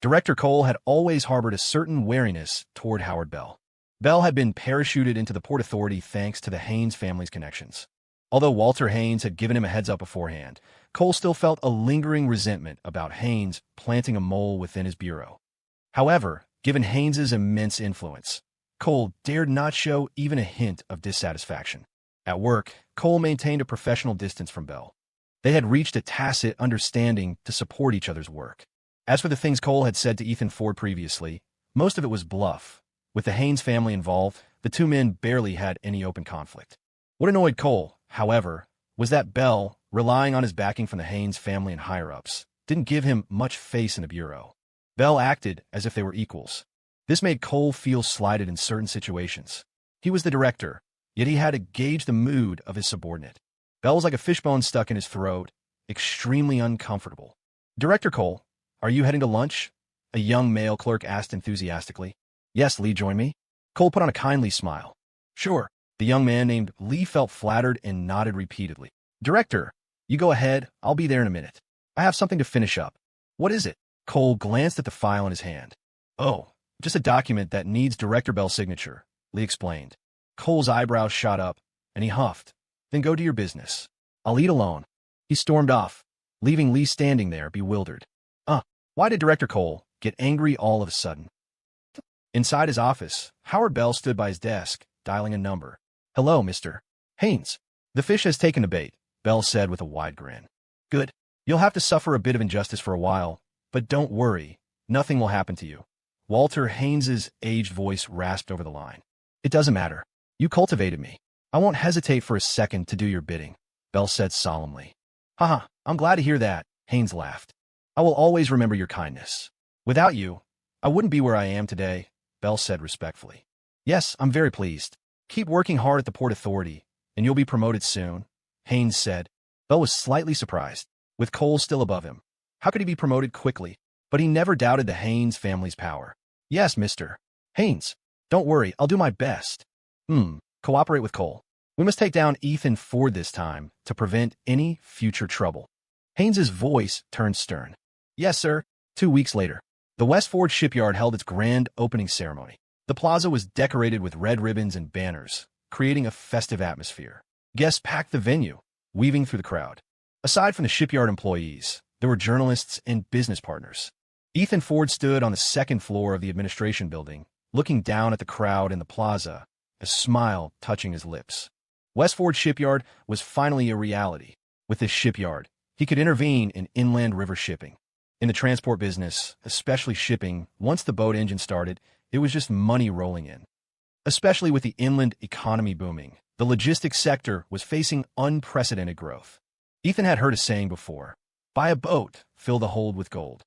Director Cole had always harbored a certain wariness toward Howard Bell. Bell had been parachuted into the Port Authority thanks to the Haynes family's connections. Although Walter Haynes had given him a heads-up beforehand, Cole still felt a lingering resentment about Haynes planting a mole within his bureau. However, given Haynes's immense influence, Cole dared not show even a hint of dissatisfaction. At work, Cole maintained a professional distance from Bell. They had reached a tacit understanding to support each other's work. As for the things Cole had said to Ethan Ford previously, most of it was bluff. With the Haynes family involved, the two men barely had any open conflict. What annoyed Cole, however, was that Bell, relying on his backing from the Haynes family and higher-ups, didn't give him much face in the bureau. Bell acted as if they were equals. This made Cole feel slighted in certain situations. He was the director, yet he had to gauge the mood of his subordinate. Bell was like a fishbone stuck in his throat, extremely uncomfortable. "Director Cole, are you heading to lunch?" a young male clerk asked enthusiastically. "Yes, Lee, join me." Cole put on a kindly smile. "Sure." The young man named Lee felt flattered and nodded repeatedly. "Director, you go ahead. I'll be there in a minute. I have something to finish up." "What is it?" Cole glanced at the file in his hand. "Oh, just a document that needs Director Bell's signature," Lee explained. Cole's eyebrows shot up, and he huffed. "Then go do your business. I'll eat alone." He stormed off, leaving Lee standing there, bewildered. Why did Director Cole get angry all of a sudden? Inside his office, Howard Bell stood by his desk, dialing a number. "Hello, Mr. Haynes." "The fish has taken the bait," Bell said with a wide grin. "Good. You'll have to suffer a bit of injustice for a while, but don't worry, nothing will happen to you." Walter Haynes's aged voice rasped over the line. "It doesn't matter. You cultivated me. I won't hesitate for a second to do your bidding," Bell said solemnly. "Haha, I'm glad to hear that," Haynes laughed. "I will always remember your kindness. Without you, I wouldn't be where I am today," Bell said respectfully. "Yes, I'm very pleased. Keep working hard at the Port Authority, and you'll be promoted soon," Haynes said. Bell was slightly surprised, with Cole still above him. How could he be promoted quickly? But he never doubted the Haynes family's power. "Yes, Mr. Haynes. Don't worry, I'll do my best." Cooperate with Cole. "We must take down Ethan Ford this time to prevent any future trouble." Haynes's voice turned stern. "Yes, sir." 2 weeks later, the West Ford Shipyard held its grand opening ceremony. The plaza was decorated with red ribbons and banners, creating a festive atmosphere. Guests packed the venue, weaving through the crowd. Aside from the shipyard employees, there were journalists and business partners. Ethan Ford stood on the second floor of the administration building, looking down at the crowd in the plaza, a smile touching his lips. West Ford Shipyard was finally a reality. With this shipyard, he could intervene in inland river shipping. In the transport business, especially shipping, once the boat engine started, it was just money rolling in. Especially with the inland economy booming, the logistics sector was facing unprecedented growth. Ethan had heard a saying before: "Buy a boat, fill the hold with gold."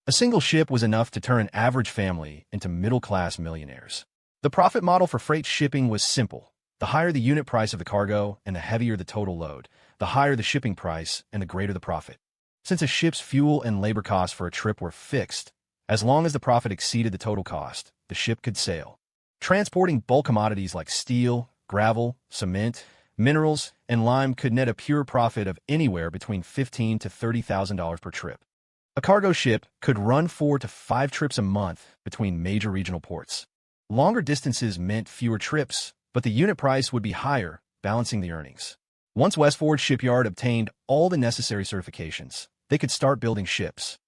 A single ship was enough to turn an average family into middle-class millionaires. The profit model for freight shipping was simple. The higher the unit price of the cargo and the heavier the total load, the higher the shipping price and the greater the profit. Since a ship's fuel and labor costs for a trip were fixed, as long as the profit exceeded the total cost, the ship could sail. Transporting bulk commodities like steel, gravel, cement, minerals, and lime could net a pure profit of anywhere between $15,000 to $30,000 per trip. A cargo ship could run 4 to 5 trips a month between major regional ports. Longer distances meant fewer trips, but the unit price would be higher, balancing the earnings. Once West Ford Shipyard obtained all the necessary certifications, they could start building ships.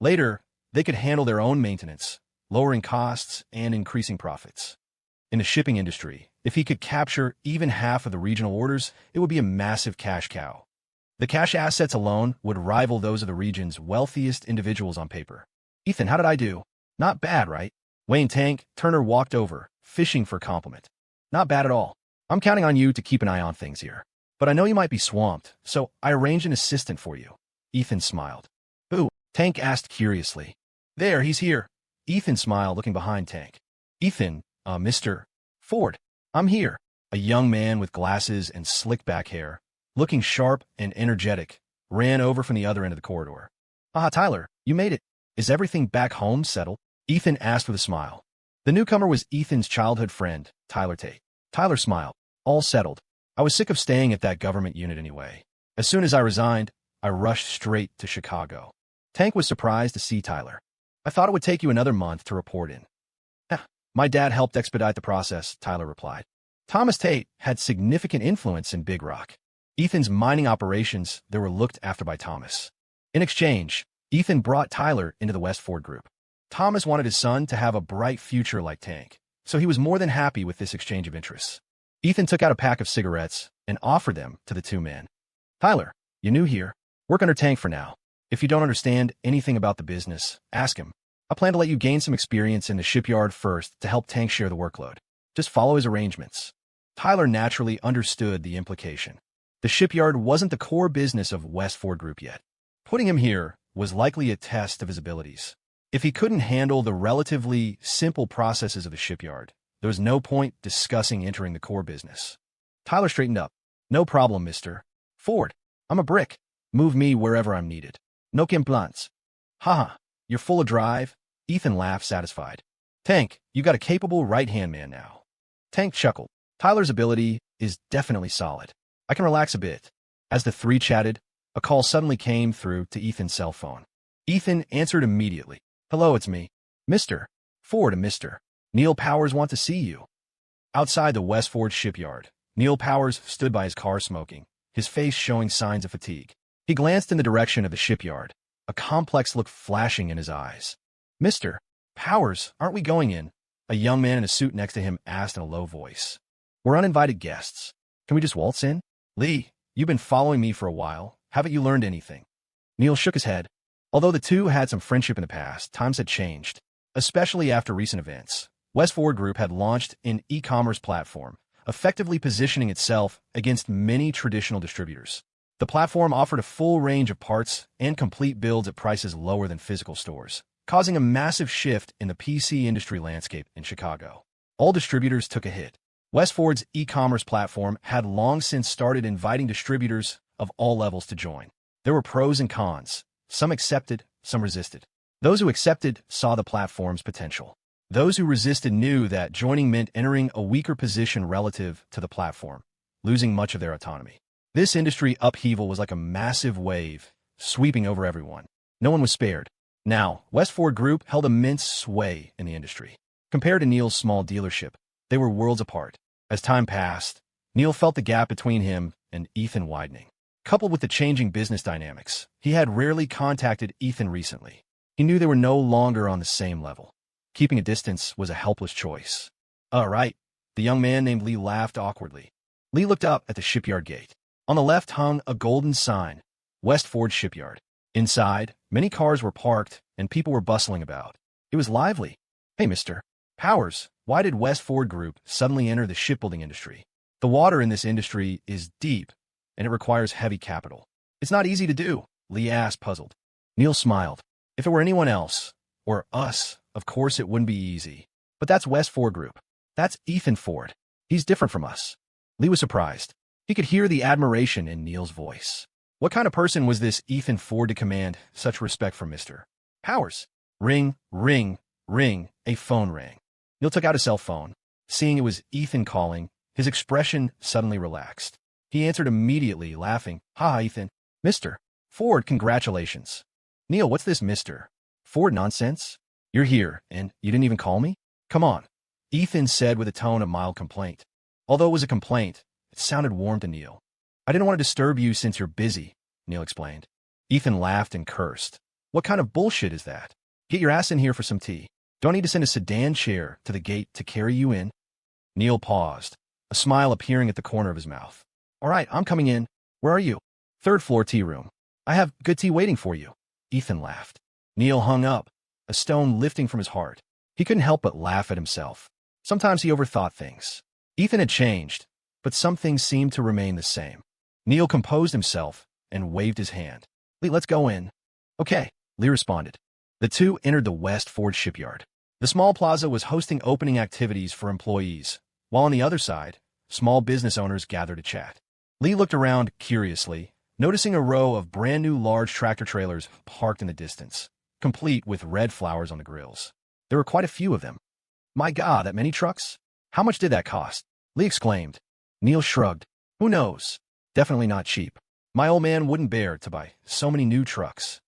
Later, they could handle their own maintenance, lowering costs and increasing profits. In the shipping industry, if he could capture even half of the regional orders, it would be a massive cash cow. The cash assets alone would rival those of the region's wealthiest individuals on paper. "Ethan, how did I do?" "Not bad, right?" Wayne Tank Turner walked over, fishing for a compliment. "Not bad at all. I'm counting on you to keep an eye on things here. But I know you might be swamped, so I arranged an assistant for you." Ethan smiled. "Who?" Tank asked curiously. "There, he's here." Ethan smiled, looking behind Tank. "Ethan, Mr. Ford, I'm here." A young man with glasses and slick back hair, looking sharp and energetic, ran over from the other end of the corridor. "Ah, Tyler, you made it. Is everything back home settled?" Ethan asked with a smile. The newcomer was Ethan's childhood friend, Tyler Tate. Tyler smiled. "All settled. I was sick of staying at that government unit anyway. As soon as I resigned, I rushed straight to Chicago." Tank was surprised to see Tyler. I thought it would take you another month to report in. My dad helped expedite the process, Tyler replied. Thomas Tate had significant influence in Big Rock. Ethan's mining operations that were looked after by Thomas. In exchange, Ethan brought Tyler into the West Ford Group. Thomas wanted his son to have a bright future like Tank, so he was more than happy with this exchange of interests. Ethan took out a pack of cigarettes and offered them to the two men. Tyler, you new here. Work under Tank for now. If you don't understand anything about the business, ask him. I plan to let you gain some experience in the shipyard first to help Tank share the workload. Just follow his arrangements. Tyler naturally understood the implication. The shipyard wasn't the core business of West Ford Group yet. Putting him here was likely a test of his abilities. If he couldn't handle the relatively simple processes of the shipyard, there was no point discussing entering the core business. Tyler straightened up. No problem, Mr. Ford. I'm a brick. Move me wherever I'm needed. No complaints. Haha, you're full of drive. Ethan laughed, satisfied. Tank, you got a capable right-hand man now. Tank chuckled. Tyler's ability is definitely solid. I can relax a bit. As the three chatted, a call suddenly came through to Ethan's cell phone. Ethan answered immediately. Hello, it's me. Mr. Ford and Mr. Neil Powers want to see you. Outside the West Ford shipyard, Neil Powers stood by his car smoking, his face showing signs of fatigue. He glanced in the direction of the shipyard, a complex look flashing in his eyes. Mr. Powers, aren't we going in? A young man in a suit next to him asked in a low voice. We're uninvited guests. Can we just waltz in? Lee, you've been following me for a while. Haven't you learned anything? Neil shook his head. Although the two had some friendship in the past, times had changed, especially after recent events. West Ford Group had launched an e-commerce platform, effectively positioning itself against many traditional distributors. The platform offered a full range of parts and complete builds at prices lower than physical stores, causing a massive shift in the PC industry landscape in Chicago. All distributors took a hit. West Ford's e-commerce platform had long since started inviting distributors of all levels to join. There were pros and cons. Some accepted, some resisted. Those who accepted saw the platform's potential. Those who resisted knew that joining meant entering a weaker position relative to the platform, losing much of their autonomy. This industry upheaval was like a massive wave, sweeping over everyone. No one was spared. Now, West Ford Group held immense sway in the industry. Compared to Neil's small dealership, they were worlds apart. As time passed, Neil felt the gap between him and Ethan widening. Coupled with the changing business dynamics, he had rarely contacted Ethan recently. He knew they were no longer on the same level. Keeping a distance was a helpless choice. Right, the young man named Lee laughed awkwardly. Lee looked up at the shipyard gate. On the left hung a golden sign, West Ford Shipyard. Inside, many cars were parked and people were bustling about. It was lively. Hey, Mr. Powers, why did West Ford Group suddenly enter the shipbuilding industry? The water in this industry is deep, and it requires heavy capital. It's not easy to do, Lee asked, puzzled. Neil smiled. If it were anyone else, or us, of course it wouldn't be easy. But that's West Ford Group. That's Ethan Ford. He's different from us. Lee was surprised. He could hear the admiration in Neil's voice. What kind of person was this Ethan Ford to command such respect from Mr. Powers? Ring, ring, ring. A phone rang. Neil took out his cell phone. Seeing it was Ethan calling, his expression suddenly relaxed. He answered immediately, laughing. Hi, Ethan. Mr. Ford, congratulations. Neil, what's this Mr. Ford nonsense? You're here, and you didn't even call me? Come on, Ethan said with a tone of mild complaint. Although it was a complaint, it sounded warm to Neil. I didn't want to disturb you since you're busy, Neil explained. Ethan laughed and cursed. What kind of bullshit is that? Get your ass in here for some tea. Don't need to send a sedan chair to the gate to carry you in. Neil paused, a smile appearing at the corner of his mouth. All right, I'm coming in. Where are you? Third floor tea room. I have good tea waiting for you. Ethan laughed. Neil hung up, a stone lifting from his heart. He couldn't help but laugh at himself. Sometimes he overthought things. Ethan had changed, but some things seemed to remain the same. Neil composed himself and waved his hand. Lee, let's go in. Okay, Lee responded. The two entered the West Ford Shipyard. The small plaza was hosting opening activities for employees, while on the other side, small business owners gathered to chat. Lee looked around curiously, noticing a row of brand-new large tractor-trailers parked in the distance, complete with red flowers on the grills. There were quite a few of them. My God, that many trucks? How much did that cost? Lee exclaimed. Neil shrugged. Who knows? Definitely not cheap. My old man wouldn't bear to buy so many new trucks.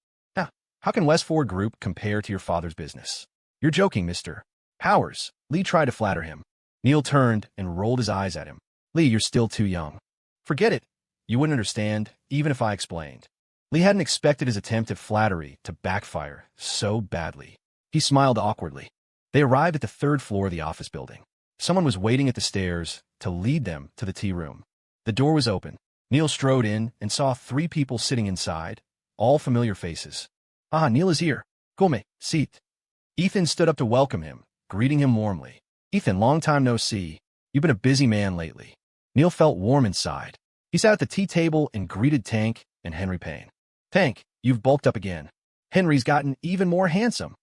How can Westford Group compare to your father's business? You're joking, Mr. Powers. Lee tried to flatter him. Neil turned and rolled his eyes at him. Lee, you're still too young. Forget it. You wouldn't understand, even if I explained. Lee hadn't expected his attempt at flattery to backfire so badly. He smiled awkwardly. They arrived at the third floor of the office building. Someone was waiting at the stairs to lead them to the tea room. The door was open. Neil strode in and saw 3 people sitting inside, all familiar faces. Ah, Neil is here. Come, sit. Ethan stood up to welcome him, greeting him warmly. Ethan, long time no see. You've been a busy man lately. Neil felt warm inside. He sat at the tea table and greeted Tank and Henry Payne. Tank, you've bulked up again. Henry's gotten even more handsome.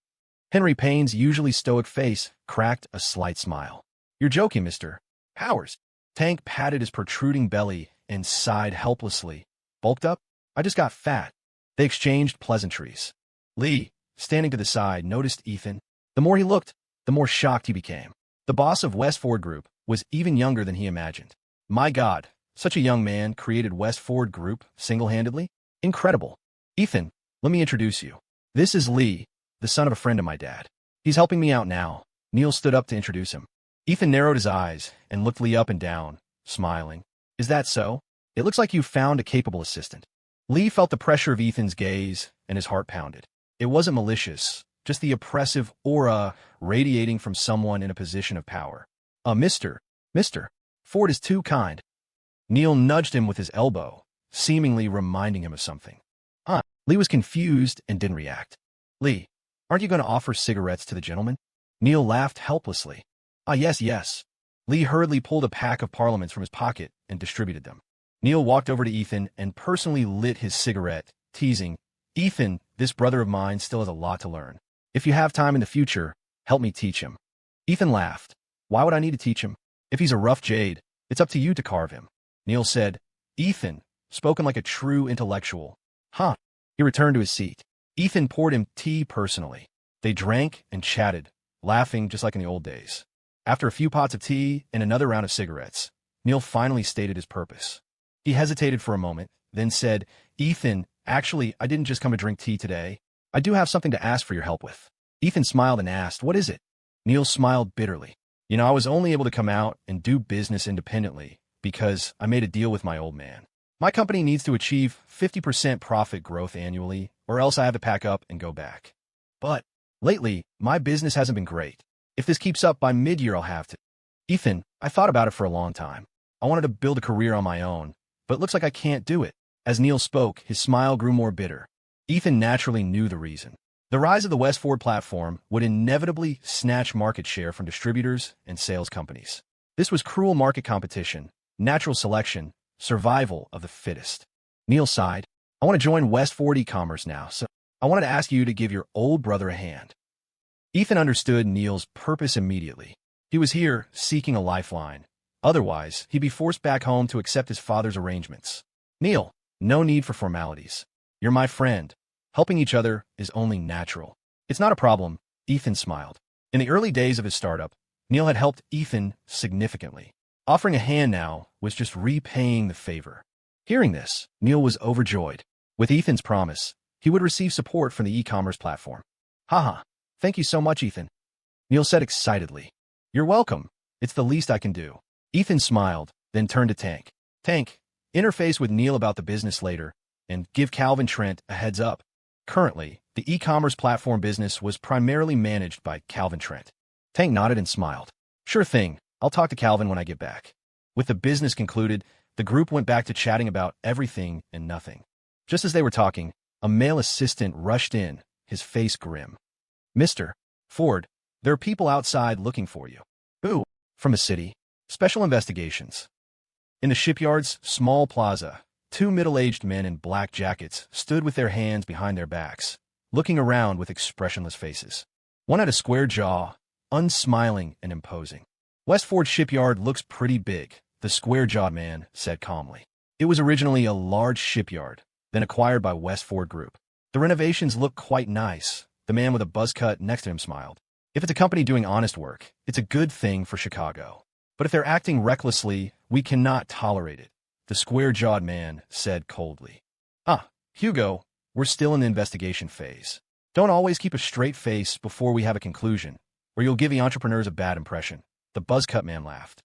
Henry Payne's usually stoic face cracked a slight smile. You're joking, Mr. Powers. Tank patted his protruding belly and sighed helplessly. Bulked up? I just got fat. They exchanged pleasantries. Lee, standing to the side, noticed Ethan. The more he looked, the more shocked he became. The boss of Westford Group was even younger than he imagined. My God, such a young man created Westford Group single-handedly? Incredible. Ethan, let me introduce you. This is Lee, the son of a friend of my dad. He's helping me out now. Neil stood up to introduce him. Ethan narrowed his eyes and looked Lee up and down, smiling. Is that so? It looks like you've found a capable assistant. Lee felt the pressure of Ethan's gaze, and his heart pounded. It wasn't malicious, just the oppressive aura radiating from someone in a position of power. Mr. Ford is too kind. Neil nudged him with his elbow, seemingly reminding him of something. Lee was confused and didn't react. Lee, aren't you going to offer cigarettes to the gentleman? Neil laughed helplessly. Yes. Lee hurriedly pulled a pack of Parliaments from his pocket and distributed them. Neil walked over to Ethan and personally lit his cigarette, teasing, Ethan, this brother of mine still has a lot to learn. If you have time in the future, help me teach him. Ethan laughed. Why would I need to teach him? If he's a rough jade, it's up to you to carve him. Neil said, Ethan, spoken like a true intellectual. He returned to his seat. Ethan poured him tea personally. They drank and chatted, laughing just like in the old days. After a few pots of tea and another round of cigarettes, Neil finally stated his purpose. He hesitated for a moment, then said, Ethan, actually, I didn't just come to drink tea today. I do have something to ask for your help with. Ethan smiled and asked, what is it? Neil smiled bitterly. I was only able to come out and do business independently because I made a deal with my old man. My company needs to achieve 50% profit growth annually, or else I have to pack up and go back. But lately, my business hasn't been great. If this keeps up by mid-year, I'll have to. Ethan, I thought about it for a long time. I wanted to build a career on my own, but it looks like I can't do it. As Neil spoke, his smile grew more bitter. Ethan naturally knew the reason. The rise of the Westford platform would inevitably snatch market share from distributors and sales companies. This was cruel market competition, natural selection, survival of the fittest. Neil sighed. I want to join Westford e-commerce now, so I wanted to ask you to give your old brother a hand. Ethan understood Neil's purpose immediately. He was here seeking a lifeline. Otherwise, he'd be forced back home to accept his father's arrangements. Neil, no need for formalities. You're my friend. Helping each other is only natural. It's not a problem, Ethan smiled. In the early days of his startup, Neil had helped Ethan significantly. Offering a hand now was just repaying the favor. Hearing this, Neil was overjoyed. With Ethan's promise, he would receive support from the e-commerce platform. Thank you so much, Ethan. Neil said excitedly. You're welcome. It's the least I can do. Ethan smiled, then turned to Tank. Tank, interface with Neil about the business later, and give Calvin Trent a heads up. Currently, the e-commerce platform business was primarily managed by Calvin Trent. Tank nodded and smiled. Sure thing. I'll talk to Calvin when I get back. With the business concluded, the group went back to chatting about everything and nothing. Just as they were talking, a male assistant rushed in, his face grim. Mr. Ford, there are people outside looking for you. Who? From the city. Special investigations. In the Shipyard's small plaza, 2 middle-aged men in black jackets stood with their hands behind their backs, looking around with expressionless faces. One had a square jaw, unsmiling and imposing. Westford Shipyard looks pretty big, the square-jawed man said calmly. It was originally a large shipyard, then acquired by Westford Group. The renovations look quite nice. The man with a buzz cut next to him smiled. If it's a company doing honest work, it's a good thing for Chicago. But if they're acting recklessly, we cannot tolerate it, the square-jawed man said coldly. Hugo, we're still in the investigation phase. Don't always keep a straight face before we have a conclusion, or you'll give the entrepreneurs a bad impression. The buzzcut man laughed.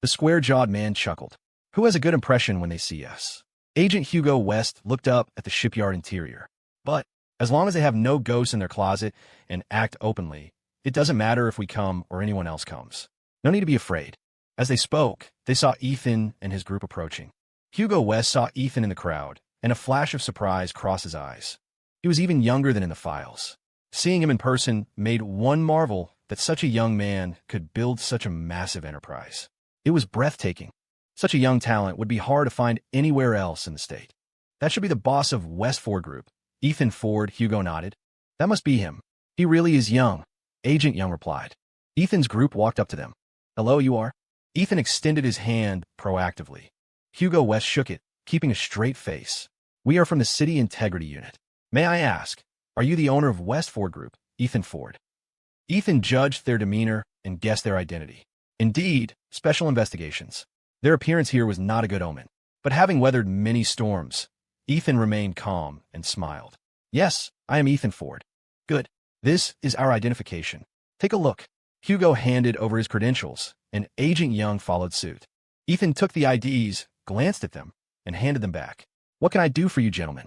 The square-jawed man chuckled. Who has a good impression when they see us? Agent Hugo West looked up at the shipyard interior. But, as long as they have no ghosts in their closet and act openly, it doesn't matter if we come or anyone else comes. No need to be afraid. As they spoke, they saw Ethan and his group approaching. Hugo West saw Ethan in the crowd, and a flash of surprise crossed his eyes. He was even younger than in the files. Seeing him in person made one marvel that such a young man could build such a massive enterprise. It was breathtaking. Such a young talent would be hard to find anywhere else in the state. That should be the boss of West Ford Group. Ethan Ford, Hugo nodded. That must be him. He really is young. Agent Young replied. Ethan's group walked up to them. Hello, you are? Ethan extended his hand proactively. Hugo West shook it, keeping a straight face. We are from the City Integrity Unit. May I ask, are you the owner of West Ford Group, Ethan Ford? Ethan judged their demeanor and guessed their identity. Indeed, special investigations. Their appearance here was not a good omen. But having weathered many storms, Ethan remained calm and smiled. Yes, I am Ethan Ford. Good. This is our identification. Take a look. Hugo handed over his credentials, and Agent Young followed suit. Ethan took the IDs, glanced at them, and handed them back. What can I do for you, gentlemen?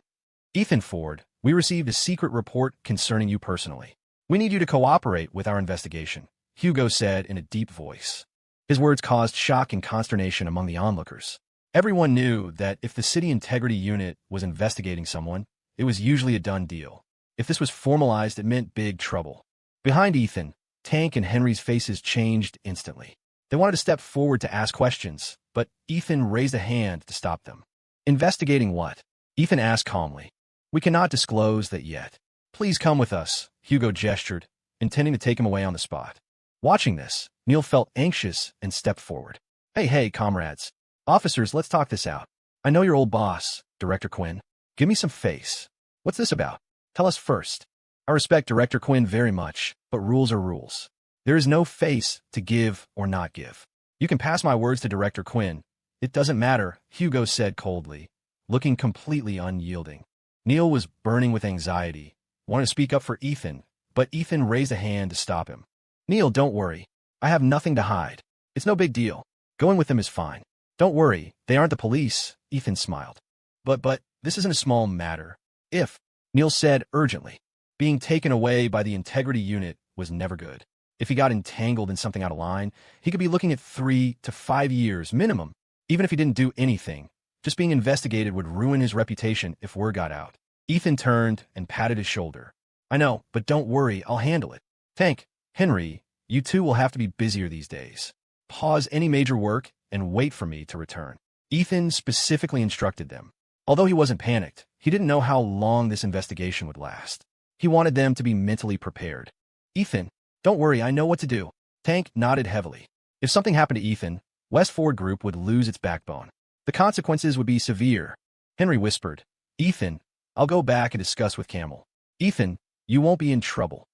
Ethan Ford, we received a secret report concerning you personally. We need you to cooperate with our investigation, Hugo said in a deep voice. His words caused shock and consternation among the onlookers. Everyone knew that if the City Integrity Unit was investigating someone, it was usually a done deal. If this was formalized, it meant big trouble. Behind Ethan, Tank and Henry's faces changed instantly. They wanted to step forward to ask questions, but Ethan raised a hand to stop them. Investigating what? Ethan asked calmly. We cannot disclose that yet. Please come with us, Hugo gestured, intending to take him away on the spot. Watching this, Neil felt anxious and stepped forward. Hey, comrades. Officers, let's talk this out. I know your old boss, Director Quinn. Give me some face. What's this about? Tell us first. I respect Director Quinn very much, but rules are rules. There is no face to give or not give. You can pass my words to Director Quinn. It doesn't matter, Hugo said coldly, looking completely unyielding. Neil was burning with anxiety, wanted to speak up for Ethan, but Ethan raised a hand to stop him. Neil, don't worry. I have nothing to hide. It's no big deal. Going with them is fine. Don't worry, they aren't the police, Ethan smiled. But, this isn't a small matter. If, Neil said urgently, being taken away by the Integrity Unit was never good. If he got entangled in something out of line, he could be looking at 3 to 5 years minimum, even if he didn't do anything. Just being investigated would ruin his reputation if word got out. Ethan turned and patted his shoulder. I know, but don't worry, I'll handle it. Tank, Henry, you two will have to be busier these days. Pause any major work and wait for me to return. Ethan specifically instructed them. Although he wasn't panicked, he didn't know how long this investigation would last. He wanted them to be mentally prepared. Ethan, don't worry, I know what to do. Tank nodded heavily. If something happened to Ethan, West Ford Group would lose its backbone. The consequences would be severe. Henry whispered, Ethan, I'll go back and discuss with Camel. Ethan, you won't be in trouble.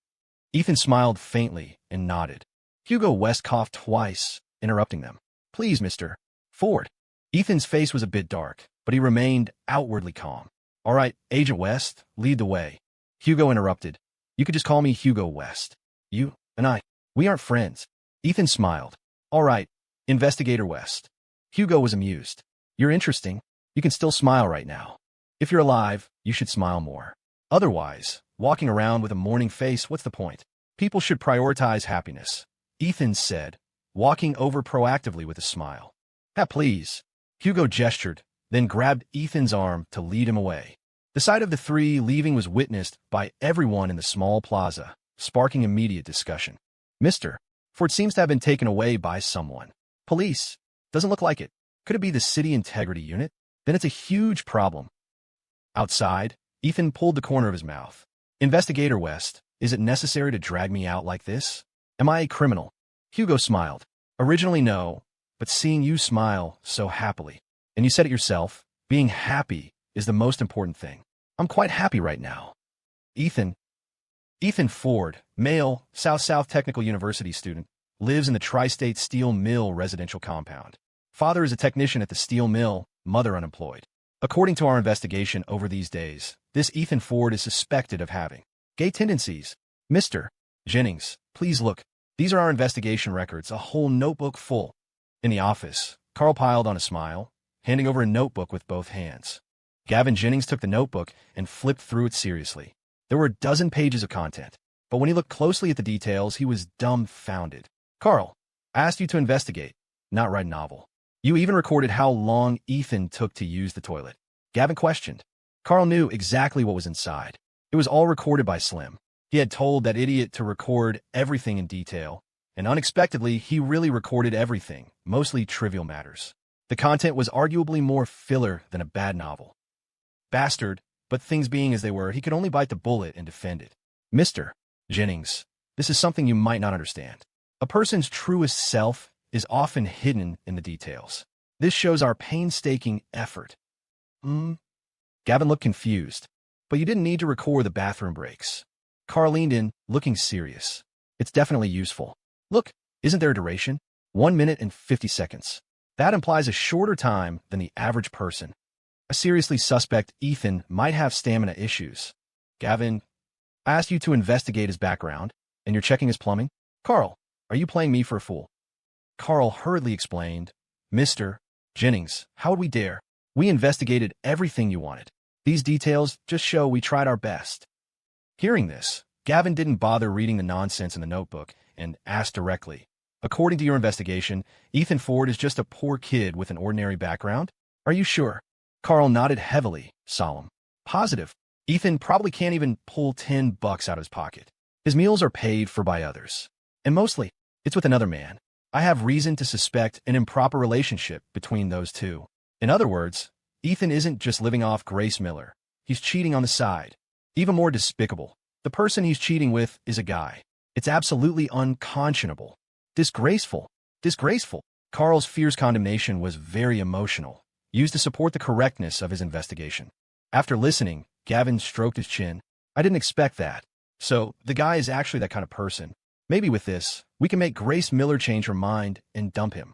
Ethan smiled faintly and nodded. Hugo West coughed twice, interrupting them. Please, Mr. Ford. Ethan's face was a bit dark, but he remained outwardly calm. All right, Agent West, lead the way. Hugo interrupted. You could just call me Hugo West. You and I, we aren't friends. Ethan smiled. All right, Investigator West. Hugo was amused. You're interesting. You can still smile right now. If you're alive, you should smile more. Otherwise, walking around with a morning face, what's the point? People should prioritize happiness, Ethan said, walking over proactively with a smile. Please. Hugo gestured, then grabbed Ethan's arm to lead him away. The sight of the three leaving was witnessed by everyone in the small plaza, sparking immediate discussion. Mr. Ford seems to have been taken away by someone. Police. Doesn't look like it. Could it be the City Integrity Unit? Then it's a huge problem. Outside, Ethan pulled the corner of his mouth. Investigator West, is it necessary to drag me out like this? Am I a criminal? Hugo smiled. Originally no, but seeing you smile so happily. And you said it yourself, being happy is the most important thing. I'm quite happy right now. Ethan Ford, male, South Technical University student, lives in the Tri-State Steel Mill residential compound. Father is a technician at the steel mill, mother unemployed. According to our investigation over these days, this Ethan Ford is suspected of having Gay tendencies. Mr. Jennings, please look. These are our investigation records, a whole notebook full. In the office, Carl piled on a smile, handing over a notebook with both hands. Gavin Jennings took the notebook and flipped through it seriously. There were a dozen pages of content, but when he looked closely at the details, he was dumbfounded. Carl, I asked you to investigate, not write a novel. You even recorded how long Ethan took to use the toilet. Gavin questioned. Carl knew exactly what was inside. It was all recorded by Slim. He had told that idiot to record everything in detail, and unexpectedly, he really recorded everything, mostly trivial matters. The content was arguably more filler than a bad novel. Bastard, but things being as they were, he could only bite the bullet and defend it. Mr. Jennings, this is something you might not understand. A person's truest self is often hidden in the details. This shows our painstaking effort. Gavin looked confused. But you didn't need to record the bathroom breaks. Carl leaned in, looking serious. It's definitely useful. Look, isn't there a duration? 1 minute and 50 seconds. That implies a shorter time than the average person. I seriously suspect Ethan might have stamina issues. Gavin, I asked you to investigate his background, and you're checking his plumbing? Carl, are you playing me for a fool? Carl hurriedly explained, Mr. Jennings, how would we dare? We investigated everything you wanted. These details just show we tried our best. Hearing this, Gavin didn't bother reading the nonsense in the notebook and asked directly, according to your investigation, Ethan Ford is just a poor kid with an ordinary background? Are you sure? Carl nodded heavily, solemn. Positive. Ethan probably can't even pull $10 out of his pocket. His meals are paid for by others. And mostly, it's with another man. I have reason to suspect an improper relationship between those two. In other words, Ethan isn't just living off Grace Miller. He's cheating on the side. Even more despicable, the person he's cheating with is a guy. It's absolutely unconscionable. Disgraceful. Disgraceful. Carl's fierce condemnation was very emotional, used to support the correctness of his investigation. After listening, Gavin stroked his chin. I didn't expect that. So, the guy is actually that kind of person. Maybe with this, we can make Grace Miller change her mind and dump him.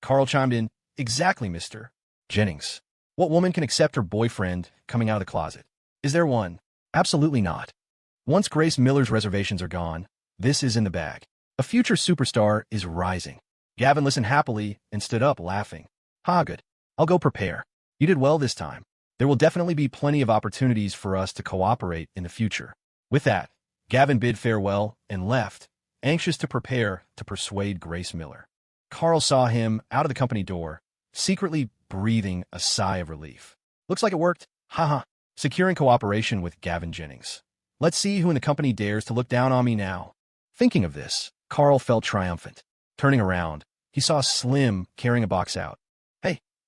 Carl chimed in, Exactly, Mr. Jennings. What woman can accept her boyfriend coming out of the closet? Is there one? Absolutely not. Once Grace Miller's reservations are gone, this is in the bag. A future superstar is rising. Gavin listened happily and stood up, laughing. Ha, good. I'll go prepare. You did well this time. There will definitely be plenty of opportunities for us to cooperate in the future. With that, Gavin bid farewell and left, anxious to prepare to persuade Grace Miller. Carl saw him out of the company door, secretly breathing a sigh of relief. Looks like it worked. Haha. Securing cooperation with Gavin Jennings. Let's see who in the company dares to look down on me now. Thinking of this, Carl felt triumphant. Turning around, he saw Slim carrying a box out.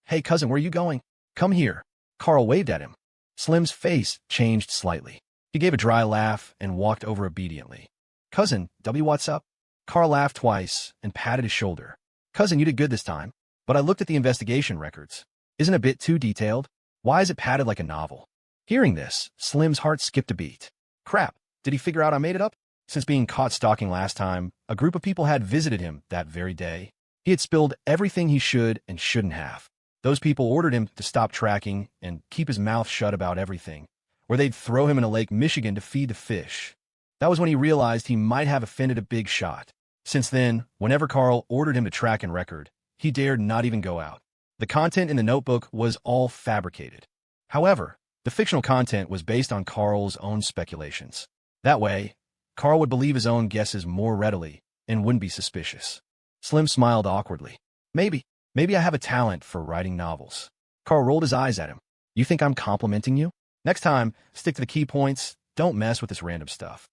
Hey, cousin, where are you going? Come here. Carl waved at him. Slim's face changed slightly. He gave a dry laugh and walked over obediently. Cousin, what's up? Carl laughed twice and patted his shoulder. Cousin, you did good this time. But I looked at the investigation records. Isn't it a bit too detailed? Why is it padded like a novel? Hearing this, Slim's heart skipped a beat. Crap, did he figure out I made it up? Since being caught stalking last time, a group of people had visited him that very day. He had spilled everything he should and shouldn't have. Those people ordered him to stop tracking and keep his mouth shut about everything, or they'd throw him in a Lake Michigan to feed the fish. That was when he realized he might have offended a big shot. Since then, whenever Carl ordered him to track and record, he dared not even go out. The content in the notebook was all fabricated. However, the fictional content was based on Carl's own speculations. That way, Carl would believe his own guesses more readily and wouldn't be suspicious. Slim smiled awkwardly. Maybe I have a talent for writing novels. Carl rolled his eyes at him. You think I'm complimenting you? Next time, stick to the key points. Don't mess with this random stuff.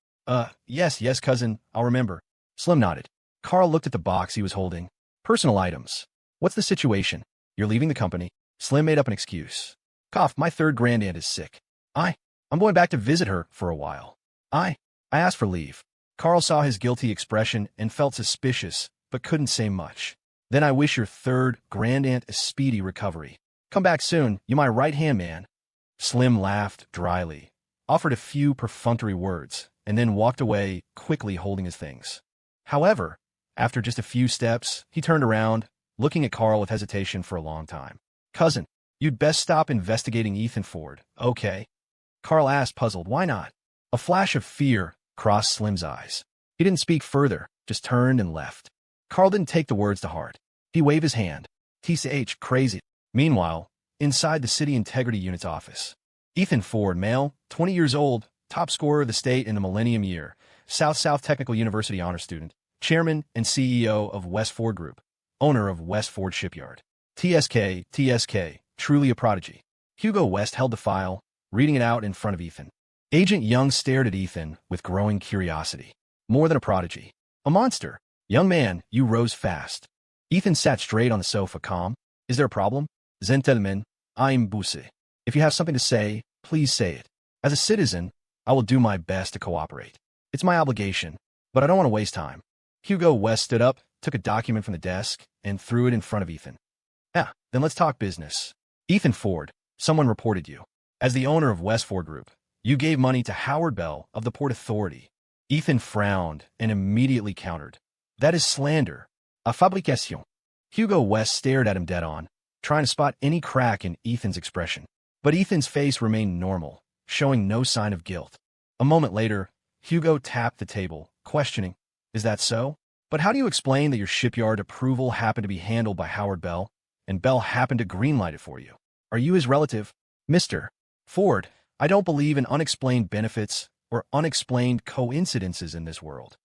Yes, cousin, I'll remember. Slim nodded. Carl looked at the box he was holding. Personal items. What's the situation? You're leaving the company. Slim made up an excuse. Cough, my third grandaunt is sick. I'm going back to visit her for a while. I asked for leave. Carl saw his guilty expression and felt suspicious, but couldn't say much. Then I wish your third grandaunt a speedy recovery. Come back soon, you my right-hand man. Slim laughed dryly, offered a few perfunctory words, and then walked away, quickly holding his things. However, after just a few steps, he turned around, looking at Carl with hesitation for a long time. Cousin, you'd best stop investigating Ethan Ford, okay? Carl asked, puzzled. Why not? A flash of fear crossed Slim's eyes. He didn't speak further, just turned and left. Carl didn't take the words to heart. He waved his hand. TCH, crazy. Meanwhile, inside the City Integrity Unit's office, Ethan Ford, male, 20 years old, top scorer of the state in the Millennium Year, South Technical University honor student, chairman and CEO of West Ford Group, owner of West Ford Shipyard. TSK, truly a prodigy. Hugo West held the file, reading it out in front of Ethan. Agent Young stared at Ethan with growing curiosity. More than a prodigy. A monster. Young man, you rose fast. Ethan sat straight on the sofa, calm. Is there a problem? Gentlemen, I'm Busse. If you have something to say, please say it. As a citizen, I will do my best to cooperate. It's my obligation, but I don't want to waste time. Hugo West stood up, took a document from the desk, and threw it in front of Ethan. Then let's talk business. Ethan Ford, someone reported you. As the owner of West Ford Group, you gave money to Howard Bell of the Port Authority. Ethan frowned and immediately countered. That is slander. A fabrication. Hugo West stared at him dead on, trying to spot any crack in Ethan's expression. But Ethan's face remained normal, showing no sign of guilt. A moment later, Hugo tapped the table, questioning, is that so? But how do you explain that your shipyard approval happened to be handled by Howard Bell, and Bell happened to greenlight it for you? Are you his relative? Mr. Ford, I don't believe in unexplained benefits or unexplained coincidences in this world.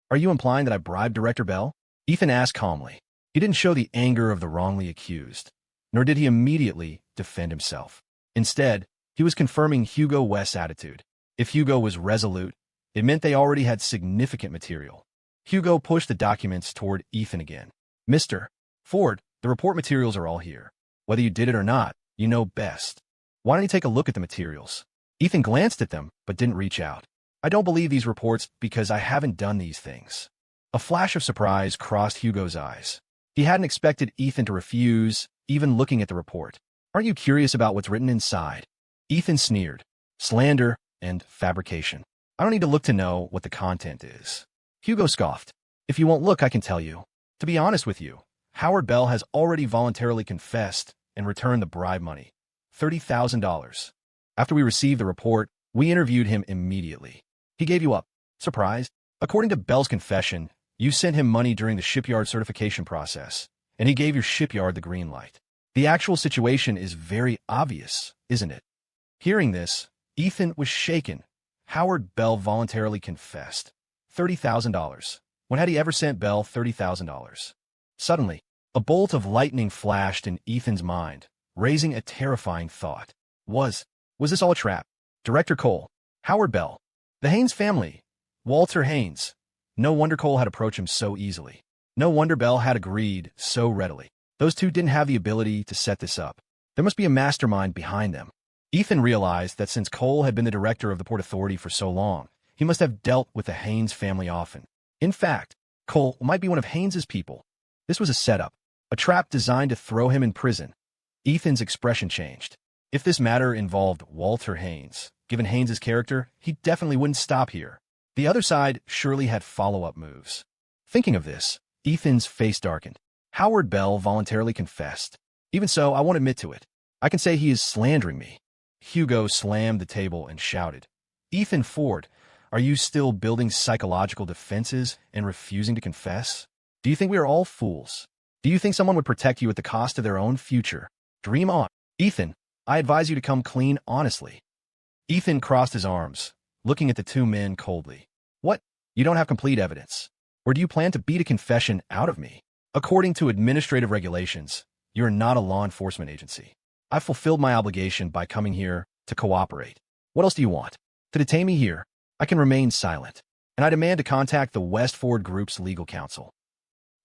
Are you implying that I bribed Director Bell? Ethan asked calmly. He didn't show the anger of the wrongly accused, nor did he immediately defend himself. Instead, he was confirming Hugo West's attitude. If Hugo was resolute, it meant they already had significant material. Hugo pushed the documents toward Ethan again. Mr. Ford, the report materials are all here. Whether you did it or not, you know best. Why don't you take a look at the materials? Ethan glanced at them, but didn't reach out. I don't believe these reports because I haven't done these things. A flash of surprise crossed Hugo's eyes. He hadn't expected Ethan to refuse, even looking at the report. Aren't you curious about what's written inside? Ethan sneered. Slander and fabrication. I don't need to look to know what the content is. Hugo scoffed. If you won't look, I can tell you. To be honest with you, Howard Bell has already voluntarily confessed and returned the bribe money. $30,000. After we received the report, we interviewed him immediately. He gave you up. Surprised? According to Bell's confession, you sent him money during the shipyard certification process, and he gave your shipyard the green light. The actual situation is very obvious, isn't it? Hearing this, Ethan was shaken. Howard Bell voluntarily confessed. $30,000. When had he ever sent Bell $30,000? Suddenly, a bolt of lightning flashed in Ethan's mind, raising a terrifying thought. Was this all a trap? Director Cole, Howard Bell, the Haynes family, Walter Haynes. No wonder Cole had approached him so easily. No wonder Bell had agreed so readily. Those two didn't have the ability to set this up. There must be a mastermind behind them. Ethan realized that since Cole had been the director of the Port Authority for so long, he must have dealt with the Haynes family often. In fact, Cole might be one of Haynes's people. This was a setup, a trap designed to throw him in prison. Ethan's expression changed. If this matter involved Walter Haynes, given Haynes's character, he definitely wouldn't stop here. The other side surely had follow-up moves. Thinking of this, Ethan's face darkened. Howard Bell voluntarily confessed. Even so, I won't admit to it. I can say he is slandering me. Hugo slammed the table and shouted. Ethan Ford, are you still building psychological defenses and refusing to confess? Do you think we are all fools? Do you think someone would protect you at the cost of their own future? Dream on. Ethan, I advise you to come clean honestly. Ethan crossed his arms, looking at the two men coldly. What? You don't have complete evidence? Or do you plan to beat a confession out of me? According to administrative regulations, you are not a law enforcement agency. I've fulfilled my obligation by coming here to cooperate. What else do you want? To detain me here, I can remain silent, and I demand to contact the West Ford Group's legal counsel.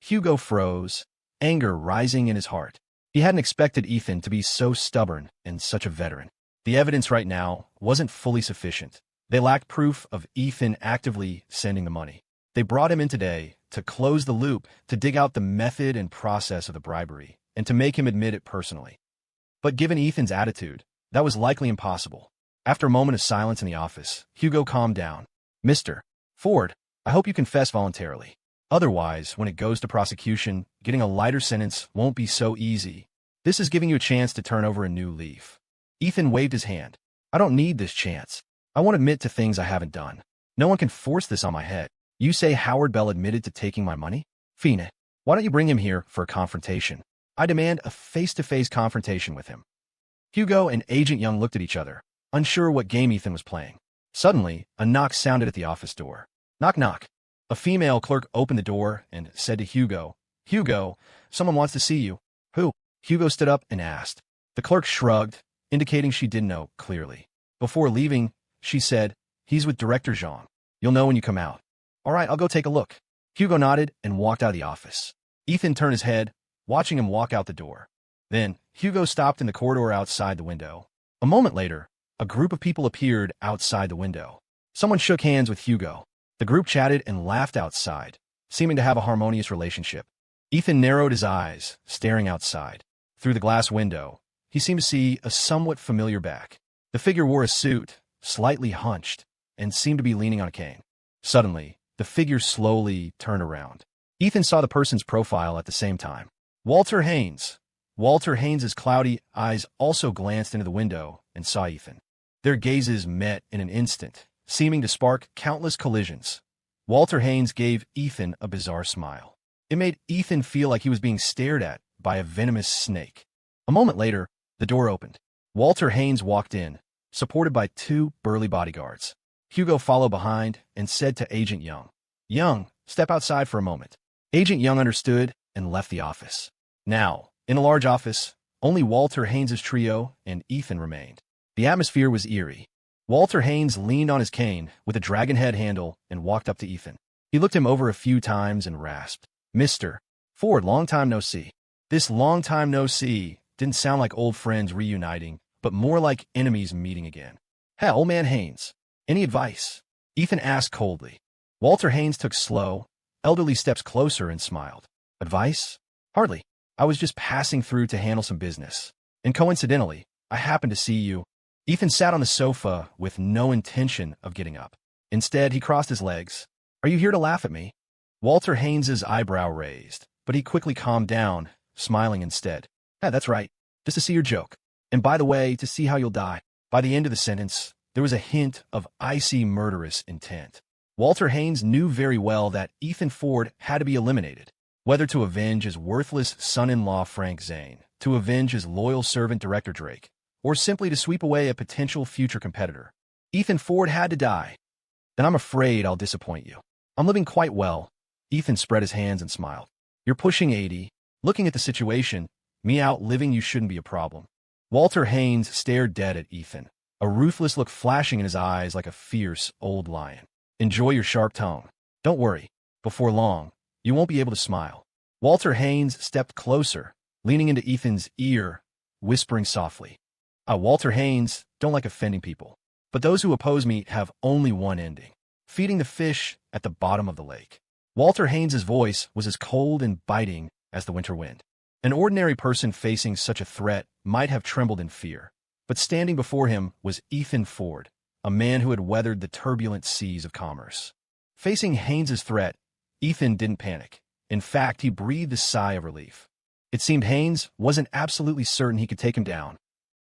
Hugo froze, anger rising in his heart. He hadn't expected Ethan to be so stubborn and such a veteran. The evidence right now wasn't fully sufficient. They lacked proof of Ethan actively sending the money. They brought him in today to close the loop, to dig out the method and process of the bribery, and to make him admit it personally. But given Ethan's attitude, that was likely impossible. After a moment of silence in the office, Hugo calmed down. Mr. Ford, I hope you confess voluntarily. Otherwise, when it goes to prosecution, getting a lighter sentence won't be so easy. This is giving you a chance to turn over a new leaf. Ethan waved his hand. I don't need this chance. I won't admit to things I haven't done. No one can force this on my head. You say Howard Bell admitted to taking my money? Phoenix, why don't you bring him here for a confrontation? I demand a face-to-face confrontation with him. Hugo and Agent Young looked at each other, unsure what game Ethan was playing. Suddenly, a knock sounded at the office door. Knock, knock. A female clerk opened the door and said to Hugo, Hugo, someone wants to see you. Who? Hugo stood up and asked. The clerk shrugged, indicating she didn't know clearly. Before leaving, she said, he's with Director Zhang. You'll know when you come out. All right, I'll go take a look. Hugo nodded and walked out of the office. Ethan turned his head, watching him walk out the door. Then, Hugo stopped in the corridor outside the window. A moment later, a group of people appeared outside the window. Someone shook hands with Hugo. The group chatted and laughed outside, seeming to have a harmonious relationship. Ethan narrowed his eyes, staring outside. Through the glass window, he seemed to see a somewhat familiar back. The figure wore a suit, slightly hunched, and seemed to be leaning on a cane. Suddenly, the figure slowly turned around. Ethan saw the person's profile at the same time. Walter Haynes. Walter Haynes's cloudy eyes also glanced into the window and saw Ethan. Their gazes met in an instant, seeming to spark countless collisions. Walter Haynes gave Ethan a bizarre smile. It made Ethan feel like he was being stared at by a venomous snake. A moment later, the door opened. Walter Haynes walked in, supported by two burly bodyguards. Hugo followed behind and said to Agent Young, Young, step outside for a moment. Agent Young understood and left the office. Now, in a large office, only Walter Haynes's trio and Ethan remained. The atmosphere was eerie. Walter Haynes leaned on his cane with a dragon head handle and walked up to Ethan. He looked him over a few times and rasped, Mr. Ford, long time no see. This long time no see didn't sound like old friends reuniting, but more like enemies meeting again. Hey, old man Haynes, any advice? Ethan asked coldly. Walter Haynes took slow, elderly steps closer and smiled. Advice? Hardly. I was just passing through to handle some business. And coincidentally, I happened to see you. Ethan sat on the sofa with no intention of getting up. Instead, he crossed his legs. Are you here to laugh at me? Walter Haynes's eyebrow raised, but he quickly calmed down, smiling instead. Hey, that's right. Just to see your joke. And by the way, to see how you'll die. By the end of the sentence, there was a hint of icy murderous intent. Walter Haynes knew very well that Ethan Ford had to be eliminated, whether to avenge his worthless son-in-law Frank Zane, to avenge his loyal servant Director Drake, or simply to sweep away a potential future competitor. Ethan Ford had to die. Then I'm afraid I'll disappoint you. I'm living quite well. Ethan spread his hands and smiled. You're pushing 80. Looking at the situation, me outliving you shouldn't be a problem. Walter Haynes stared dead at Ethan, a ruthless look flashing in his eyes like a fierce old lion. Enjoy your sharp tongue. Don't worry. Before long, you won't be able to smile. Walter Haynes stepped closer, leaning into Ethan's ear, whispering softly. Walter Haynes don't like offending people, but those who oppose me have only one ending. Feeding the fish at the bottom of the lake. Walter Haynes's voice was as cold and biting as the winter wind. An ordinary person facing such a threat might have trembled in fear, but standing before him was Ethan Ford, a man who had weathered the turbulent seas of commerce. Facing Haynes's threat, Ethan didn't panic. In fact, he breathed a sigh of relief. It seemed Haynes wasn't absolutely certain he could take him down.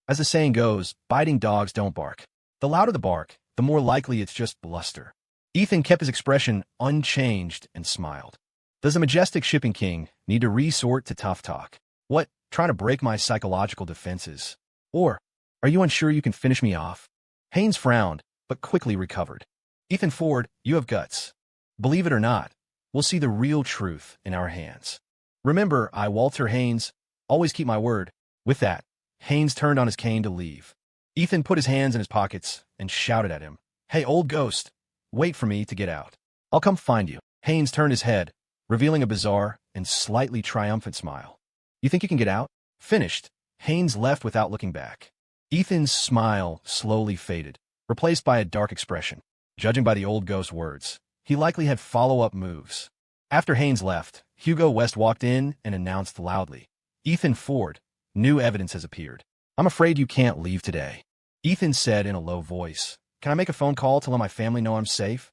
As the saying goes, biting dogs don't bark. The louder the bark, the more likely it's just bluster. Ethan kept his expression unchanged and smiled. Does the majestic shipping king need to resort to tough talk? What, trying to break my psychological defenses? Or, are you unsure you can finish me off? Haynes frowned, but quickly recovered. Ethan Ford, you have guts. Believe it or not, we'll see the real truth in our hands. Remember, I, Walter Haynes, always keep my word. With that, Haynes turned on his cane to leave. Ethan put his hands in his pockets and shouted at him. Hey, old ghost, wait for me to get out. I'll come find you. Haynes turned his head, revealing a bizarre and slightly triumphant smile. You think you can get out? Finished, Haynes left without looking back. Ethan's smile slowly faded, replaced by a dark expression. Judging by the old ghost's words, he likely had follow-up moves. After Haynes left, Hugo West walked in and announced loudly, Ethan Ford, new evidence has appeared. I'm afraid you can't leave today. Ethan said in a low voice, Can I make a phone call to let my family know I'm safe?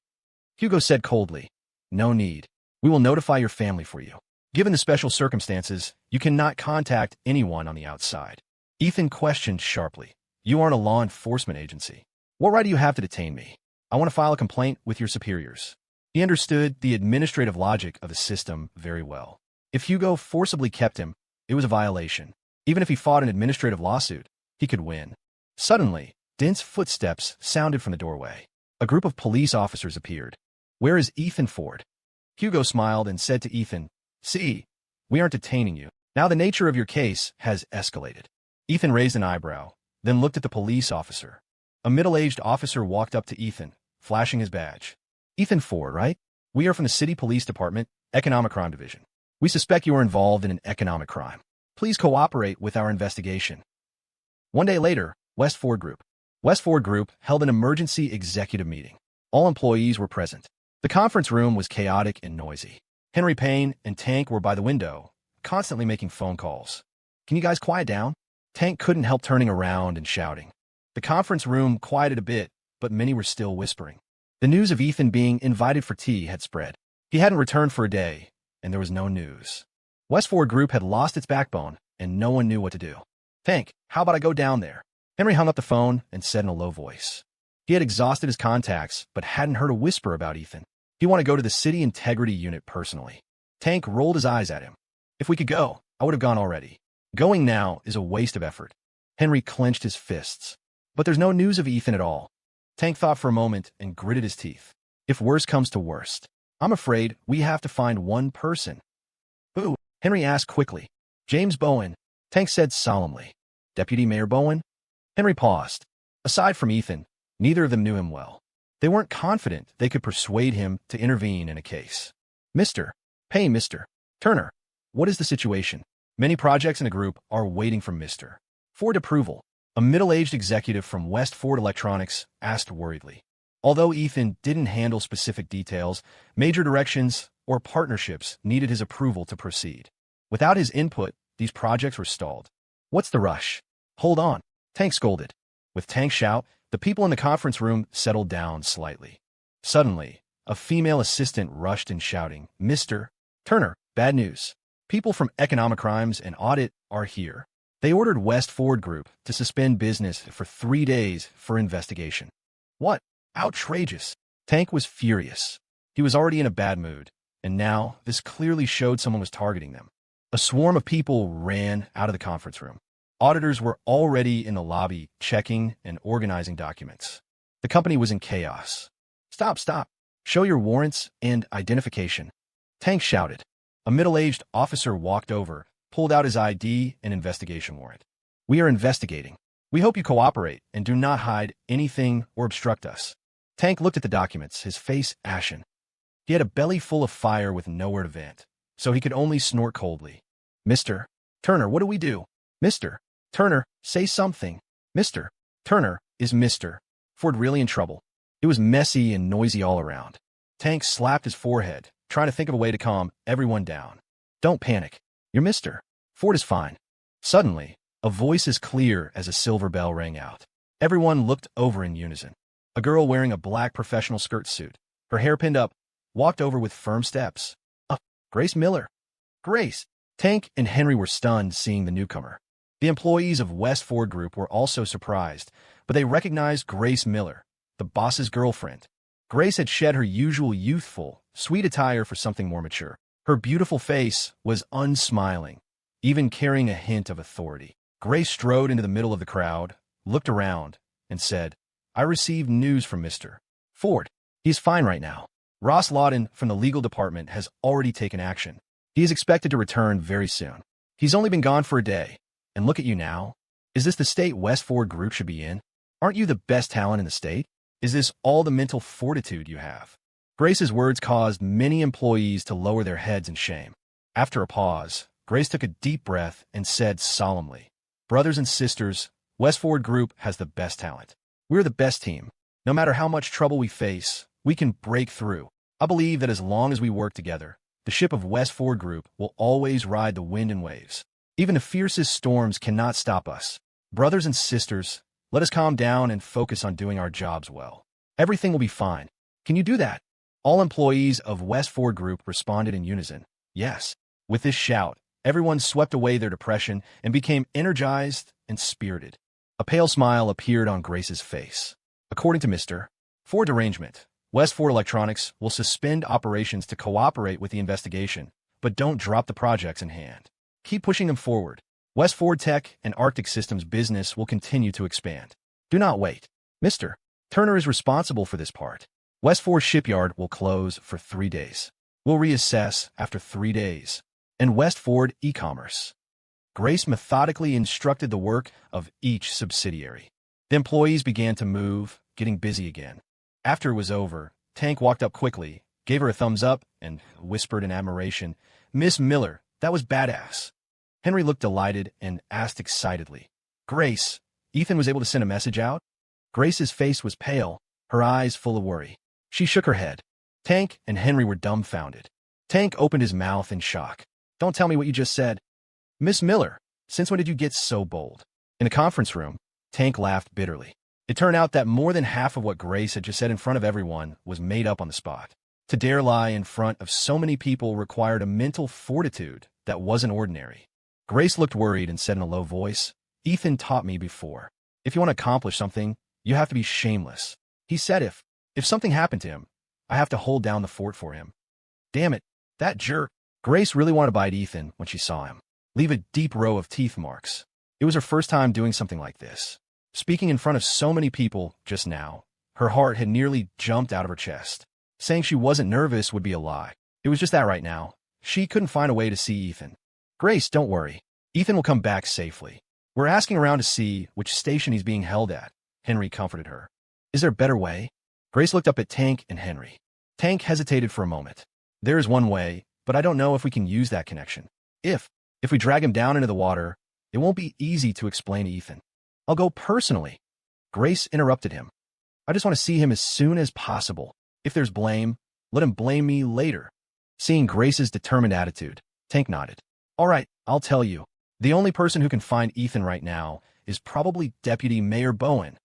Hugo said coldly, No need. We will notify your family for you. Given the special circumstances, you cannot contact anyone on the outside. Ethan questioned sharply, You aren't a law enforcement agency. What right do you have to detain me? I want to file a complaint with your superiors. He understood the administrative logic of the system very well. If Hugo forcibly kept him, it was a violation. Even if he fought an administrative lawsuit, he could win. Suddenly, dense footsteps sounded from the doorway. A group of police officers appeared. "Where is Ethan Ford?" Hugo smiled and said to Ethan, "See, we aren't detaining you. Now the nature of your case has escalated." Ethan raised an eyebrow, then looked at the police officer. A middle-aged officer walked up to Ethan, flashing his badge. "Ethan Ford, right? We are from the City Police Department, Economic Crime Division. We suspect you are involved in an economic crime. Please cooperate with our investigation." One day later, West Ford Group held an emergency executive meeting. All employees were present. The conference room was chaotic and noisy. Henry Payne and Tank were by the window, constantly making phone calls. "Can you guys quiet down?" Tank couldn't help turning around and shouting. The conference room quieted a bit, but many were still whispering. The news of Ethan being invited for tea had spread. He hadn't returned for a day, and there was no news. West Ford Group had lost its backbone, and no one knew what to do. "Tank, how about I go down there?" Henry hung up the phone and said in a low voice. He had exhausted his contacts, but hadn't heard a whisper about Ethan. He wanted to go to the City Integrity Unit personally. Tank rolled his eyes at him. "If we could go, I would have gone already. Going now is a waste of effort." Henry clenched his fists. "But there's no news of Ethan at all." Tank thought for a moment and gritted his teeth. "If worst comes to worst, I'm afraid we have to find one person." "Who?" Henry asked quickly. "James Bowen," Tank said solemnly. "Deputy Mayor Bowen?" Henry paused. Aside from Ethan, neither of them knew him well. They weren't confident they could persuade him to intervene in a case. Mr. Turner, what is the situation?" Many projects in the group are waiting for Mr. Ford approval. A middle-aged executive from West Ford Electronics asked worriedly. Although Ethan didn't handle specific details, major directions or partnerships needed his approval to proceed. Without his input, these projects were stalled. "What's the rush?" "Hold on," Tank scolded. With Tank's shout, the people in the conference room settled down slightly. Suddenly, a female assistant rushed in shouting, "Mr. Turner, bad news. People from Economic Crimes and Audit are here. They ordered West Ford Group to suspend business for 3 days for investigation." "What? Outrageous!" Tank was furious. He was already in a bad mood, and now this clearly showed someone was targeting them. A swarm of people ran out of the conference room. Auditors were already in the lobby checking and organizing documents. The company was in chaos. Stop. Show your warrants and identification," Tank shouted. A middle-aged officer walked over, pulled out his ID and investigation warrant. "We are investigating. We hope you cooperate and do not hide anything or obstruct us." Tank looked at the documents, his face ashen. He had a belly full of fire with nowhere to vent, so he could only snort coldly. "Mr. Turner, what do we do? Mr. Turner, say something. Mr. Turner, is Mr. Ford really in trouble?" It was messy and noisy all around. Tank slapped his forehead, trying to think of a way to calm everyone down. "Don't panic. Your Mr. Ford is fine." Suddenly, a voice as clear as a silver bell rang out. Everyone looked over in unison. A girl wearing a black professional skirt suit, her hair pinned up, walked over with firm steps. Grace Miller. "Grace!" Tank and Henry were stunned seeing the newcomer. The employees of West Ford Group were also surprised, but they recognized Grace Miller, the boss's girlfriend. Grace had shed her usual youthful, sweet attire for something more mature. Her beautiful face was unsmiling, even carrying a hint of authority. Grace strode into the middle of the crowd, looked around, and said, "I received news from Mr. Ford. He's fine right now. Ross Lawton from the legal department has already taken action. He is expected to return very soon. He's only been gone for a day. And look at you now. Is this the state West Ford Group should be in? Aren't you the best talent in the state? Is this all the mental fortitude you have?" Grace's words caused many employees to lower their heads in shame. After a pause, Grace took a deep breath and said solemnly, "Brothers and sisters, West Ford Group has the best talent. We're the best team. No matter how much trouble we face, we can break through. I believe that as long as we work together, the ship of West Ford Group will always ride the wind and waves. Even the fiercest storms cannot stop us. Brothers and sisters, let us calm down and focus on doing our jobs well. Everything will be fine. Can you do that?" All employees of West Ford Group responded in unison, "Yes." With this shout, everyone swept away their depression and became energized and spirited. A pale smile appeared on Grace's face. According to Mr. Ford arrangement, West Ford Electronics will suspend operations to cooperate with the investigation, but don't drop the projects in hand. Keep pushing them forward. West Ford Tech and Arctic Systems business will continue to expand. Do not wait. Mr. Turner is responsible for this part. West Ford Shipyard will close for 3 days. We'll reassess after 3 days. And West Ford e-commerce. Grace methodically instructed the work of each subsidiary. The employees began to move, getting busy again. After it was over, Tank walked up quickly, gave her a thumbs up, and whispered in admiration, "Miss Miller, that was badass." Henry looked delighted and asked excitedly, "Grace, Ethan was able to send a message out?" Grace's face was pale, her eyes full of worry. She shook her head. Tank and Henry were dumbfounded. Tank opened his mouth in shock. "Don't tell me what you just said." "Miss Miller, since when did you get so bold?" In a conference room, Tank laughed bitterly. It turned out that more than half of what Grace had just said in front of everyone was made up on the spot. To dare lie in front of so many people required a mental fortitude that wasn't ordinary. Grace looked worried and said in a low voice, "Ethan taught me before. If you want to accomplish something, you have to be shameless. He said if something happened to him, I have to hold down the fort for him." Damn it, that jerk. Grace really wanted to bite Ethan when she saw him, leave a deep row of teeth marks. It was her first time doing something like this. Speaking in front of so many people just now, her heart had nearly jumped out of her chest. Saying she wasn't nervous would be a lie. It was just that right now, she couldn't find a way to see Ethan. "Grace, don't worry. Ethan will come back safely. We're asking around to see which station he's being held at," Henry comforted her. "Is there a better way?" Grace looked up at Tank and Henry. Tank hesitated for a moment. "There is one way, but I don't know if we can use that connection. If we drag him down into the water, it won't be easy to explain to Ethan." "I'll go personally." Grace interrupted him. "I just want to see him as soon as possible. If there's blame, let him blame me later." Seeing Grace's determined attitude, Tank nodded. "All right, I'll tell you. The only person who can find Ethan right now is probably Deputy Mayor Bowen."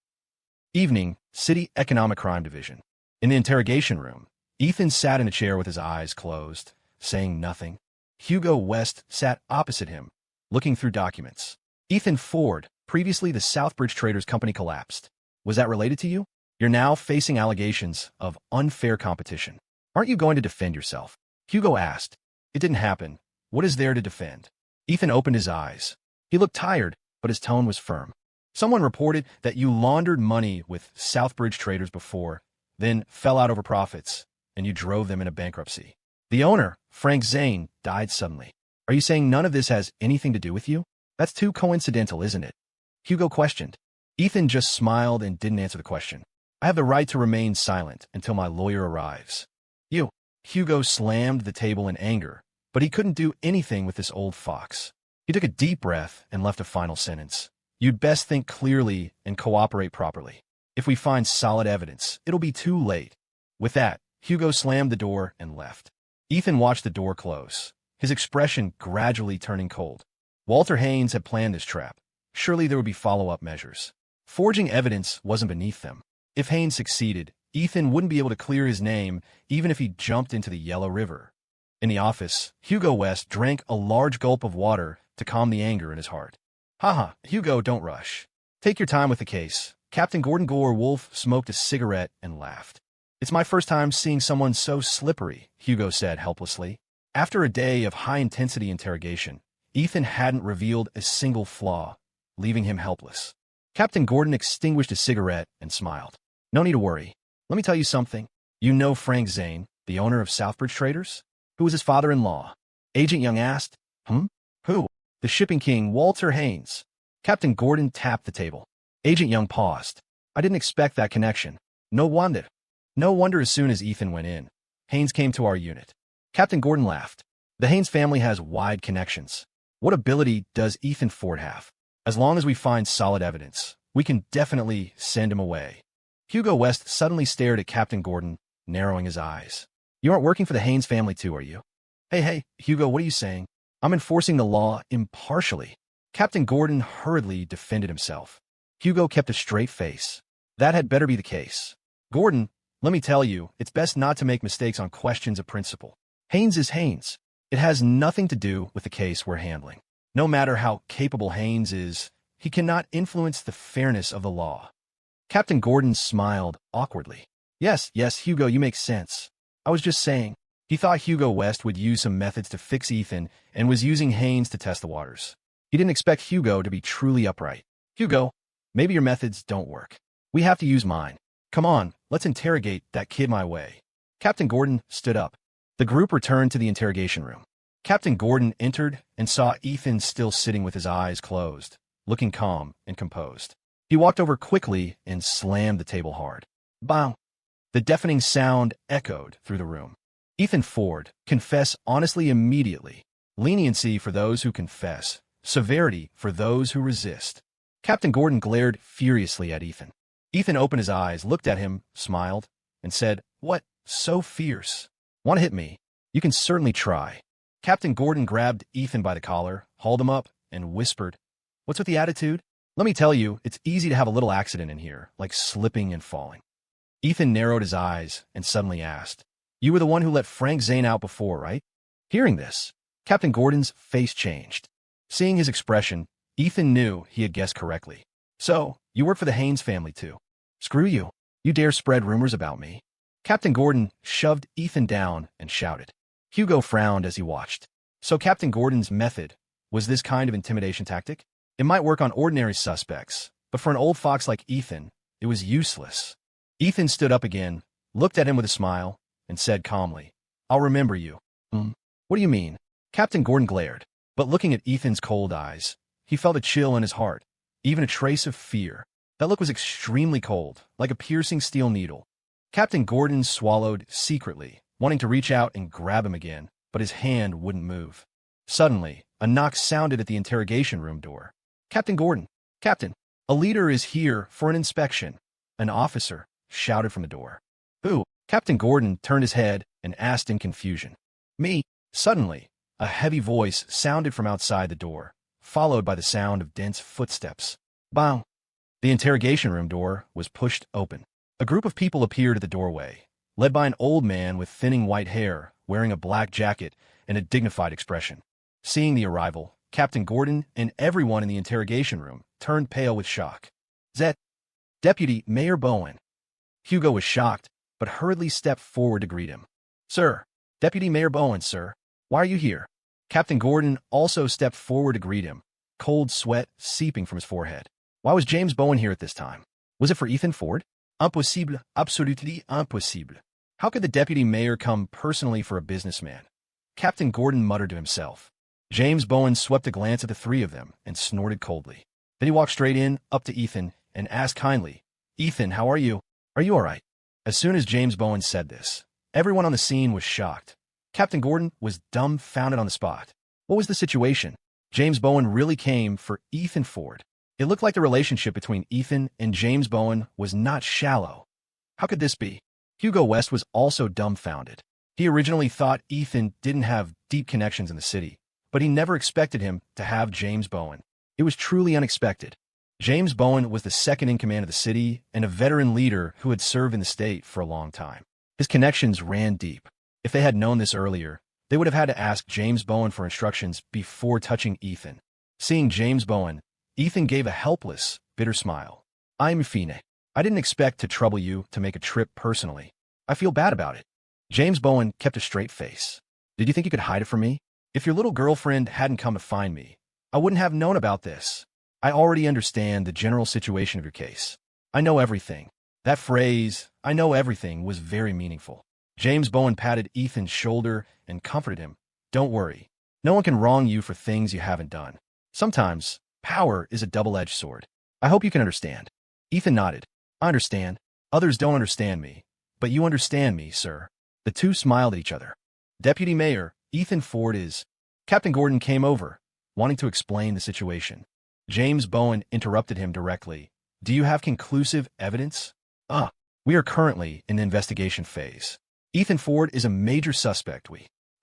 Evening, City Economic Crime Division. In the interrogation room, Ethan sat in a chair with his eyes closed, saying nothing. Hugo West sat opposite him, looking through documents. "Ethan Ford, previously the Southbridge Traders Company collapsed. Was that related to you? You're now facing allegations of unfair competition. Aren't you going to defend yourself?" Hugo asked. "It didn't happen. What is there to defend?" Ethan opened his eyes. He looked tired, but his tone was firm. "Someone reported that you laundered money with Southbridge Traders before, then fell out over profits, and you drove them into bankruptcy. The owner, Frank Zane, died suddenly. Are you saying none of this has anything to do with you? That's too coincidental, isn't it?" Hugo questioned. Ethan just smiled and didn't answer the question. "I have the right to remain silent until my lawyer arrives." "You." Hugo slammed the table in anger, but he couldn't do anything with this old fox. He took a deep breath and left a final sentence. "You'd best think clearly and cooperate properly. If we find solid evidence, it'll be too late." With that, Hugo slammed the door and left. Ethan watched the door close, his expression gradually turning cold. Walter Haynes had planned this trap. Surely there would be follow-up measures. Forging evidence wasn't beneath them. If Haynes succeeded, Ethan wouldn't be able to clear his name even if he jumped into the Yellow River. In the office, Hugo West drank a large gulp of water to calm the anger in his heart. "Haha, Hugo, don't rush. Take your time with the case." Captain Gordon Gore Wolf smoked a cigarette and laughed. "It's my first time seeing someone so slippery," Hugo said helplessly. After a day of high-intensity interrogation, Ethan hadn't revealed a single flaw, leaving him helpless. Captain Gordon extinguished his cigarette and smiled. "No need to worry. Let me tell you something. You know Frank Zane, the owner of Southbridge Traders? Who was his father-in-law?" Agent Young asked. Who?" "The shipping king, Walter Haynes." Captain Gordon tapped the table. Agent Young paused. "I didn't expect that connection. No wonder." "No wonder as soon as Ethan went in, Haynes came to our unit." Captain Gordon laughed. "The Haynes family has wide connections. What ability does Ethan Ford have? As long as we find solid evidence, we can definitely send him away." Hugo West suddenly stared at Captain Gordon, narrowing his eyes. "You aren't working for the Haynes family too, are you?" Hey, Hugo, what are you saying? "I'm enforcing the law impartially." Captain Gordon hurriedly defended himself. Hugo kept a straight face. "That had better be the case. Gordon, let me tell you, it's best not to make mistakes on questions of principle. Haynes is Haynes. It has nothing to do with the case we're handling. No matter how capable Haynes is, he cannot influence the fairness of the law." Captain Gordon smiled awkwardly. Yes, Hugo, you make sense. I was just saying. He thought Hugo West would use some methods to fix Ethan and was using Haynes to test the waters. He didn't expect Hugo to be truly upright. Hugo, maybe your methods don't work. We have to use mine. Come on, let's interrogate that kid my way. Captain Gordon stood up. The group returned to the interrogation room. Captain Gordon entered and saw Ethan still sitting with his eyes closed, looking calm and composed. He walked over quickly and slammed the table hard. Bang! The deafening sound echoed through the room. Ethan Ford, confess honestly immediately. Leniency for those who confess. Severity for those who resist. Captain Gordon glared furiously at Ethan. Ethan opened his eyes, looked at him, smiled, and said, "What? So fierce? Want to hit me? You can certainly try." Captain Gordon grabbed Ethan by the collar, hauled him up, and whispered, "What's with the attitude? Let me tell you, it's easy to have a little accident in here, like slipping and falling." Ethan narrowed his eyes and suddenly asked, "You were the one who let Frank Zane out before, right?" Hearing this, Captain Gordon's face changed. Seeing his expression, Ethan knew he had guessed correctly. "So, you work for the Haynes family too? Screw you. You dare spread rumors about me." Captain Gordon shoved Ethan down and shouted. Hugo frowned as he watched. So Captain Gordon's method was this kind of intimidation tactic? It might work on ordinary suspects, but for an old fox like Ethan, it was useless. Ethan stood up again, looked at him with a smile, and said calmly, "I'll remember you." What do you mean?" Captain Gordon glared, but looking at Ethan's cold eyes, he felt a chill in his heart, even a trace of fear. That look was extremely cold, like a piercing steel needle. Captain Gordon swallowed secretly, wanting to reach out and grab him again, but his hand wouldn't move. Suddenly, a knock sounded at the interrogation room door. "Captain Gordon, Captain, a leader is here for an inspection," an officer shouted from the door. "Who?" Captain Gordon turned his head and asked in confusion. "Me." Suddenly, a heavy voice sounded from outside the door, followed by the sound of dense footsteps. Bang! The interrogation room door was pushed open. A group of people appeared at the doorway, led by an old man with thinning white hair, wearing a black jacket and a dignified expression. Seeing the arrival, Captain Gordon and everyone in the interrogation room turned pale with shock. "Zet, Deputy Mayor Bowen." Hugo was shocked, but hurriedly stepped forward to greet him. "Sir, Deputy Mayor Bowen, sir. Why are you here?" Captain Gordon also stepped forward to greet him, cold sweat seeping from his forehead. Why was James Bowen here at this time? Was it for Ethan Ford? Impossible, absolutely impossible. How could the deputy mayor come personally for a businessman? Captain Gordon muttered to himself. James Bowen swept a glance at the three of them and snorted coldly. Then he walked straight in, up to Ethan, and asked kindly, "Ethan, how are you? Are you all right?" As soon as James Bowen said this, everyone on the scene was shocked. Captain Gordon was dumbfounded on the spot. What was the situation? James Bowen really came for Ethan Ford. It looked like the relationship between Ethan and James Bowen was not shallow. How could this be? Hugo West was also dumbfounded. He originally thought Ethan didn't have deep connections in the city, but he never expected him to have James Bowen. It was truly unexpected. James Bowen was the second in command of the city and a veteran leader who had served in the state for a long time. His connections ran deep. If they had known this earlier, they would have had to ask James Bowen for instructions before touching Ethan. Seeing James Bowen, Ethan gave a helpless, bitter smile. "I'm Fine. I didn't expect to trouble you to make a trip personally. I feel bad about it." James Bowen kept a straight face. "Did you think you could hide it from me? If your little girlfriend hadn't come to find me, I wouldn't have known about this. I already understand the general situation of your case. I know everything." That phrase, "I know everything," was very meaningful. James Bowen patted Ethan's shoulder and comforted him. "Don't worry. No one can wrong you for things you haven't done. Sometimes, power is a double-edged sword. I hope you can understand." Ethan nodded. "I understand. Others don't understand me, but you understand me, sir." The two smiled at each other. "Deputy Mayor, Ethan Ford is..." Captain Gordon came over, wanting to explain the situation. James Bowen interrupted him directly. "Do you have conclusive evidence?" We are currently in the investigation phase. Ethan Ford is a major suspect.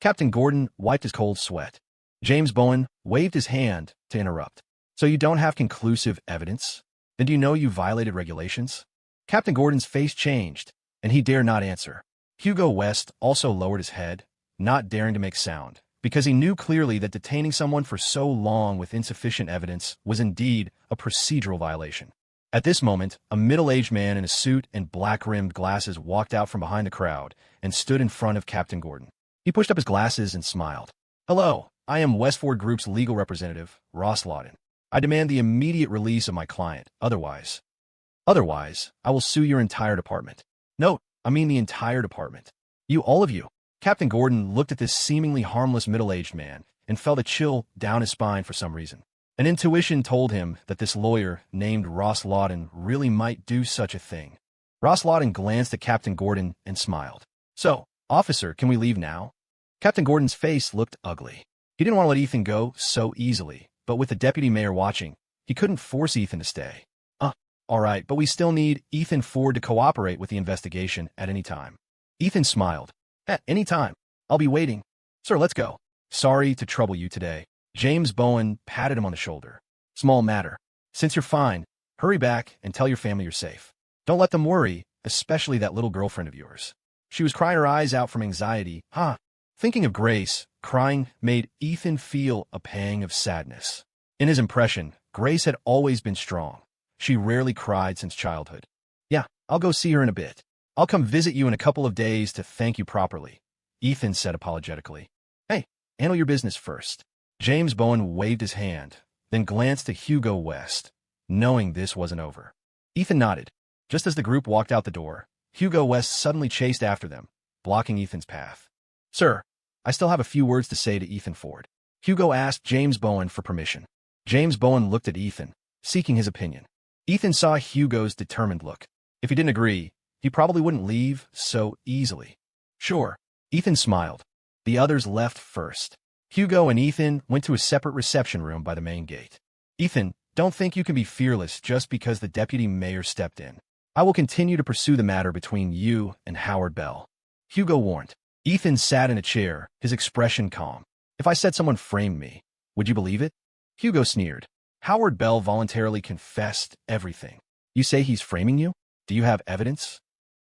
Captain Gordon wiped his cold sweat. James Bowen waved his hand to interrupt. "So you don't have conclusive evidence? Then do you know you violated regulations?" Captain Gordon's face changed, and he dared not answer. Hugo West also lowered his head, not daring to make sound, because he knew clearly that detaining someone for so long with insufficient evidence was indeed a procedural violation. At this moment, a middle-aged man in a suit and black-rimmed glasses walked out from behind the crowd and stood in front of Captain Gordon. He pushed up his glasses and smiled. "Hello, I am Westford Group's legal representative, Ross Lawton. I demand the immediate release of my client. Otherwise, I will sue your entire department. No, I mean the entire department. All of you." Captain Gordon looked at this seemingly harmless middle-aged man and felt a chill down his spine for some reason. An intuition told him that this lawyer named Ross Lawton really might do such a thing. Ross Lawton glanced at Captain Gordon and smiled. "So, officer, can we leave now?" Captain Gordon's face looked ugly. He didn't want to let Ethan go so easily, but with the deputy mayor watching, he couldn't force Ethan to stay. All right, but we still need Ethan Ford to cooperate with the investigation at any time." Ethan smiled. "At any time. I'll be waiting. Sir, let's go." "Sorry to trouble you today." James Bowen patted him on the shoulder. "Small matter. Since you're fine, hurry back and tell your family you're safe. Don't let them worry, especially that little girlfriend of yours. She was crying her eyes out from anxiety." Thinking of Grace, crying made Ethan feel a pang of sadness. In his impression, Grace had always been strong. She rarely cried since childhood. "Yeah, I'll go see her in a bit. I'll come visit you in a couple of days to thank you properly," Ethan said apologetically. "Hey, handle your business first." James Bowen waved his hand, then glanced at Hugo West, knowing this wasn't over. Ethan nodded. Just as the group walked out the door, Hugo West suddenly chased after them, blocking Ethan's path. "Sir, I still have a few words to say to Ethan Ford." Hugo asked James Bowen for permission. James Bowen looked at Ethan, seeking his opinion. Ethan saw Hugo's determined look. If he didn't agree, he probably wouldn't leave so easily. "Sure." Ethan smiled. The others left first. Hugo and Ethan went to a separate reception room by the main gate. "Ethan, don't think you can be fearless just because the deputy mayor stepped in. I will continue to pursue the matter between you and Howard Bell," Hugo warned. Ethan sat in a chair, his expression calm. "If I said someone framed me, would you believe it?" Hugo sneered. "Howard Bell voluntarily confessed everything. You say he's framing you? Do you have evidence?"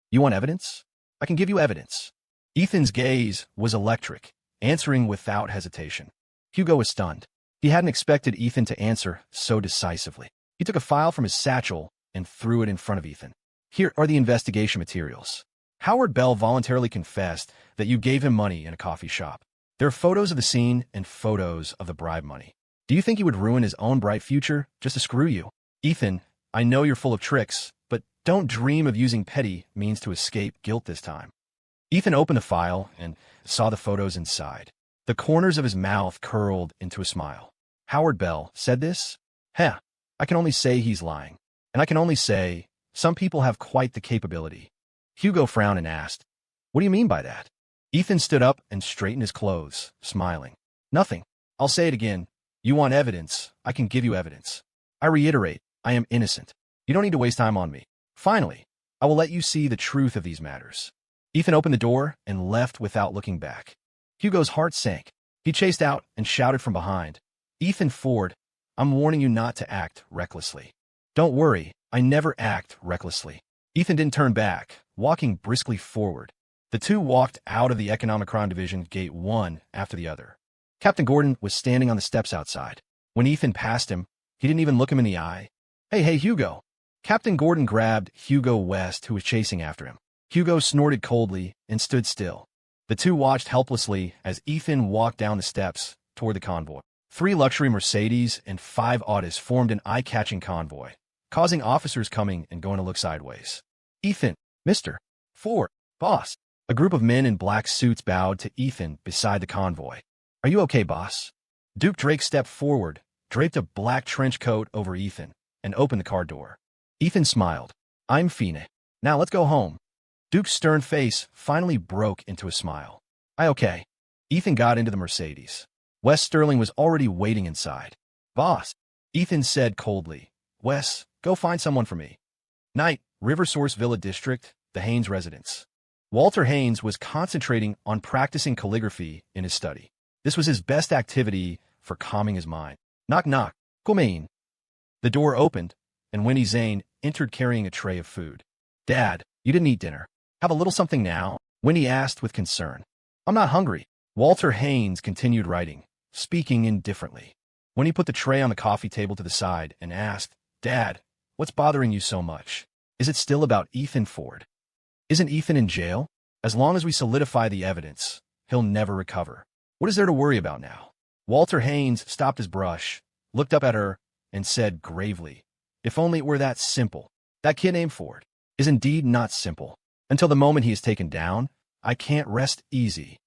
"You want evidence? I can give you evidence." Ethan's gaze was electric, answering without hesitation. Hugo was stunned. He hadn't expected Ethan to answer so decisively. He took a file from his satchel and threw it in front of Ethan. "Here are the investigation materials. Howard Bell voluntarily confessed that you gave him money in a coffee shop. There are photos of the scene and photos of the bribe money. Do you think he would ruin his own bright future just to screw you?" "Ethan, I know you're full of tricks, but don't dream of using petty means to escape guilt this time." Ethan opened the file and saw the photos inside. The corners of his mouth curled into a smile. "Howard Bell said this? Heh, I can only say he's lying. And I can only say, some people have quite the capability." Hugo frowned and asked, "What do you mean by that?" Ethan stood up and straightened his clothes, smiling. "Nothing. I'll say it again. You want evidence, I can give you evidence. I reiterate, I am innocent. You don't need to waste time on me. Finally, I will let you see the truth of these matters." Ethan opened the door and left without looking back. Hugo's heart sank. He chased out and shouted from behind, "Ethan Ford, I'm warning you not to act recklessly." "Don't worry, I never act recklessly." Ethan didn't turn back, walking briskly forward. The two walked out of the Economic Crime Division gate one after the other. Captain Gordon was standing on the steps outside. When Ethan passed him, he didn't even look him in the eye. Hey, Hugo." Captain Gordon grabbed Hugo West, who was chasing after him. Hugo snorted coldly and stood still. The two watched helplessly as Ethan walked down the steps toward the convoy. 3 luxury Mercedes and 5 Autos formed an eye-catching convoy, causing officers coming and going to look sideways. "Ethan, Mr. Ford, boss." A group of men in black suits bowed to Ethan beside the convoy. "Are you okay, boss?" Duke Drake stepped forward, draped a black trench coat over Ethan, and opened the car door. Ethan smiled. "I'm fine. Now let's go home." Duke's stern face finally broke into a smile. Okay." Ethan got into the Mercedes. Wes Sterling was already waiting inside. "Boss," Ethan said coldly. "Wes, go find someone for me." Night, River Source Villa District, the Haynes residence. Walter Haynes was concentrating on practicing calligraphy in his study. This was his best activity for calming his mind. Knock, knock. Come in. The door opened, and Winnie Zane entered carrying a tray of food. "Dad, you didn't eat dinner. Have a little something now?" Winnie asked with concern. "I'm not hungry." Walter Haynes continued writing, speaking indifferently. Winnie put the tray on the coffee table to the side and asked, "Dad, What's bothering you so much? Is it still about Ethan Ford? Isn't Ethan in jail? As long as we solidify the evidence, he'll never recover. What is there to worry about now? Walter Haynes stopped his brush, looked up at her, and said gravely, if only it were that simple. That kid named Ford is indeed not simple. Until the moment he is taken down, I can't rest easy.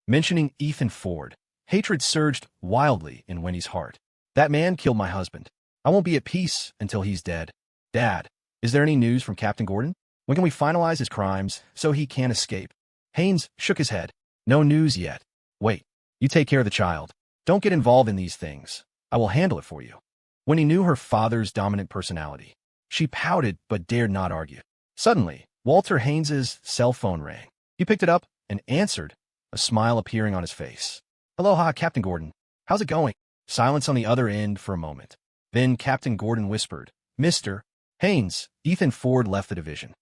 Mentioning Ethan Ford, hatred surged wildly in Wendy's heart. That man killed my husband. I won't be at peace until he's dead. Dad, is there any news from Captain Gordon? When can we finalize his crimes so he can't escape? Haynes shook his head. No news yet. Wait, you take care of the child. Don't get involved in these things. I will handle it for you. When he knew her father's dominant personality, she pouted but dared not argue. Suddenly, Walter Haynes's cell phone rang. He picked it up and answered, a smile appearing on his face. Aloha, Captain Gordon. How's it going? Silence on the other end for a moment. Then Captain Gordon whispered, Mr. Haynes, Ethan Ford left the division.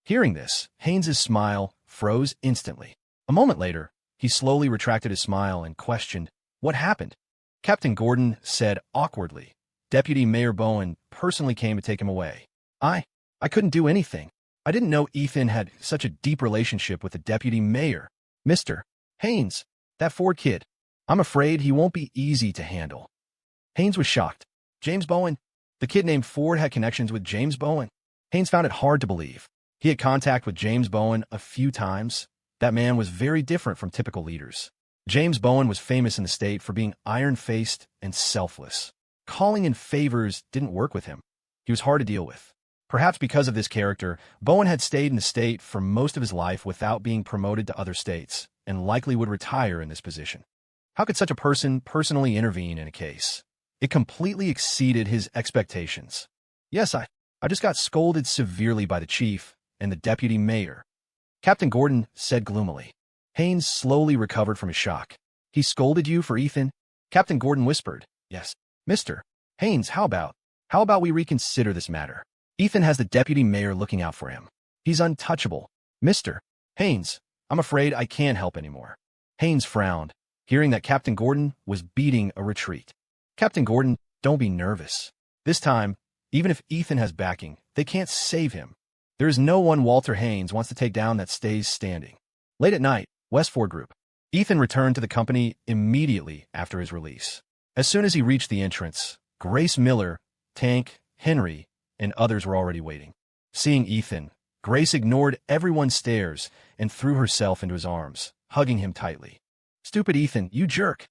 Hearing this, Haynes's smile froze instantly. A moment later, he slowly retracted his smile and questioned, what happened? Captain Gordon said awkwardly, Deputy Mayor Bowen personally came to take him away. I couldn't do anything. I didn't know Ethan had such a deep relationship with the deputy mayor. Mr. Haynes, that Ford kid. I'm afraid he won't be easy to handle. Haynes was shocked. James Bowen? The kid named Ford had connections with James Bowen. Haynes found it hard to believe. He had contact with James Bowen a few times. That man was very different from typical leaders. James Bowen was famous in the state for being iron-faced and selfless. Calling in favors didn't work with him. He was hard to deal with. Perhaps because of this character, Bowen had stayed in the state for most of his life without being promoted to other states, and likely would retire in this position. How could such a person personally intervene in a case? It completely exceeded his expectations. Yes, I just got scolded severely by the chief and the deputy mayor. Captain Gordon said gloomily. Haynes slowly recovered from his shock. He scolded you for Ethan? Captain Gordon whispered. Yes. Mr. Haynes, how about we reconsider this matter? Ethan has the deputy mayor looking out for him. He's untouchable. Mr. Haynes, I'm afraid I can't help anymore. Haynes frowned, hearing that Captain Gordon was beating a retreat. Captain Gordon, don't be nervous. This time, even if Ethan has backing, they can't save him. There is no one Walter Haynes wants to take down that stays standing. Late at night, West Ford Group. Ethan returned to the company immediately after his release. As soon as he reached the entrance, Grace Miller, Tank, Henry, and others were already waiting. Seeing Ethan, Grace ignored everyone's stares and threw herself into his arms, hugging him tightly. Stupid Ethan, you jerk.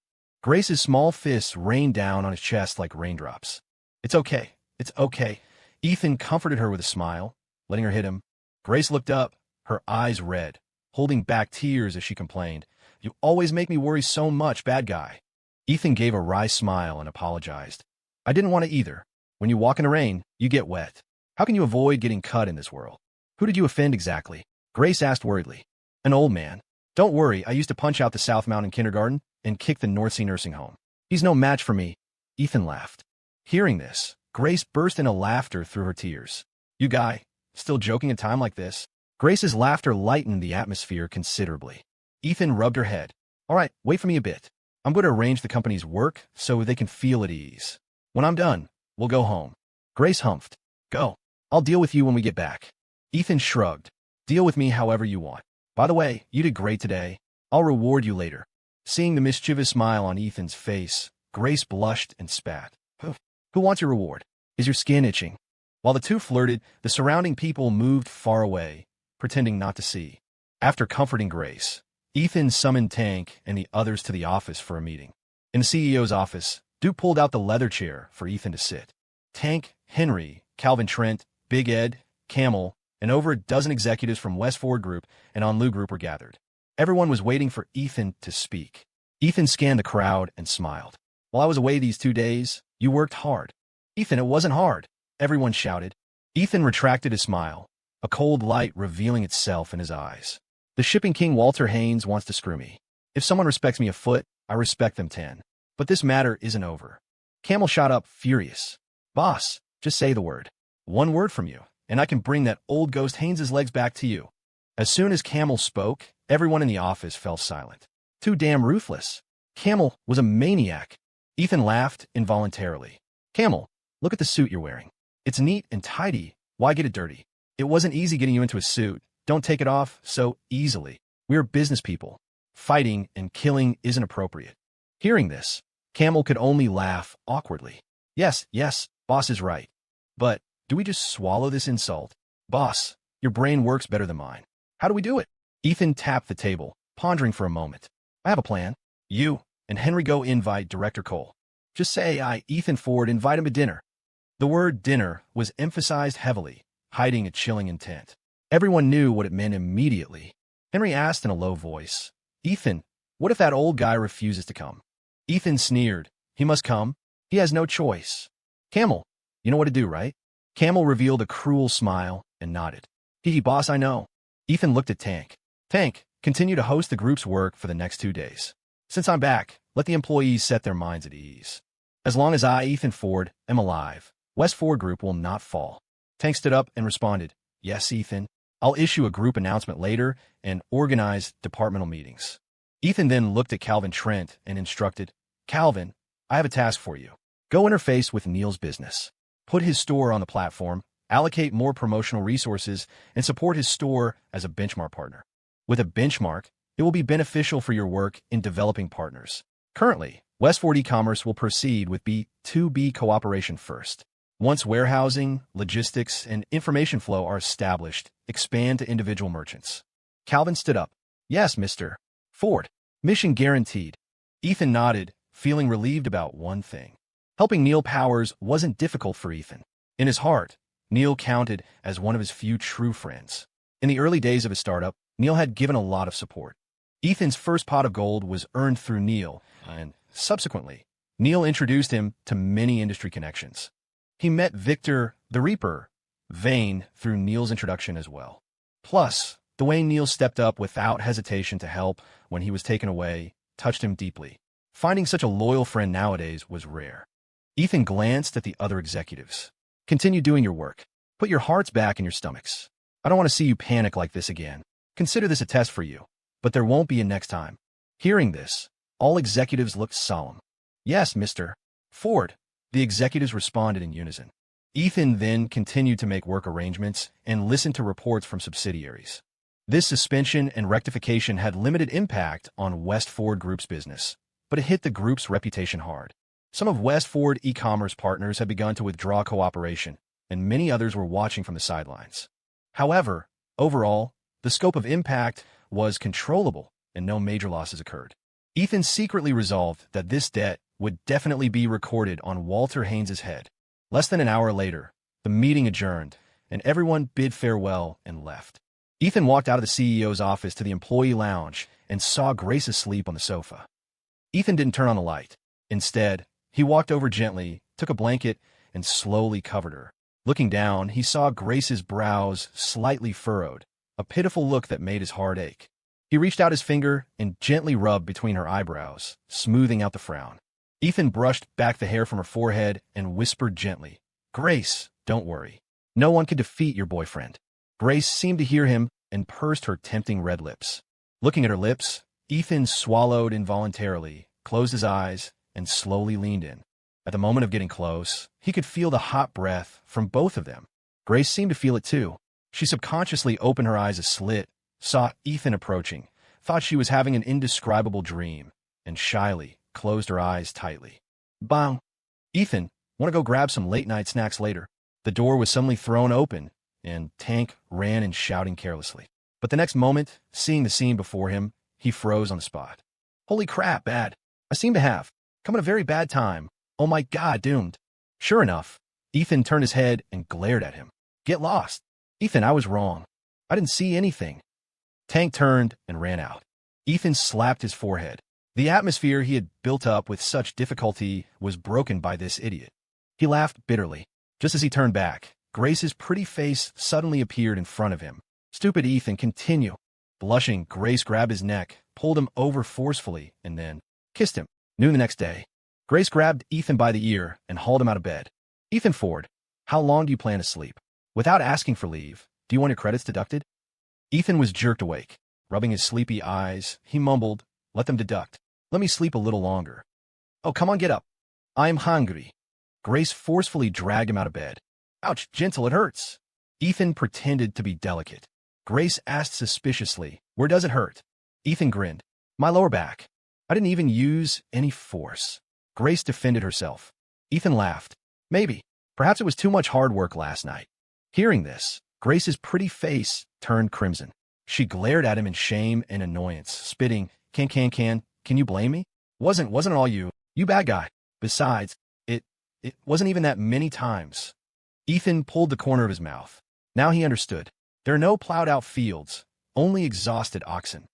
Grace's small fists rained down on his chest like raindrops. It's okay. It's okay. Ethan comforted her with a smile, letting her hit him. Grace looked up, her eyes red, holding back tears as she complained, You always make me worry so much, bad guy. Ethan gave a wry smile and apologized. I didn't want to either. When you walk in the rain, you get wet. How can you avoid getting cut in this world? Who did you offend exactly? Grace asked worriedly. An old man. Don't worry, I used to punch out the South Mountain kindergarten and kick the North Sea nursing home. He's no match for me. Ethan laughed. Hearing this, Grace burst into laughter through her tears. You guy, still joking at a time like this? Grace's laughter lightened the atmosphere considerably. Ethan rubbed her head. All right, wait for me a bit. I'm going to arrange the company's work so they can feel at ease. When I'm done, we'll go home. Grace humphed. Go. I'll deal with you when we get back. Ethan shrugged. Deal with me however you want. By the way, you did great today. I'll reward you later. Seeing the mischievous smile on Ethan's face, Grace blushed and spat. Who wants your reward? Is your skin itching? While the two flirted, the surrounding people moved far away, pretending not to see. After comforting Grace, Ethan summoned Tank and the others to the office for a meeting. In the CEO's office, Duke pulled out the leather chair for Ethan to sit. Tank, Henry, Calvin Trent, Big Ed, Camel, and over a dozen executives from West Ford Group and Onlu Group were gathered. Everyone was waiting for Ethan to speak. Ethan scanned the crowd and smiled. While I was away these 2 days, you worked hard. Ethan, it wasn't hard. Everyone shouted. Ethan retracted his smile, a cold light revealing itself in his eyes. The shipping king Walter Haynes wants to screw me. If someone respects me a foot, I respect them 10. But this matter isn't over. Camel shot up, furious. Boss, just say the word. One word from you, and I can bring that old ghost Haynes's legs back to you. As soon as Camel spoke, everyone in the office fell silent. Too damn ruthless. Camel was a maniac. Ethan laughed involuntarily. Camel, look at the suit you're wearing. It's neat and tidy. Why get it dirty? It wasn't easy getting you into a suit. Don't take it off so easily. We're business people. Fighting and killing isn't appropriate. Hearing this, Camel could only laugh awkwardly. Yes, boss is right. But do we just swallow this insult? Boss, your brain works better than mine. How do we do it? Ethan tapped the table, pondering for a moment. I have a plan. You and Henry go invite Director Cole. Just say Ethan Ford, invite him to dinner. The word dinner was emphasized heavily, hiding a chilling intent. Everyone knew what it meant immediately. Henry asked in a low voice, Ethan, what if that old guy refuses to come? Ethan sneered. He must come. He has no choice. Camel, you know what to do, right? Camel revealed a cruel smile and nodded. Hee boss, I know. Ethan looked at Tank. Tank, continue to host the group's work for the next 2 days. Since I'm back, let the employees set their minds at ease. As long as I, Ethan Ford, am alive, West Ford Group will not fall. Tank stood up and responded, Yes, Ethan. I'll issue a group announcement later and organize departmental meetings. Ethan then looked at Calvin Trent and instructed, Calvin, I have a task for you. Go interface with Neil's business. Put his store on the platform, allocate more promotional resources, and support his store as a benchmark partner. With a benchmark, it will be beneficial for your work in developing partners. Currently, West Ford e-commerce will proceed with B2B cooperation first. Once warehousing, logistics, and information flow are established, expand to individual merchants. Calvin stood up. Yes, Mr. Ford. Mission guaranteed. Ethan nodded, feeling relieved about one thing. Helping Neil Powers wasn't difficult for Ethan. In his heart, Neil counted as one of his few true friends. In the early days of his startup, Neil had given a lot of support. Ethan's first pot of gold was earned through Neil, and subsequently, Neil introduced him to many industry connections. He met Victor, the Reaper, Vane through Neil's introduction as well. Plus, the way Neil stepped up without hesitation to help when he was taken away touched him deeply. Finding such a loyal friend nowadays was rare. Ethan glanced at the other executives. Continue doing your work. Put your hearts back in your stomachs. I don't want to see you panic like this again. Consider this a test for you, but there won't be a next time. Hearing this, all executives looked solemn. Yes, Mr. Ford. The executives responded in unison. Ethan then continued to make work arrangements and listen to reports from subsidiaries. This suspension and rectification had limited impact on West Ford Group's business, but it hit the group's reputation hard. Some of West Ford e-commerce partners had begun to withdraw cooperation, and many others were watching from the sidelines. However, overall, the scope of impact was controllable and no major losses occurred. Ethan secretly resolved that this debt would definitely be recorded on Walter Haynes' head. Less than an hour later, the meeting adjourned, and everyone bid farewell and left. Ethan walked out of the CEO's office to the employee lounge and saw Grace asleep on the sofa. Ethan didn't turn on the light. Instead, he walked over gently, took a blanket, and slowly covered her. Looking down, he saw Grace's brows slightly furrowed, a pitiful look that made his heart ache. He reached out his finger and gently rubbed between her eyebrows, smoothing out the frown. Ethan brushed back the hair from her forehead and whispered gently, Grace, don't worry. No one can defeat your boyfriend. Grace seemed to hear him and pursed her tempting red lips. Looking at her lips, Ethan swallowed involuntarily, closed his eyes, and slowly leaned in. At the moment of getting close, he could feel the hot breath from both of them. Grace seemed to feel it too. She subconsciously opened her eyes a slit, saw Ethan approaching, thought she was having an indescribable dream, and shyly closed her eyes tightly. Bang! Ethan, want to go grab some late-night snacks later? The door was suddenly thrown open, and Tank ran in shouting carelessly. But the next moment, seeing the scene before him, he froze on the spot. Holy crap, bad. I seem to have come at a very bad time. Oh my God, doomed. Sure enough, Ethan turned his head and glared at him. Get lost. Ethan, I was wrong. I didn't see anything. Tank turned and ran out. Ethan slapped his forehead. The atmosphere he had built up with such difficulty was broken by this idiot. He laughed bitterly. Just as he turned back, Grace's pretty face suddenly appeared in front of him. Stupid Ethan, continue. Blushing, Grace grabbed his neck, pulled him over forcefully, and then kissed him. Noon the next day, Grace grabbed Ethan by the ear and hauled him out of bed. Ethan Ford, how long do you plan to sleep? Without asking for leave, do you want your credits deducted? Ethan was jerked awake. Rubbing his sleepy eyes, he mumbled, let them deduct. Let me sleep a little longer. Oh, come on, get up. I'm hungry. Grace forcefully dragged him out of bed. Ouch, gentle, it hurts. Ethan pretended to be delicate. Grace asked suspiciously, where does it hurt? Ethan grinned. My lower back. I didn't even use any force. Grace defended herself. Ethan laughed. Maybe. Perhaps it was too much hard work last night. Hearing this, Grace's pretty face turned crimson. She glared at him in shame and annoyance, spitting, Can you blame me? Wasn't all you bad guy. Besides, it wasn't even that many times. Ethan pulled the corner of his mouth. Now he understood. There are no plowed-out fields, only exhausted oxen.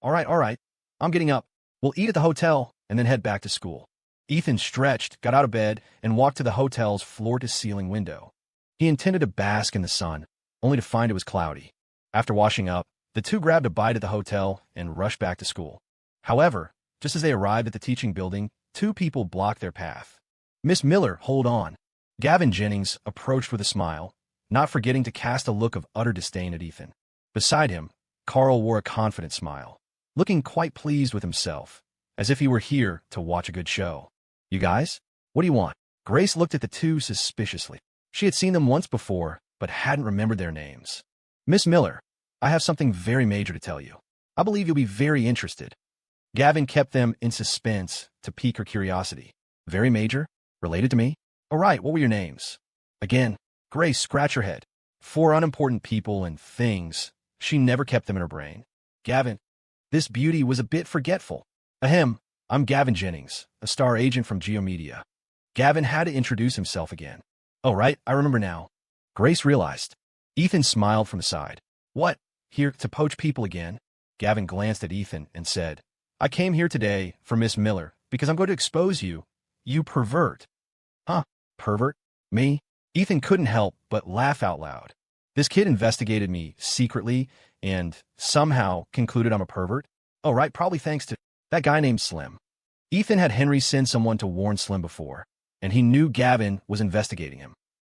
All right, I'm getting up. We'll eat at the hotel and then head back to school. Ethan stretched, got out of bed, and walked to the hotel's floor-to-ceiling window. He intended to bask in the sun, only to find it was cloudy. After washing up, the two grabbed a bite at the hotel and rushed back to school. However, just as they arrived at the teaching building, two people blocked their path. Miss Miller, hold on. Gavin Jennings approached with a smile, not forgetting to cast a look of utter disdain at Ethan. Beside him, Carl wore a confident smile, looking quite pleased with himself, as if he were here to watch a good show. You guys? What do you want? Grace looked at the two suspiciously. She had seen them once before, but hadn't remembered their names. Miss Miller, I have something very major to tell you. I believe you'll be very interested. Gavin kept them in suspense to pique her curiosity. Very major? Related to me? All right, what were your names? Again, Grace scratched her head. 4 unimportant people and things. She never kept them in her brain. Gavin. This beauty was a bit forgetful. Ahem, I'm Gavin Jennings, a star agent from Geomedia. Gavin had to introduce himself again. Oh, right, I remember now. Grace realized. Ethan smiled from the side. What, here to poach people again? Gavin glanced at Ethan and said, I came here today for Miss Miller because I'm going to expose you. You pervert. Huh, pervert? Me? Ethan couldn't help but laugh out loud. This kid investigated me secretly and somehow concluded I'm a pervert? Oh, right, probably thanks to that guy named Slim. Ethan had Henry send someone to warn Slim before, and he knew Gavin was investigating him.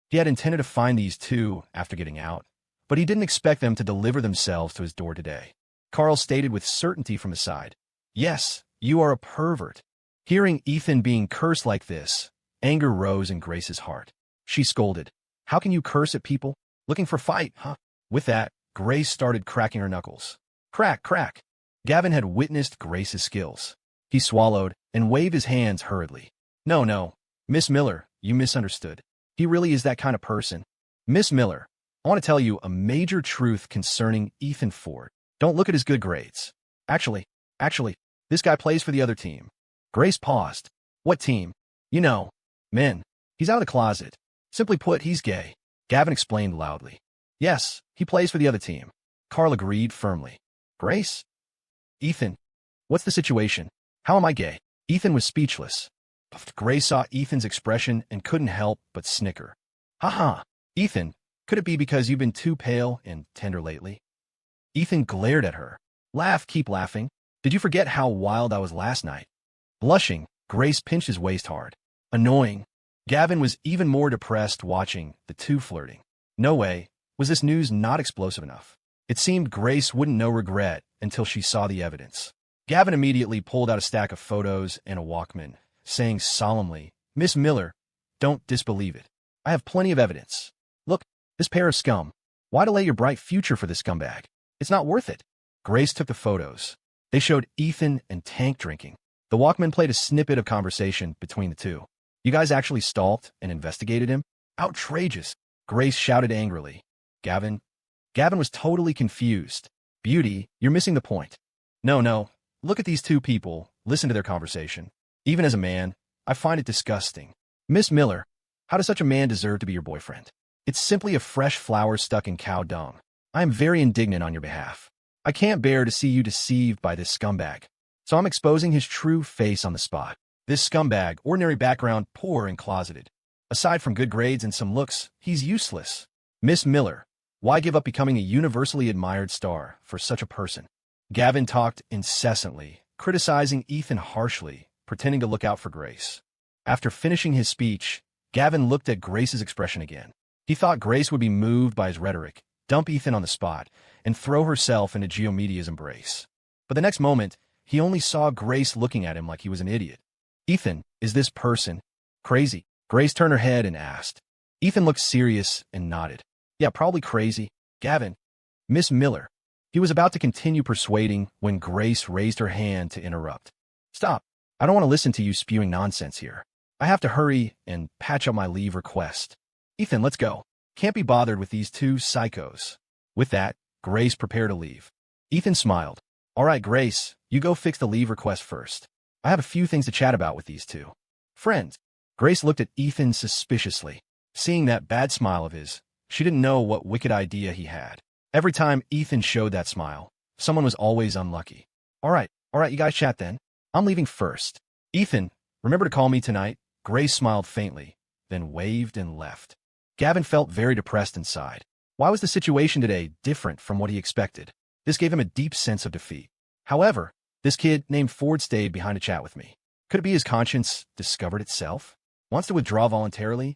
He had intended to find these two after getting out, but he didn't expect them to deliver themselves to his door today. Carl stated with certainty from his side, Yes, you are a pervert. Hearing Ethan being cursed like this, anger rose in Grace's heart. She scolded, How can you curse at people? Looking for fight, huh? With that, Grace started cracking her knuckles. Crack, crack. Gavin had witnessed Grace's skills. He swallowed and waved his hands hurriedly. No, Miss Miller, you misunderstood. He really is that kind of person. Miss Miller, I want to tell you a major truth concerning Ethan Ford. Don't look at his good grades. Actually, this guy plays for the other team. Grace paused. What team? You know, men. He's out of the closet. Simply put, he's gay. Gavin explained loudly. Yes, he plays for the other team. Carl agreed firmly. Grace? Ethan, what's the situation? How am I gay? Ethan was speechless. Grace saw Ethan's expression and couldn't help but snicker. Ha. Ethan, could it be because you've been too pale and tender lately? Ethan glared at her. Laugh, keep laughing. Did you forget how wild I was last night? Blushing, Grace pinched his waist hard. Annoying. Gavin was even more depressed watching the two flirting. No way, was this news not explosive enough? It seemed Grace wouldn't know regret until she saw the evidence. Gavin immediately pulled out a stack of photos and a Walkman, saying solemnly, Miss Miller, don't disbelieve it. I have plenty of evidence. Look, this pair of scum. Why delay your bright future for this scumbag? It's not worth it. Grace took the photos. They showed Ethan and Tank drinking. The Walkman played a snippet of conversation between the two. You guys actually stalked and investigated him? Outrageous. Grace shouted angrily. Gavin was totally confused. Beauty, you're missing the point. No. Look at these two people. Listen to their conversation. Even as a man, I find it disgusting. Miss Miller, how does such a man deserve to be your boyfriend? It's simply a fresh flower stuck in cow dung. I am very indignant on your behalf. I can't bear to see you deceived by this scumbag. So I'm exposing his true face on the spot. This scumbag, ordinary background, poor and closeted. Aside from good grades and some looks, he's useless. Miss Miller, why give up becoming a universally admired star for such a person? Gavin talked incessantly, criticizing Ethan harshly, pretending to look out for Grace. After finishing his speech, Gavin looked at Grace's expression again. He thought Grace would be moved by his rhetoric, dump Ethan on the spot, and throw herself into Geomedia's embrace. But the next moment, he only saw Grace looking at him like he was an idiot. Ethan, is this person crazy? Grace turned her head and asked. Ethan looked serious and nodded. Yeah, probably crazy. Gavin. Miss Miller. He was about to continue persuading when Grace raised her hand to interrupt. Stop. I don't want to listen to you spewing nonsense here. I have to hurry and patch up my leave request. Ethan, let's go. Can't be bothered with these two psychos. With that, Grace prepared to leave. Ethan smiled. All right, Grace, you go fix the leave request first. I have a few things to chat about with these two. Friends. Grace looked at Ethan suspiciously. Seeing that bad smile of his, she didn't know what wicked idea he had. Every time Ethan showed that smile, someone was always unlucky. All right, you guys chat then. I'm leaving first. Ethan, remember to call me tonight? Grace smiled faintly, then waved and left. Gavin felt very depressed inside. Why was the situation today different from what he expected? This gave him a deep sense of defeat. However, this kid named Ford stayed behind to chat with me. Could it be his conscience discovered itself? Wants to withdraw voluntarily?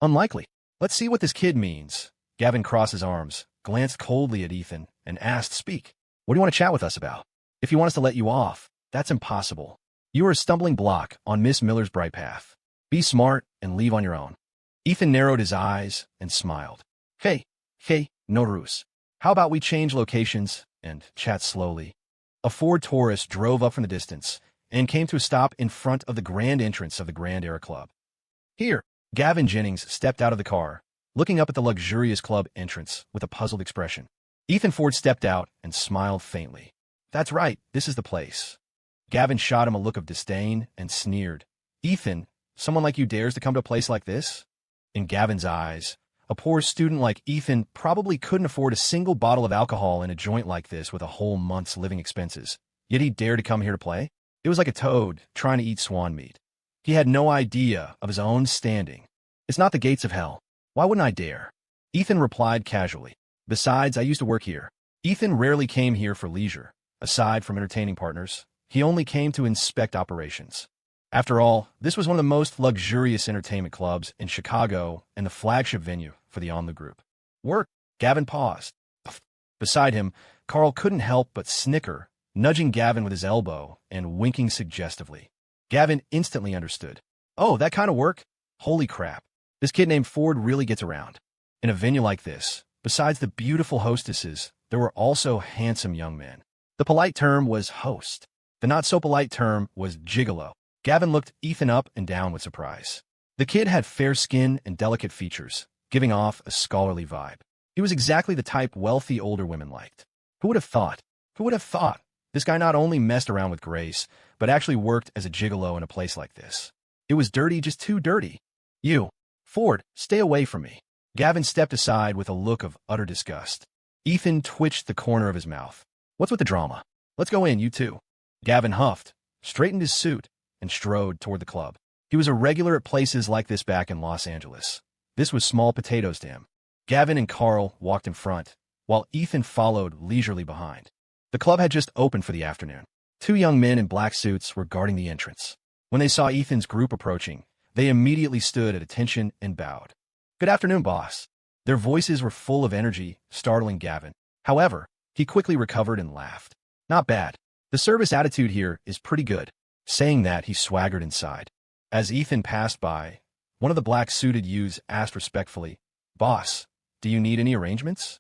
Unlikely. Let's see what this kid means. Gavin crossed his arms, glanced coldly at Ethan, and asked, Speak. What do you want to chat with us about? If you want us to let you off, that's impossible. You are a stumbling block on Miss Miller's bright path. Be smart and leave on your own. Ethan narrowed his eyes and smiled. Hey, no ruse. How about we change locations and chat slowly? A Ford Taurus drove up from the distance and came to a stop in front of the grand entrance of the Grand Era Club. Here, Gavin Jennings stepped out of the car, looking up at the luxurious club entrance with a puzzled expression. Ethan Ford stepped out and smiled faintly. That's right, this is the place. Gavin shot him a look of disdain and sneered. Ethan, someone like you dares to come to a place like this? In Gavin's eyes, a poor student like Ethan probably couldn't afford a single bottle of alcohol in a joint like this with a whole month's living expenses. Yet he dared to come here to play? It was like a toad trying to eat swan meat. He had no idea of his own standing. It's not the gates of hell. Why wouldn't I dare? Ethan replied casually. Besides, I used to work here. Ethan rarely came here for leisure. Aside from entertaining partners, he only came to inspect operations. After all, this was one of the most luxurious entertainment clubs in Chicago and the flagship venue for the On the Group. Work? Gavin paused. Beside him, Carl couldn't help but snicker, nudging Gavin with his elbow and winking suggestively. Gavin instantly understood. Oh, that kind of work? Holy crap. This kid named Ford really gets around. In a venue like this, besides the beautiful hostesses, there were also handsome young men. The polite term was host. The not-so-polite term was gigolo. Gavin looked Ethan up and down with surprise. The kid had fair skin and delicate features, giving off a scholarly vibe. He was exactly the type wealthy older women liked. Who would have thought? Who would have thought? This guy not only messed around with Grace, but actually worked as a gigolo in a place like this. It was dirty, just too dirty. You, Ford, stay away from me. Gavin stepped aside with a look of utter disgust. Ethan twitched the corner of his mouth. What's with the drama? Let's go in, you two. Gavin huffed, straightened his suit, and strode toward the club. He was a regular at places like this back in Los Angeles. This was small potatoes to him. Gavin and Carl walked in front, while Ethan followed leisurely behind. The club had just opened for the afternoon. Two young men in black suits were guarding the entrance. When they saw Ethan's group approaching, they immediately stood at attention and bowed. Good afternoon, boss. Their voices were full of energy, startling Gavin. However, he quickly recovered and laughed. Not bad. The service attitude here is pretty good. Saying that, he swaggered inside. As Ethan passed by, one of the black-suited youths asked respectfully, Boss, do you need any arrangements?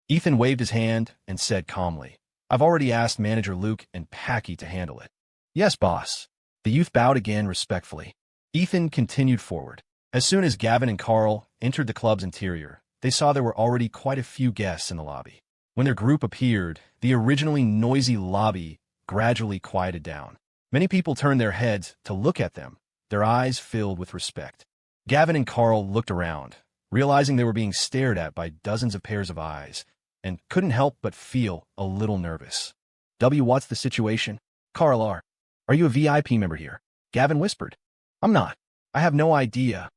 Ethan waved his hand and said calmly, I've already asked Manager Luke and Packy to handle it. Yes, boss. The youth bowed again respectfully. Ethan continued forward. As soon as Gavin and Carl entered the club's interior, they saw there were already quite a few guests in the lobby. When their group appeared, the originally noisy lobby gradually quieted down. Many people turned their heads to look at them, their eyes filled with respect. Gavin and Carl looked around, realizing they were being stared at by dozens of pairs of eyes, and couldn't help but feel a little nervous. What's the situation? Carl, are you a VIP member here? Gavin whispered. I'm not. I have no idea.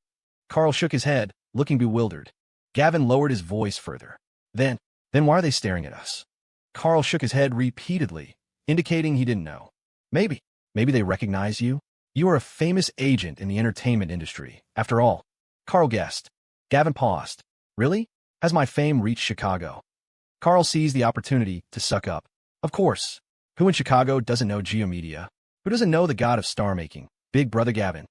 Carl shook his head, looking bewildered. Gavin lowered his voice further. Then why are they staring at us? Carl shook his head repeatedly, indicating he didn't know. Maybe they recognize you. You are a famous agent in the entertainment industry, after all. Carl guessed. Gavin paused. Really? Has my fame reached Chicago? Carl seized the opportunity to suck up. Of course. Who in Chicago doesn't know Geomedia? Who doesn't know the god of star-making, Big Brother Gavin?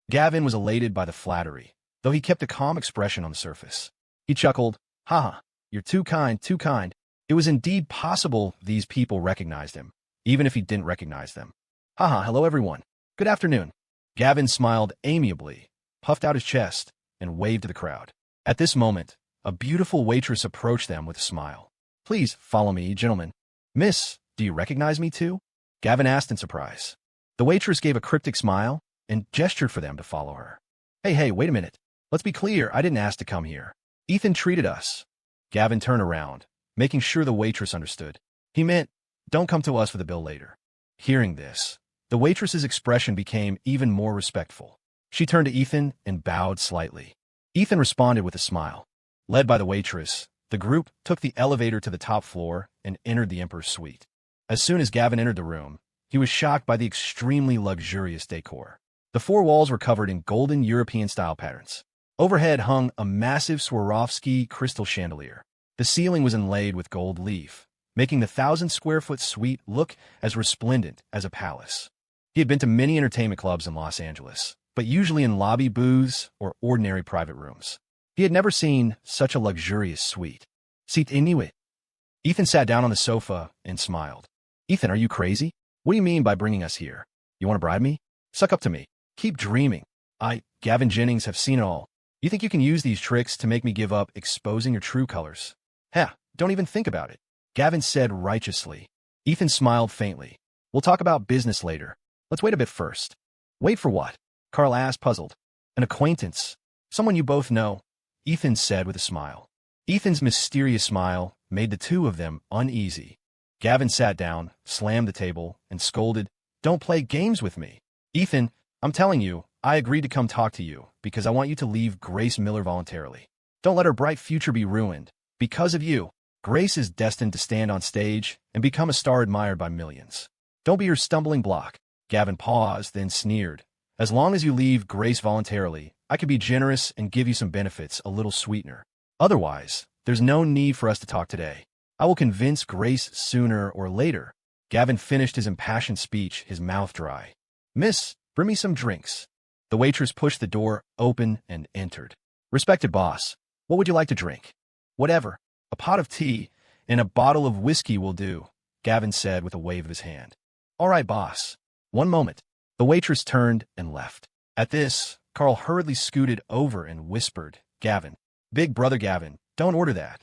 Gavin was elated by the flattery, though he kept a calm expression on the surface. He chuckled, "Haha, you're too kind, too kind." It was indeed possible these people recognized him, even if he didn't recognize them. "Haha, hello everyone. Good afternoon." Gavin smiled amiably, puffed out his chest, and waved to the crowd. At this moment, a beautiful waitress approached them with a smile. "Please follow me, gentlemen." "Miss, do you recognize me too?" Gavin asked in surprise. The waitress gave a cryptic smile and gestured for them to follow her. Hey, wait a minute. Let's be clear, I didn't ask to come here. Ethan treated us." Gavin turned around, making sure the waitress understood. He meant, "Don't come to us for the bill later." Hearing this, the waitress's expression became even more respectful. She turned to Ethan and bowed slightly. Ethan responded with a smile. Led by the waitress, the group took the elevator to the top floor and entered the Emperor's suite. As soon as Gavin entered the room, he was shocked by the extremely luxurious decor. The four walls were covered in golden European-style patterns. Overhead hung a massive Swarovski crystal chandelier. The ceiling was inlaid with gold leaf, making the 1,000-square-foot suite look as resplendent as a palace. He had been to many entertainment clubs in Los Angeles, but usually in lobby booths or ordinary private rooms. He had never seen such a luxurious suite. "Seat anyway." Ethan sat down on the sofa and smiled. "Ethan, are you crazy? What do you mean by bringing us here? You want to bribe me? Suck up to me. Keep dreaming. Gavin Jennings, have seen it all. You think you can use these tricks to make me give up exposing your true colors? Don't even think about it," Gavin said righteously. Ethan smiled faintly. "We'll talk about business later. Let's wait a bit first." "Wait for what?" Carl asked, puzzled. "An acquaintance. Someone you both know," Ethan said with a smile. Ethan's mysterious smile made the two of them uneasy. Gavin sat down, slammed the table, and scolded, "Don't play games with me. Ethan, I'm telling you, I agreed to come talk to you because I want you to leave Grace Miller voluntarily. Don't let her bright future be ruined. Because of you, Grace is destined to stand on stage and become a star admired by millions. Don't be her stumbling block." Gavin paused, then sneered. "As long as you leave Grace voluntarily, I could be generous and give you some benefits, a little sweetener. Otherwise, there's no need for us to talk today. I will convince Grace sooner or later." Gavin finished his impassioned speech, his mouth dry. "Miss, bring me some drinks." The waitress pushed the door open and entered. "Respected boss, what would you like to drink?" "Whatever. A pot of tea and a bottle of whiskey will do," Gavin said with a wave of his hand. "All right, boss. One moment." The waitress turned and left. At this, Carl hurriedly scooted over and whispered, "Gavin, big brother Gavin, don't order that."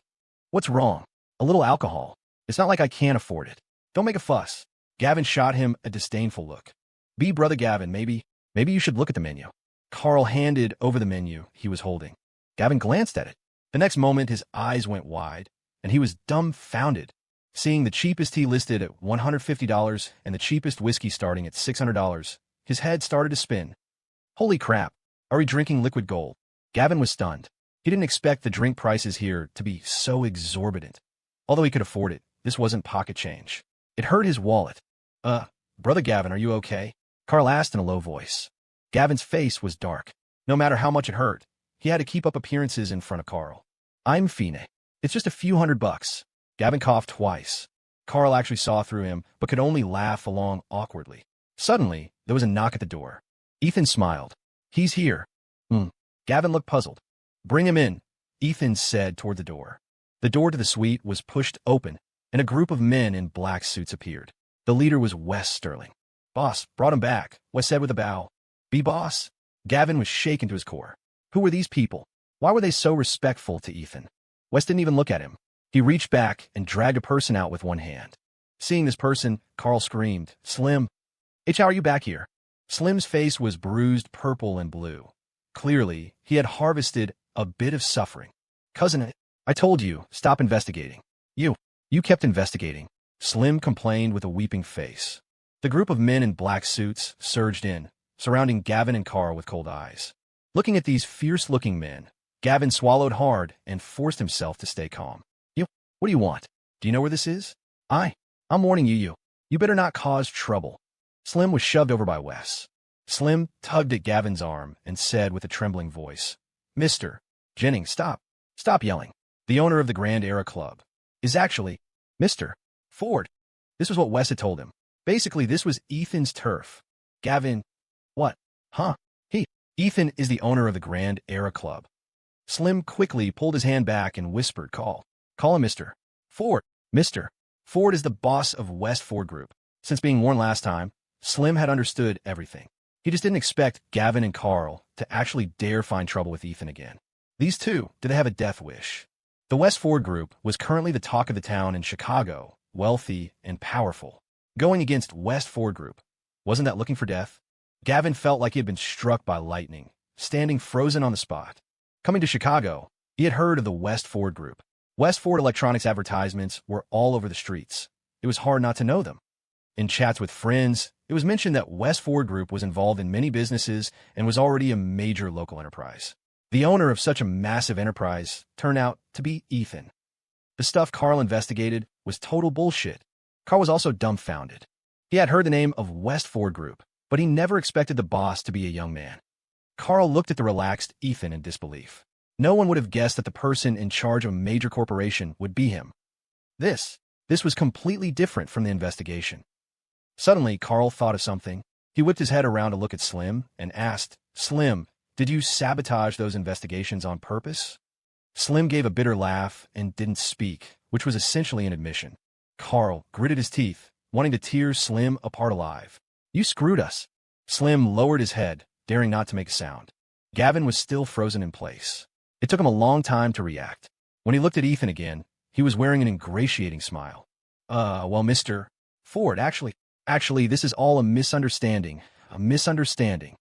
"What's wrong?" "A little alcohol. It's not like I can't afford it. Don't make a fuss." Gavin shot him a disdainful look. "Big brother Gavin, maybe you should look at the menu." Carl handed over the menu he was holding. Gavin glanced at it. The next moment, his eyes went wide, and he was dumbfounded. Seeing the cheapest tea listed at $150 and the cheapest whiskey starting at $600, his head started to spin. Holy crap, are we drinking liquid gold? Gavin was stunned. He didn't expect the drink prices here to be so exorbitant. Although he could afford it, this wasn't pocket change. It hurt his wallet. Brother Gavin, are you okay?" Carl asked in a low voice. Gavin's face was dark. No matter how much it hurt, he had to keep up appearances in front of Carl. "I'm fine. It's just a few $100. Gavin coughed twice. Carl actually saw through him, but could only laugh along awkwardly. Suddenly, there was a knock at the door. Ethan smiled. "He's here." Gavin looked puzzled. "Bring him in," Ethan said toward the door. The door to the suite was pushed open, and a group of men in black suits appeared. The leader was Wes Sterling. "Boss, brought him back," Wes said with a bow. "Be boss?" Gavin was shaken to his core. Who were these people? Why were they so respectful to Ethan? Wes didn't even look at him. He reached back and dragged a person out with one hand. Seeing this person, Carl screamed, "Slim! How are you back here?" Slim's face was bruised purple and blue. Clearly, he had harvested a bit of suffering. "Cousin, I told you, stop investigating." You kept investigating," Slim complained with a weeping face. The group of men in black suits surged in, surrounding Gavin and Carl with cold eyes. Looking at these fierce-looking men, Gavin swallowed hard and forced himself to stay calm. What do you want? Do you know where this is?" I'm warning you. You better not cause trouble." Slim was shoved over by Wes. Slim tugged at Gavin's arm and said with a trembling voice, "Mr. Jennings, stop. Stop yelling. The owner of the Grand Era Club is actually Mr. Ford." This was what Wes had told him. Basically, this was Ethan's turf. Gavin, "What? Huh? Ethan is the owner of the Grand Era Club. Slim quickly pulled his hand back and whispered, Call him Mr. Ford. Mr. Ford is the boss of West Ford Group. Since being warned last time, Slim had understood everything. He just didn't expect Gavin and Carl to actually dare find trouble with Ethan again. These two, did they have a death wish? The West Ford Group was currently the talk of the town in Chicago, wealthy and powerful. Going against West Ford Group, wasn't that looking for death? Gavin felt like he had been struck by lightning, standing frozen on the spot. Coming to Chicago, he had heard of the West Ford Group. West Ford Electronics advertisements were all over the streets. It was hard not to know them. In chats with friends, it was mentioned that West Ford Group was involved in many businesses and was already a major local enterprise. The owner of such a massive enterprise turned out to be Ethan. The stuff Carl investigated was total bullshit. Carl was also dumbfounded. He had heard the name of West Ford Group, but he never expected the boss to be a young man. Carl looked at the relaxed Ethan in disbelief. No one would have guessed that the person in charge of a major corporation would be him. This was completely different from the investigation. Suddenly, Carl thought of something. He whipped his head around to look at Slim and asked, Slim, did you sabotage those investigations on purpose? Slim gave a bitter laugh and didn't speak, which was essentially an admission. Carl gritted his teeth, wanting to tear Slim apart alive. You screwed us. Slim lowered his head, daring not to make a sound. Gavin was still frozen in place. It took him a long time to react. When he looked at Ethan again, he was wearing an ingratiating smile. Well, Mr. Ford, actually, this is all a misunderstanding. A misunderstanding.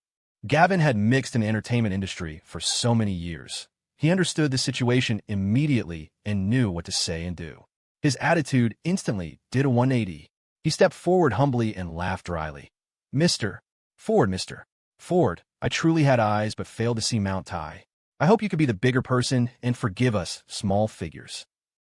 Gavin had mixed in the entertainment industry for so many years. He understood the situation immediately and knew what to say and do. His attitude instantly did a 180. He stepped forward humbly and laughed dryly. Mr. Ford, I truly had eyes but failed to see Mount Tai. I hope you could be the bigger person and forgive us small figures.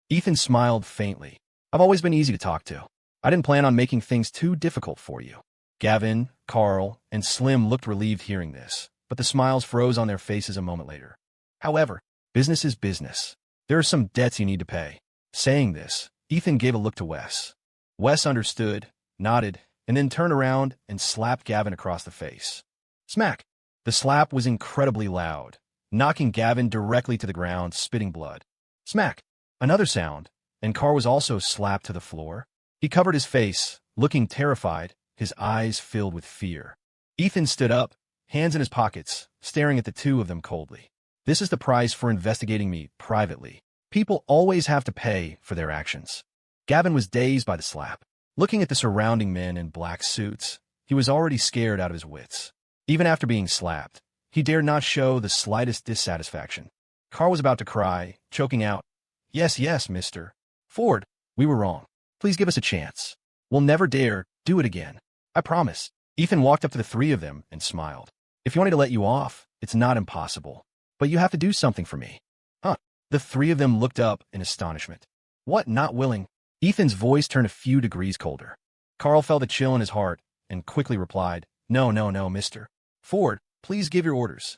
Ethan smiled faintly. I've always been easy to talk to. I didn't plan on making things too difficult for you. Gavin, Carl, and Slim looked relieved hearing this, but the smiles froze on their faces a moment later. However, business is business. There are some debts you need to pay. Saying this, Ethan gave a look to Wes. Wes understood, nodded, and then turned around and slapped Gavin across the face. Smack! The slap was incredibly loud, knocking Gavin directly to the ground, spitting blood. Smack! Another sound, and Carl was also slapped to the floor. He covered his face, looking terrified, his eyes filled with fear. Ethan stood up, hands in his pockets, staring at the two of them coldly. This is the price for investigating me privately. People always have to pay for their actions. Gavin was dazed by the slap. Looking at the surrounding men in black suits, he was already scared out of his wits. Even after being slapped, he dared not show the slightest dissatisfaction. Carl was about to cry, choking out, Yes, Mr. Ford, we were wrong. Please give us a chance. We'll never dare do it again. I promise. Ethan walked up to the three of them and smiled. If you want me to let you off, it's not impossible. But you have to do something for me. Huh? The three of them looked up in astonishment. What, not willing? Ethan's voice turned a few degrees colder. Carl felt a chill in his heart and quickly replied, No, Mr. Ford, please give your orders.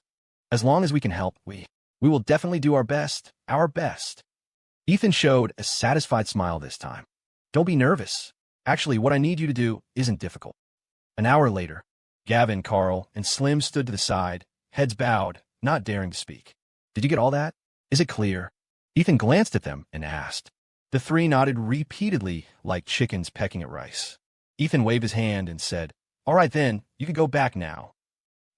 As long as we can help, we will definitely do our best. Ethan showed a satisfied smile this time. Don't be nervous. Actually, what I need you to do isn't difficult. An hour later, Gavin, Carl, and Slim stood to the side, heads bowed, not daring to speak. Did you get all that? Is it clear? Ethan glanced at them and asked. The three nodded repeatedly like chickens pecking at rice. Ethan waved his hand and said, All right then, you can go back now.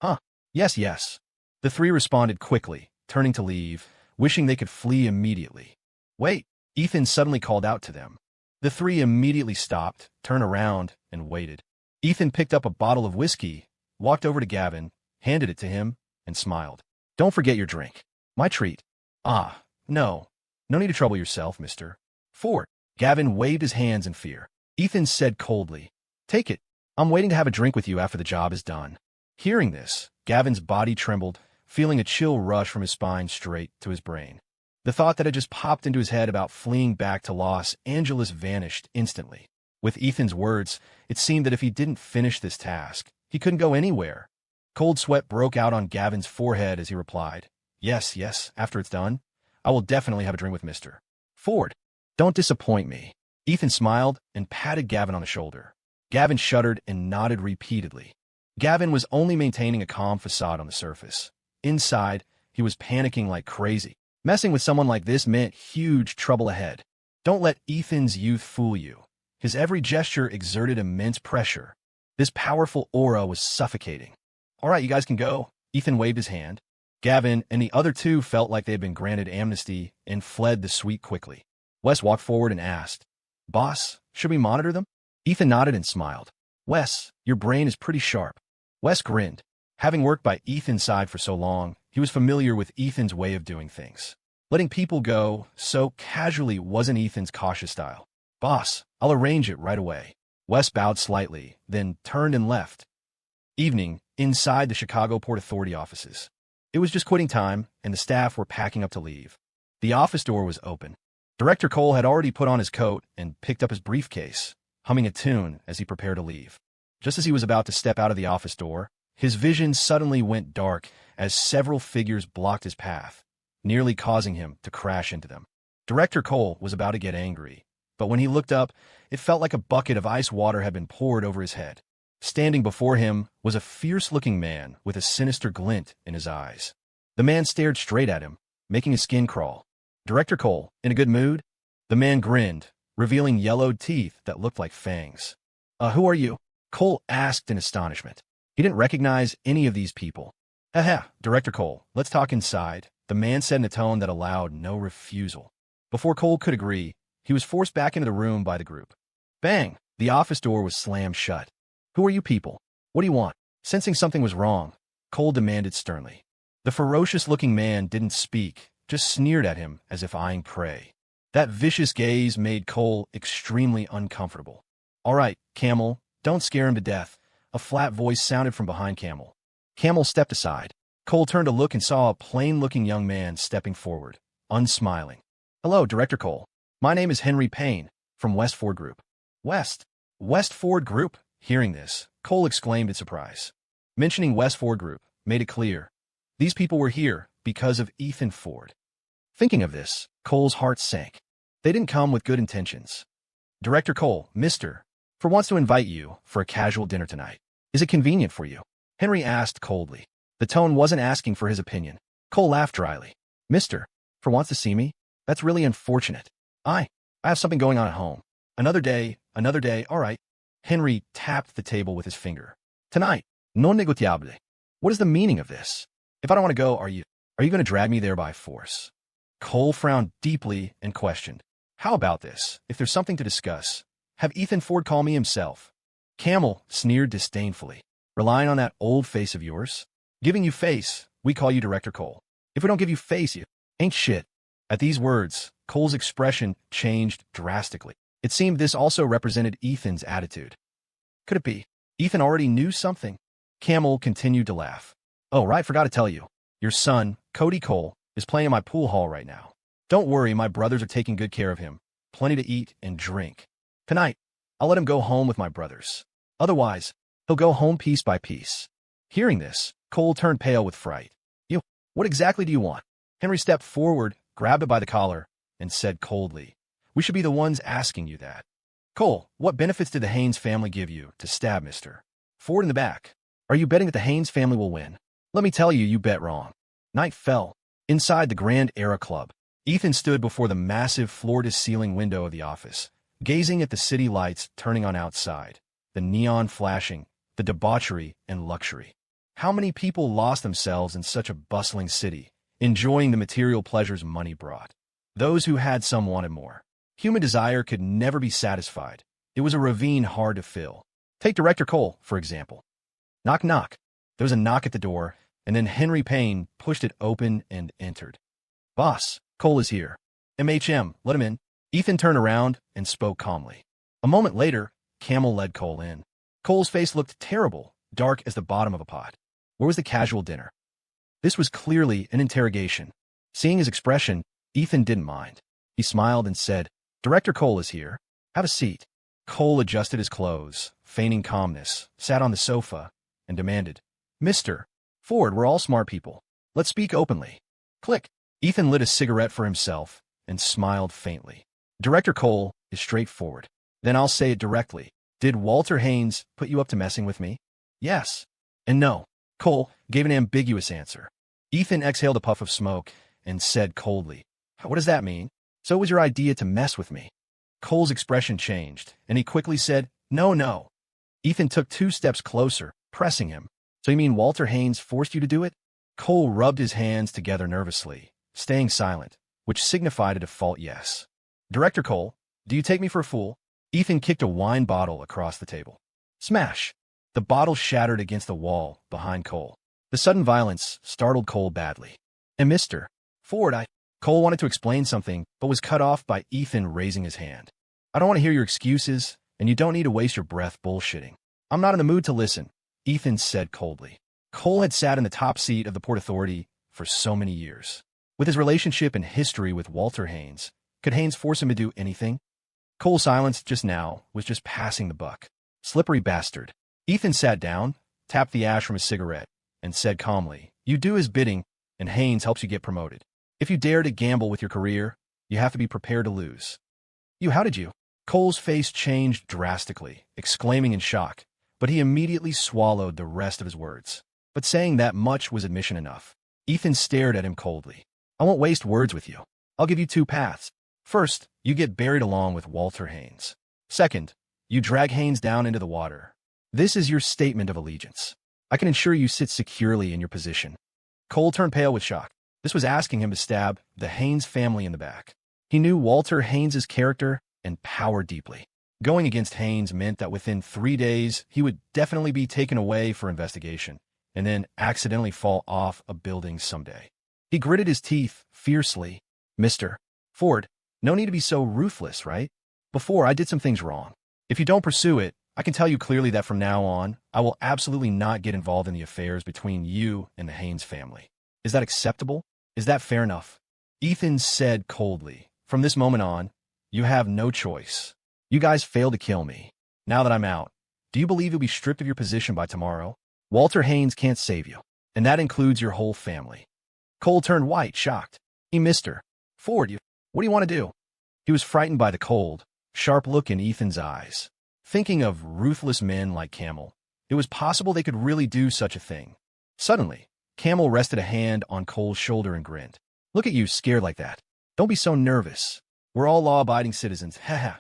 Huh? Yes. The three responded quickly, turning to leave, wishing they could flee immediately. Wait, Ethan suddenly called out to them. The three immediately stopped, turned around, and waited. Ethan picked up a bottle of whiskey, walked over to Gavin, handed it to him, and smiled. Don't forget your drink. My treat. No need to trouble yourself, Mr. Ford. Gavin waved his hands in fear. Ethan said coldly, Take it. I'm waiting to have a drink with you after the job is done. Hearing this, Gavin's body trembled, feeling a chill rush from his spine straight to his brain. The thought that had just popped into his head about fleeing back to Los Angeles vanished instantly. With Ethan's words, it seemed that if he didn't finish this task, he couldn't go anywhere. Cold sweat broke out on Gavin's forehead as he replied, Yes, after it's done, I will definitely have a drink with Mr. Ford. Don't disappoint me. Ethan smiled and patted Gavin on the shoulder. Gavin shuddered and nodded repeatedly. Gavin was only maintaining a calm facade on the surface. Inside, he was panicking like crazy. Messing with someone like this meant huge trouble ahead. Don't let Ethan's youth fool you. His every gesture exerted immense pressure. This powerful aura was suffocating. All right, you guys can go. Ethan waved his hand. Gavin and the other two felt like they had been granted amnesty and fled the suite quickly. Wes walked forward and asked, "Boss, should we monitor them?" Ethan nodded and smiled. "Wes, your brain is pretty sharp." Wes grinned. Having worked by Ethan's side for so long, he was familiar with Ethan's way of doing things. Letting people go so casually wasn't Ethan's cautious style. "Boss, I'll arrange it right away." Wes bowed slightly, then turned and left. Evening, inside the Chicago Port Authority offices. It was just quitting time, and the staff were packing up to leave. The office door was open. Director Cole had already put on his coat and picked up his briefcase, humming a tune as he prepared to leave. Just as he was about to step out of the office door, his vision suddenly went dark as several figures blocked his path, nearly causing him to crash into them. Director Cole was about to get angry, but when he looked up, it felt like a bucket of ice water had been poured over his head. Standing before him was a fierce-looking man with a sinister glint in his eyes. The man stared straight at him, making his skin crawl. "Director Cole, in a good mood?" The man grinned, revealing yellowed teeth that looked like fangs. Who are you?" Cole asked in astonishment. He didn't recognize any of these people. Director Cole, let's talk inside," the man said in a tone that allowed no refusal. Before Cole could agree, he was forced back into the room by the group. Bang! The office door was slammed shut. "Who are you people? What do you want?" Sensing something was wrong, Cole demanded sternly. The ferocious-looking man didn't speak, just sneered at him as if eyeing prey. That vicious gaze made Cole extremely uncomfortable. "All right, Camel, don't scare him to death," a flat voice sounded from behind Camel. Camel stepped aside. Cole turned to look and saw a plain-looking young man stepping forward, unsmiling. "Hello, Director Cole. My name is Henry Payne, from West Ford Group." West Ford Group? Hearing this, Cole exclaimed in surprise. Mentioning West Ford Group made it clear. These people were here because of Ethan Ford. Thinking of this, Cole's heart sank. They didn't come with good intentions. "Director Cole, Mr. Ford wants to invite you for a casual dinner tonight. Is it convenient for you?" Henry asked coldly. The tone wasn't asking for his opinion. Cole laughed dryly. "Mr. Ford wants to see me? That's really unfortunate. I have something going on at home. Another day, all right." Henry tapped the table with his finger. "Tonight, non negociable. What is the meaning of this? If I don't want to go, are you going to drag me there by force?" Cole frowned deeply and questioned. "How about this? If there's something to discuss, have Ethan Ford call me himself." Camel sneered disdainfully. "Relying on that old face of yours? Giving you face, we call you Director Cole. If we don't give you face, you ain't shit." At these words, Cole's expression changed drastically. It seemed this also represented Ethan's attitude. Could it be? Ethan already knew something? Camel continued to laugh. "Oh, right, forgot to tell you. Your son, Cody Cole, is playing in my pool hall right now. Don't worry, my brothers are taking good care of him. Plenty to eat and drink. Tonight, I'll let him go home with my brothers. Otherwise, he'll go home piece by piece." Hearing this, Cole turned pale with fright. What exactly do you want?" Henry stepped forward, grabbed him by the collar, and said coldly, "We should be the ones asking you that. Cole, what benefits did the Haynes family give you to stab Mr. Ford in the back? Are you betting that the Haynes family will win? Let me tell you, you bet wrong." Night fell. Inside the Grand Era Club, Ethan stood before the massive floor-to-ceiling window of the office, gazing at the city lights turning on outside, the neon flashing, the debauchery and luxury. How many people lost themselves in such a bustling city, enjoying the material pleasures money brought? Those who had some wanted more. Human desire could never be satisfied. It was a ravine hard to fill. Take Director Cole, for example. Knock, knock. There was a knock at the door, and then Henry Payne pushed it open and entered. "Boss, Cole is here." "MHM, let him in." Ethan turned around and spoke calmly. A moment later, Camel led Cole in. Cole's face looked terrible, dark as the bottom of a pot. Where was the casual dinner? This was clearly an interrogation. Seeing his expression, Ethan didn't mind. He smiled and said, "Director Cole is here. Have a seat." Cole adjusted his clothes, feigning calmness, sat on the sofa, and demanded, "Mr. Ford, we're all smart people. Let's speak openly." Click. Ethan lit a cigarette for himself and smiled faintly. "Director Cole is straightforward. Then I'll say it directly. Did Walter Haynes put you up to messing with me?" "Yes." And no, Cole gave an ambiguous answer. Ethan exhaled a puff of smoke and said coldly, "What does that mean? So it was your idea to mess with me?" Cole's expression changed, and he quickly said, "No, no." Ethan took 2 steps closer, pressing him. "So you mean Walter Haynes forced you to do it?" Cole rubbed his hands together nervously, staying silent, which signified a default yes. "Director Cole, do you take me for a fool?" Ethan kicked a wine bottle across the table. Smash! The bottle shattered against the wall behind Cole. The sudden violence startled Cole badly. "And Mr. Ford, Cole wanted to explain something, but was cut off by Ethan raising his hand. "I don't want to hear your excuses, and you don't need to waste your breath bullshitting. I'm not in the mood to listen," Ethan said coldly. Cole had sat in the top seat of the Port Authority for so many years. With his relationship and history with Walter Haynes, could Haynes force him to do anything? Cole's silence just now was just passing the buck. Slippery bastard. Ethan sat down, tapped the ash from his cigarette, and said calmly, "You do his bidding, and Haynes helps you get promoted. If you dare to gamble with your career, you have to be prepared to lose." How did you?" Cole's face changed drastically, exclaiming in shock, but he immediately swallowed the rest of his words. But saying that much was admission enough. Ethan stared at him coldly. "I won't waste words with you. I'll give you 2 paths. First, you get buried along with Walter Haynes. Second, you drag Haynes down into the water. This is your statement of allegiance. I can ensure you sit securely in your position." Cole turned pale with shock. This was asking him to stab the Haynes family in the back. He knew Walter Haynes's character and power deeply. Going against Haynes meant that within 3 days, he would definitely be taken away for investigation, and then accidentally fall off a building someday. He gritted his teeth fiercely. "Mr. Ford, no need to be so ruthless, right? Before, I did some things wrong. If you don't pursue it, I can tell you clearly that from now on, I will absolutely not get involved in the affairs between you and the Haynes family. Is that acceptable? Is that fair enough?" Ethan said coldly, "From this moment on, you have no choice. You guys failed to kill me. Now that I'm out, do you believe you'll be stripped of your position by tomorrow? Walter Haynes can't save you, and that includes your whole family." Cole turned white, shocked. "Mr. Ford, what do you want to do?" He was frightened by the cold, sharp look in Ethan's eyes. Thinking of ruthless men like Camel, it was possible they could really do such a thing. Suddenly, Camel rested a hand on Cole's shoulder and grinned. "Look at you, scared like that. Don't be so nervous. We're all law-abiding citizens." Haha.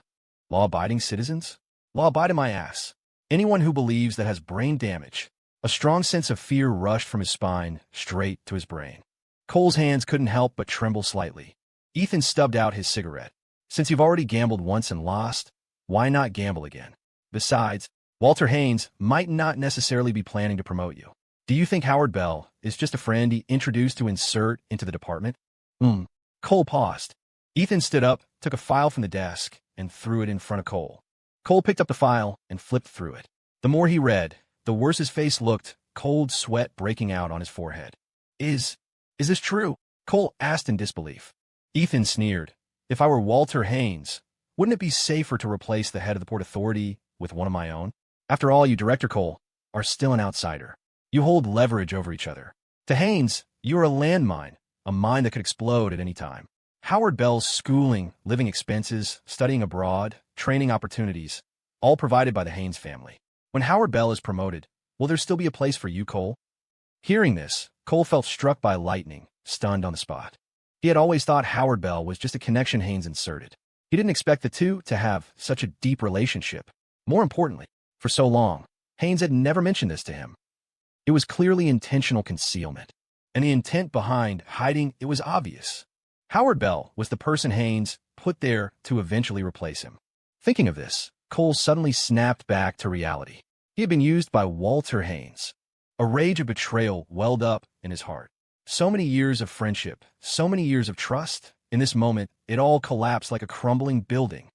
Law-abiding citizens? Law-abiding my ass. Anyone who believes that has brain damage. A strong sense of fear rushed from his spine straight to his brain. Cole's hands couldn't help but tremble slightly. Ethan stubbed out his cigarette. "Since you've already gambled once and lost, why not gamble again? Besides, Walter Haynes might not necessarily be planning to promote you. Do you think Howard Bell is just a friend he introduced to insert into the department?" Cole paused. Ethan stood up, took a file from the desk, and threw it in front of Cole. Cole picked up the file and flipped through it. The more he read, the worse his face looked, cold sweat breaking out on his forehead. Is this true?" Cole asked in disbelief. Ethan sneered. "If I were Walter Haynes, wouldn't it be safer to replace the head of the Port Authority with one of my own? After all, you, Director Cole, are still an outsider. You hold leverage over each other. To Haynes, you are a landmine, a mine that could explode at any time. Howard Bell's schooling, living expenses, studying abroad, training opportunities, all provided by the Haynes family. When Howard Bell is promoted, will there still be a place for you, Cole?" Hearing this, Cole felt struck by lightning, stunned on the spot. He had always thought Howard Bell was just a connection Haynes inserted. He didn't expect the two to have such a deep relationship. More importantly, for so long, Haynes had never mentioned this to him. It was clearly intentional concealment, and the intent behind hiding it was obvious. Howard Bell was the person Haynes put there to eventually replace him. Thinking of this, Cole suddenly snapped back to reality. He had been used by Walter Haynes. A rage of betrayal welled up in his heart. So many years of friendship, so many years of trust. In this moment, it all collapsed like a crumbling building.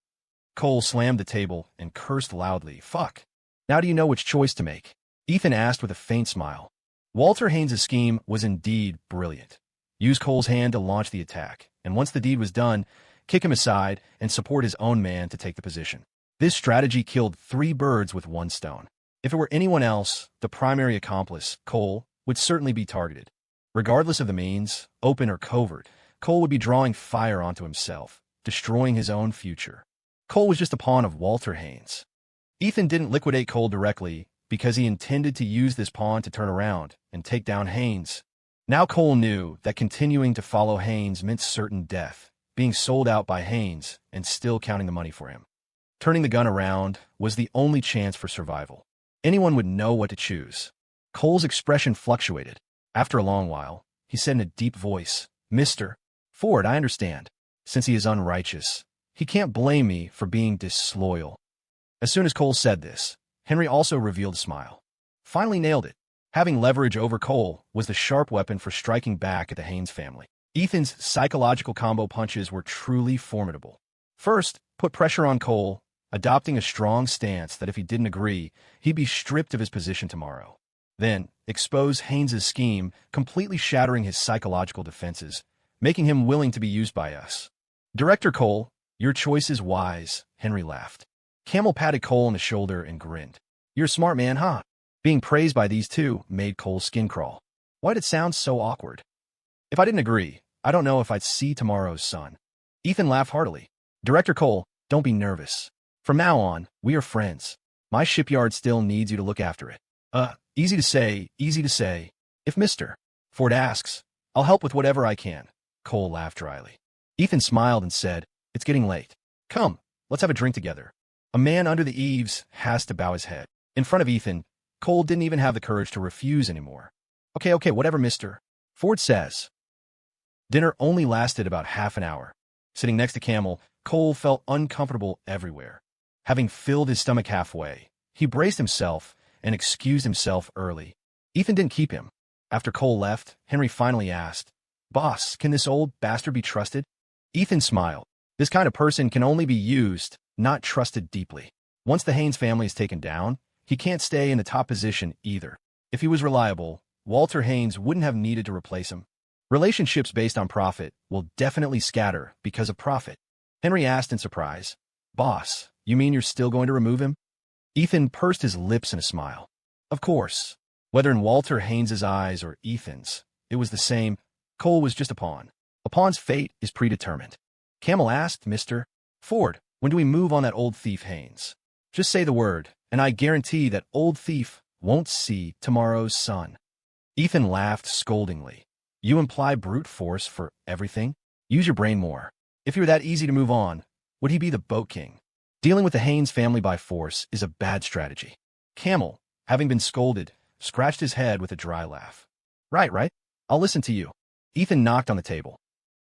Cole slammed the table and cursed loudly. "Fuck. Now do you know which choice to make?" Ethan asked with a faint smile. Walter Haynes' scheme was indeed brilliant. Use Cole's hand to launch the attack, and once the deed was done, kick him aside and support his own man to take the position. This strategy killed 3 birds with 1 stone. If it were anyone else, the primary accomplice, Cole, would certainly be targeted. Regardless of the means, open or covert, Cole would be drawing fire onto himself, destroying his own future. Cole was just a pawn of Walter Haynes. Ethan didn't liquidate Cole directly, because he intended to use this pawn to turn around and take down Haynes. Now Cole knew that continuing to follow Haynes meant certain death, being sold out by Haynes and still counting the money for him. Turning the gun around was the only chance for survival. Anyone would know what to choose. Cole's expression fluctuated. After a long while, he said in a deep voice, "Mr. Ford, I understand. Since he is unrighteous, he can't blame me for being disloyal." As soon as Cole said this, Henry also revealed a smile. Finally nailed it. Having leverage over Cole was the sharp weapon for striking back at the Haynes family. Ethan's psychological combo punches were truly formidable. First, put pressure on Cole, adopting a strong stance that if he didn't agree, he'd be stripped of his position tomorrow. Then, expose Haynes' scheme, completely shattering his psychological defenses, making him willing to be used by us. "Director Cole, your choice is wise," Henry laughed. Camel patted Cole on the shoulder and grinned. "You're a smart man, huh?" Being praised by these two made Cole's skin crawl. Why'd it sound so awkward? "If I didn't agree, I don't know if I'd see tomorrow's sun." Ethan laughed heartily. "Director Cole, don't be nervous. From now on, we are friends. My shipyard still needs you to look after it." Easy to say, easy to say. "If Mr. Ford asks, I'll help with whatever I can," Cole laughed dryly. Ethan smiled and said, "It's getting late. Come, let's have a drink together." A man under the eaves has to bow his head. In front of Ethan, Cole didn't even have the courage to refuse anymore. Okay, whatever Mr. Ford says." Dinner only lasted about half an hour. Sitting next to Camel, Cole felt uncomfortable everywhere. Having filled his stomach halfway, he braced himself and excused himself early. Ethan didn't keep him. After Cole left, Henry finally asked, "Boss, can this old bastard be trusted?" Ethan smiled. This kind of person can only be used, not trusted deeply. Once the Haynes family is taken down, he can't stay in the top position either. If he was reliable, Walter Haynes wouldn't have needed to replace him. Relationships based on profit will definitely scatter because of profit. Henry asked in surprise, "Boss, you mean you're still going to remove him?" Ethan pursed his lips in a smile. Of course. Whether in Walter Haynes' eyes or Ethan's, it was the same. Cole was just a pawn. A pawn's fate is predetermined. Camel asked, "Mr. Ford, when do we move on that old thief Haynes? Just say the word, and I guarantee that old thief won't see tomorrow's sun." Ethan laughed scoldingly. "You imply brute force for everything? Use your brain more. If you were that easy to move on, would he be the boat king? Dealing with the Haynes family by force is a bad strategy." Camel, having been scolded, scratched his head with a dry laugh. Right. I'll listen to you." Ethan knocked on the table.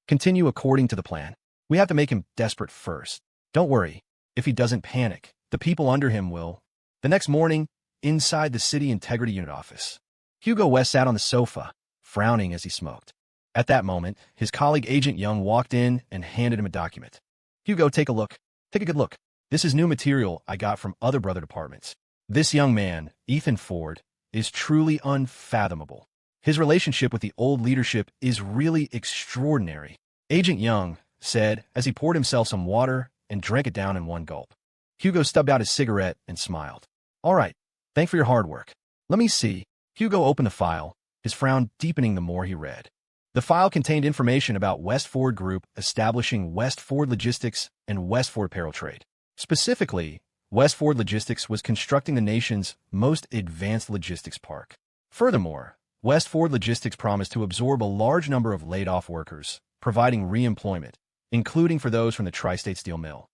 "Continue according to the plan. We have to make him desperate first. Don't worry. If he doesn't panic, the people under him will." The next morning, inside the City Integrity Unit office, Hugo West sat on the sofa, frowning as he smoked. At that moment, his colleague Agent Young walked in and handed him a document. "Hugo, take a look. Take a good look. This is new material I got from other brother departments. This young man, Ethan Ford, is truly unfathomable. His relationship with the old leadership is really extraordinary," Agent Young said as he poured himself some water and drank it down in one gulp. Hugo stubbed out his cigarette and smiled. "All right. Thanks for your hard work. Let me see." Hugo opened the file, his frown deepening the more he read. The file contained information about West Ford Group establishing West Ford Logistics and West Ford Apparel Trade. Specifically, West Ford Logistics was constructing the nation's most advanced logistics park. Furthermore, West Ford Logistics promised to absorb a large number of laid-off workers, providing re-employment, including for those from the Tri-State Steel Mill.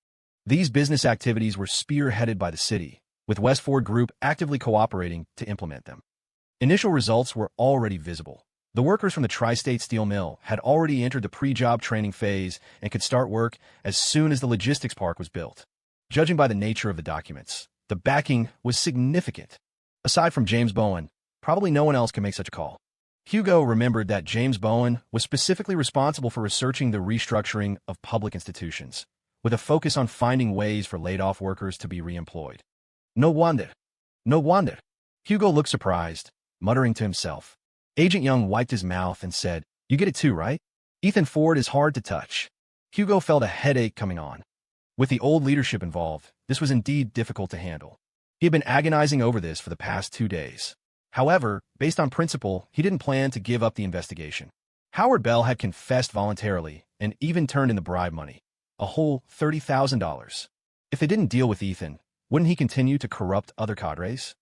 These business activities were spearheaded by the city, with West Ford Group actively cooperating to implement them. Initial results were already visible. The workers from the Tri-State Steel Mill had already entered the pre-job training phase and could start work as soon as the logistics park was built. Judging by the nature of the documents, the backing was significant. Aside from James Bowen, probably no one else can make such a call. Hugo remembered that James Bowen was specifically responsible for researching the restructuring of public institutions, with a focus on finding ways for laid-off workers to be reemployed. No wonder. Hugo looked surprised, muttering to himself. Agent Young wiped his mouth and said, "You get it too, right? Ethan Ford is hard to touch." Hugo felt a headache coming on. With the old leadership involved, this was indeed difficult to handle. He had been agonizing over this for the past 2 days. However, based on principle, he didn't plan to give up the investigation. Howard Bell had confessed voluntarily and even turned in the bribe money, a whole $30,000. If they didn't deal with Ethan, wouldn't he continue to corrupt other cadres?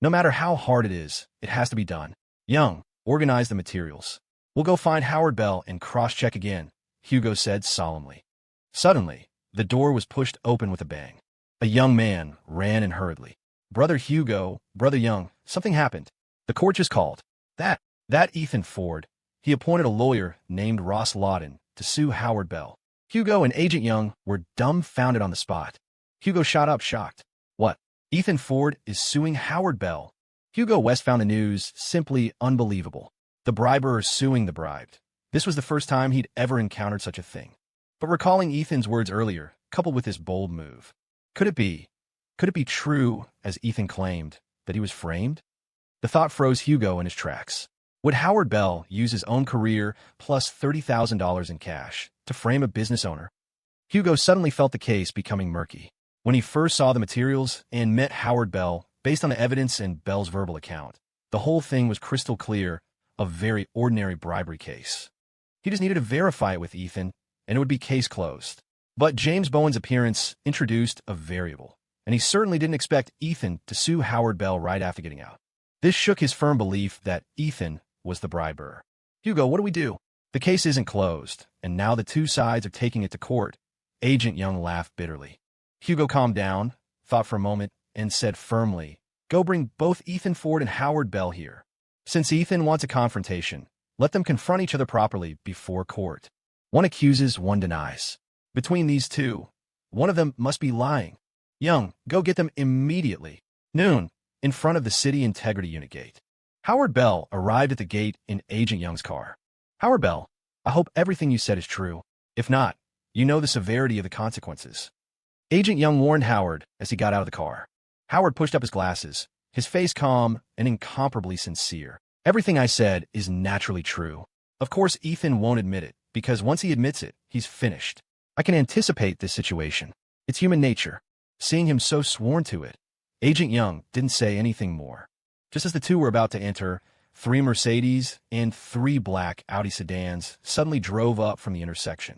No matter how hard it is, it has to be done. Young, organize the materials. We'll go find Howard Bell and cross-check again, Hugo said solemnly. Suddenly, the door was pushed open with a bang. A young man ran in hurriedly. Brother Hugo, Brother Young, something happened. The court just called. That Ethan Ford. He appointed a lawyer named Ross Lawton to sue Howard Bell. Hugo and Agent Young were dumbfounded on the spot. Hugo shot up, shocked. What? Ethan Ford is suing Howard Bell. Hugo West found the news simply unbelievable. The briber suing the bribed. This was the first time he'd ever encountered such a thing. But recalling Ethan's words earlier, coupled with this bold move, could it be true, as Ethan claimed, that he was framed? The thought froze Hugo in his tracks. Would Howard Bell use his own career plus $30,000 in cash to frame a business owner? Hugo suddenly felt the case becoming murky. When he first saw the materials and met Howard Bell, based on the evidence and Bell's verbal account, the whole thing was crystal clear, a very ordinary bribery case. He just needed to verify it with Ethan, and it would be case closed. But James Bowen's appearance introduced a variable, and he certainly didn't expect Ethan to sue Howard Bell right after getting out. This shook his firm belief that Ethan was the briber. Hugo, what do we do? The case isn't closed, and now the two sides are taking it to court. Agent Young laughed bitterly. Hugo calmed down, thought for a moment, and said firmly, go bring both Ethan Ford and Howard Bell here. Since Ethan wants a confrontation, let them confront each other properly before court. One accuses, one denies. Between these two, one of them must be lying. Young, go get them immediately. Noon, in front of the City Integrity Unit gate. Howard Bell arrived at the gate in Agent Young's car. Howard Bell, I hope everything you said is true. If not, you know the severity of the consequences. Agent Young warned Howard as he got out of the car. Howard pushed up his glasses, his face calm and incomparably sincere. Everything I said is naturally true. Of course, Ethan won't admit it, because once he admits it, he's finished. I can anticipate this situation. It's human nature. Seeing him so sworn to it, Agent Young didn't say anything more. Just as the two were about to enter, 3 Mercedes and 3 black Audi sedans suddenly drove up from the intersection.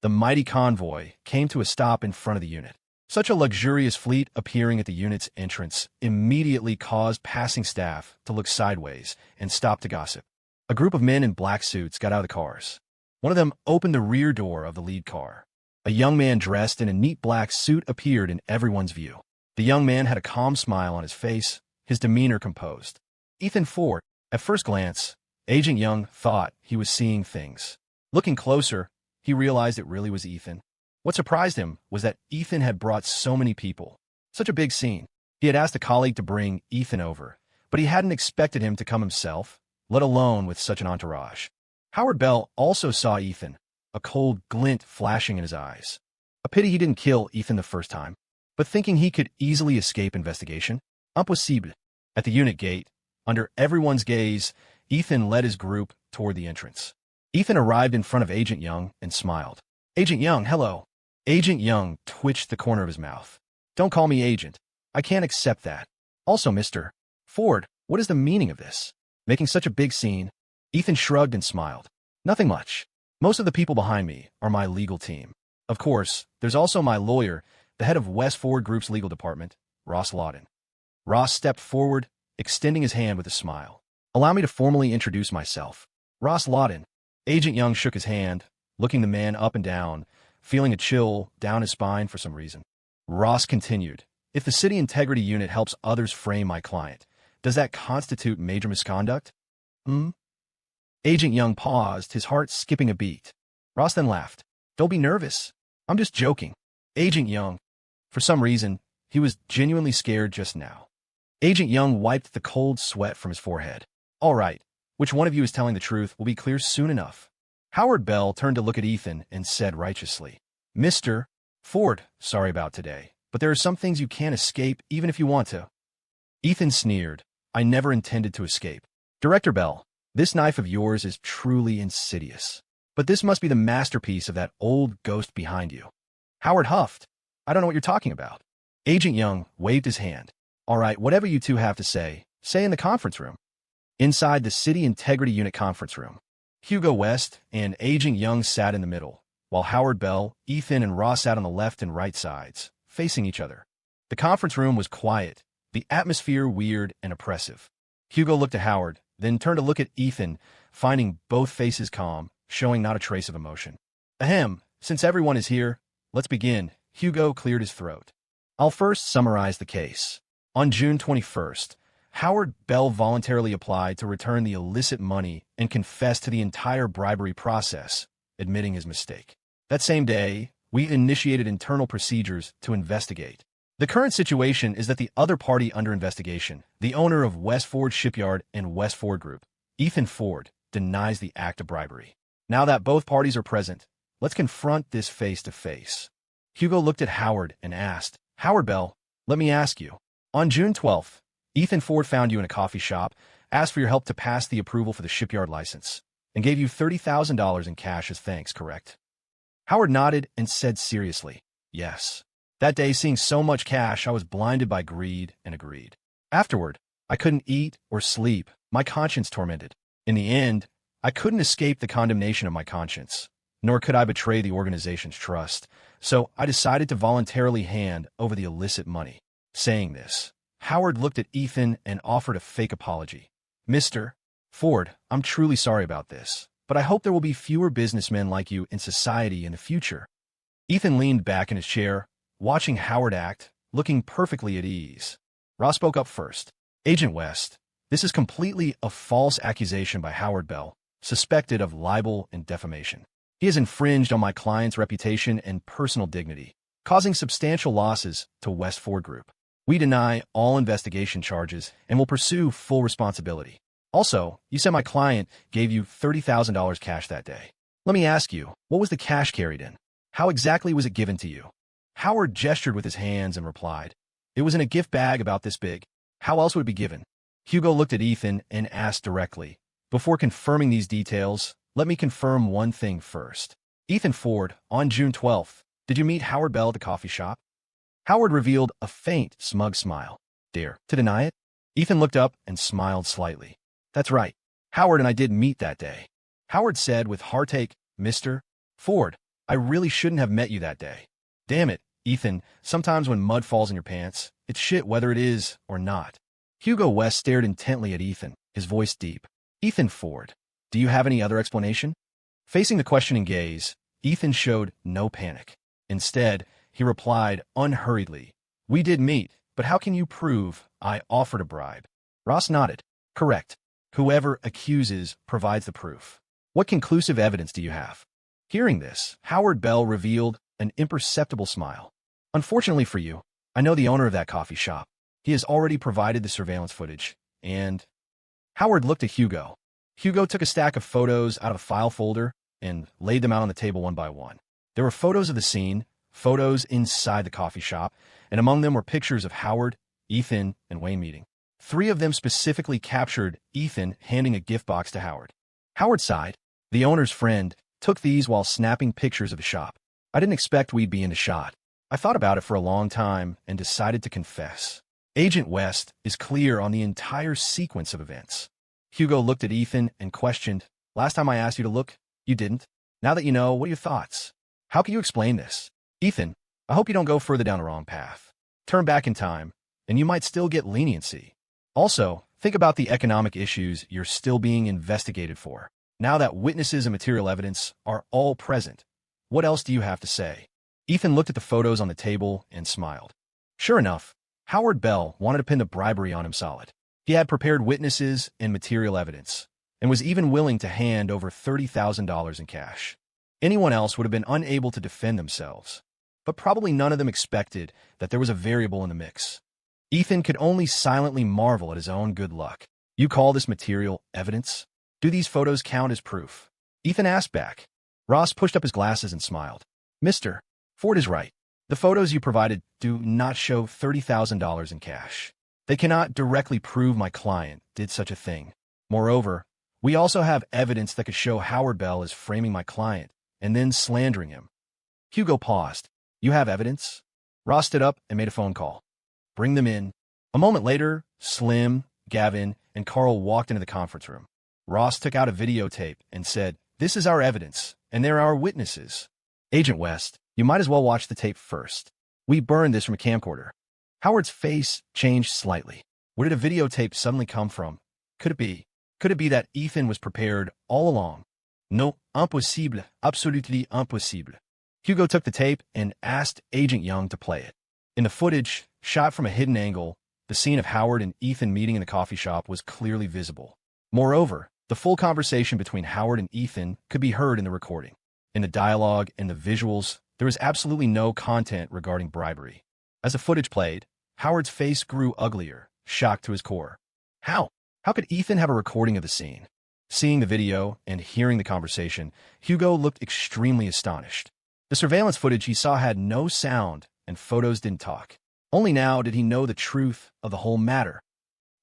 The mighty convoy came to a stop in front of the unit. Such a luxurious fleet appearing at the unit's entrance immediately caused passing staff to look sideways and stop to gossip. A group of men in black suits got out of the cars. One of them opened the rear door of the lead car. A young man dressed in a neat black suit appeared in everyone's view. The young man had a calm smile on his face, his demeanor composed. Ethan Ford. At first glance, Agent Young thought he was seeing things. Looking closer, he realized it really was Ethan. What surprised him was that Ethan had brought so many people. Such a big scene. He had asked a colleague to bring Ethan over, but he hadn't expected him to come himself, let alone with such an entourage. Howard Bell also saw Ethan, a cold glint flashing in his eyes. A pity he didn't kill Ethan the first time. But thinking he could easily escape investigation, impossible. At the unit gate, under everyone's gaze, Ethan led his group toward the entrance. Ethan arrived in front of Agent Young and smiled. Agent Young, hello. Agent Young twitched the corner of his mouth. Don't call me Agent. I can't accept that. Also, Mr. Ford, what is the meaning of this? Making such a big scene? Ethan shrugged and smiled. Nothing much. Most of the people behind me are my legal team. Of course, there's also my lawyer, the head of West Ford Group's legal department, Ross Lawton. Ross stepped forward, extending his hand with a smile. Allow me to formally introduce myself. Ross Lawton. Agent Young shook his hand, looking the man up and down, feeling a chill down his spine for some reason. Ross continued, if the City Integrity Unit helps others frame my client, does that constitute major misconduct? Agent Young paused, his heart skipping a beat. Ross then laughed. Don't be nervous. I'm just joking. Agent Young. For some reason, he was genuinely scared just now. Agent Young wiped the cold sweat from his forehead. All right, which one of you is telling the truth will be clear soon enough. Howard Bell turned to look at Ethan and said righteously, Mr. Ford, sorry about today, but there are some things you can't escape even if you want to. Ethan sneered. I never intended to escape. Director Bell, this knife of yours is truly insidious. But this must be the masterpiece of that old ghost behind you. Howard huffed. I don't know what you're talking about. Agent Young waved his hand. All right, whatever you two have to say in the conference room. Inside the City Integrity Unit conference room, Hugo West and Agent Young sat in the middle, while Howard Bell, Ethan, and Ross sat on the left and right sides, facing each other. The conference room was quiet, the atmosphere weird and oppressive. Hugo looked at Howard, then turned to look at Ethan, finding both faces calm, showing not a trace of emotion. Ahem, since everyone is here, let's begin. Hugo cleared his throat. I'll first summarize the case. On June 21st, Howard Bell voluntarily applied to return the illicit money and confessed to the entire bribery process, admitting his mistake. That same day, we initiated internal procedures to investigate. The current situation is that the other party under investigation, the owner of West Ford Shipyard and West Ford Group, Ethan Ford, denies the act of bribery. Now that both parties are present, let's confront this face to face. Hugo looked at Howard and asked, Howard Bell, let me ask you. On June 12th, Ethan Ford found you in a coffee shop, asked for your help to pass the approval for the shipyard license, and gave you $30,000 in cash as thanks, correct? Howard nodded and said seriously, yes. That day, seeing so much cash, I was blinded by greed and agreed. Afterward, I couldn't eat or sleep, my conscience tormented. In the end, I couldn't escape the condemnation of my conscience, nor could I betray the organization's trust, so I decided to voluntarily hand over the illicit money. Saying this, Howard looked at Ethan and offered a fake apology. Mr. Ford, I'm truly sorry about this, but I hope there will be fewer businessmen like you in society in the future. Ethan leaned back in his chair, watching Howard act, looking perfectly at ease. Ross spoke up first. Agent West, this is completely a false accusation by Howard Bell, suspected of libel and defamation. He has infringed on my client's reputation and personal dignity, causing substantial losses to West Ford Group. We deny all investigation charges and will pursue full responsibility. Also, you said my client gave you $30,000 cash that day. Let me ask you, what was the cash carried in? How exactly was it given to you? Howard gestured with his hands and replied, it was in a gift bag about this big. How else would it be given? Hugo looked at Ethan and asked directly, before confirming these details, let me confirm one thing first. Ethan Ford, on June 12th, did you meet Howard Bell at the coffee shop? Howard revealed a faint, smug smile. Dare to deny it? Ethan looked up and smiled slightly. That's right. Howard and I did meet that day. Howard said with heartache, Mr. Ford, I really shouldn't have met you that day. Damn it, Ethan, sometimes when mud falls in your pants, it's shit whether it is or not. Hugo West stared intently at Ethan, his voice deep. Ethan Ford, do you have any other explanation? Facing the questioning gaze, Ethan showed no panic. Instead, he replied unhurriedly, we did meet, but how can you prove I offered a bribe? Ross nodded. Correct. Whoever accuses provides the proof. What conclusive evidence do you have? Hearing this, Howard Bell revealed an imperceptible smile. Unfortunately for you, I know the owner of that coffee shop. He has already provided the surveillance footage, and... Howard looked at Hugo. Hugo took a stack of photos out of a file folder and laid them out on the table one by one. There were photos of the scene, photos inside the coffee shop, and among them were pictures of Howard, Ethan, and Wayne meeting. 3 of them specifically captured Ethan handing a gift box to Howard. Howard sighed. The owner's friend took these while snapping pictures of the shop. I didn't expect we'd be in the shot. I thought about it for a long time and decided to confess. Agent West is clear on the entire sequence of events. Hugo looked at Ethan and questioned, last time I asked you to look, you didn't. Now that you know, what are your thoughts? How can you explain this? Ethan, I hope you don't go further down the wrong path. Turn back in time, and you might still get leniency. Also, think about the economic issues you're still being investigated for. Now that witnesses and material evidence are all present, what else do you have to say? Ethan looked at the photos on the table and smiled. Sure enough, Howard Bell wanted to pin the bribery on him solid. He had prepared witnesses and material evidence, and was even willing to hand over $30,000 in cash. Anyone else would have been unable to defend themselves, but probably none of them expected that there was a variable in the mix. Ethan could only silently marvel at his own good luck. You call this material evidence? Do these photos count as proof? Ethan asked back. Ross pushed up his glasses and smiled. Mr. Ford is right. The photos you provided do not show $30,000 in cash. They cannot directly prove my client did such a thing. Moreover, we also have evidence that could show Howard Bell is framing my client and then slandering him. Hugo paused. You have evidence? Ross stood up and made a phone call. Bring them in. A moment later, Slim, Gavin, and Carl walked into the conference room. Ross took out a videotape and said, this is our evidence, and they're our witnesses. Agent West, you might as well watch the tape first. We burned this from a camcorder. Howard's face changed slightly. Where did a videotape suddenly come from? Could it be? Could it be that Ethan was prepared all along? No, impossible, absolutely impossible. Hugo took the tape and asked Agent Young to play it. In the footage, shot from a hidden angle, the scene of Howard and Ethan meeting in the coffee shop was clearly visible. Moreover, the full conversation between Howard and Ethan could be heard in the recording. In the dialogue and the visuals, there was absolutely no content regarding bribery. As the footage played, Howard's face grew uglier, shocked to his core. How? How could Ethan have a recording of the scene? Seeing the video and hearing the conversation, Hugo looked extremely astonished. The surveillance footage he saw had no sound, and photos didn't talk. Only now did he know the truth of the whole matter.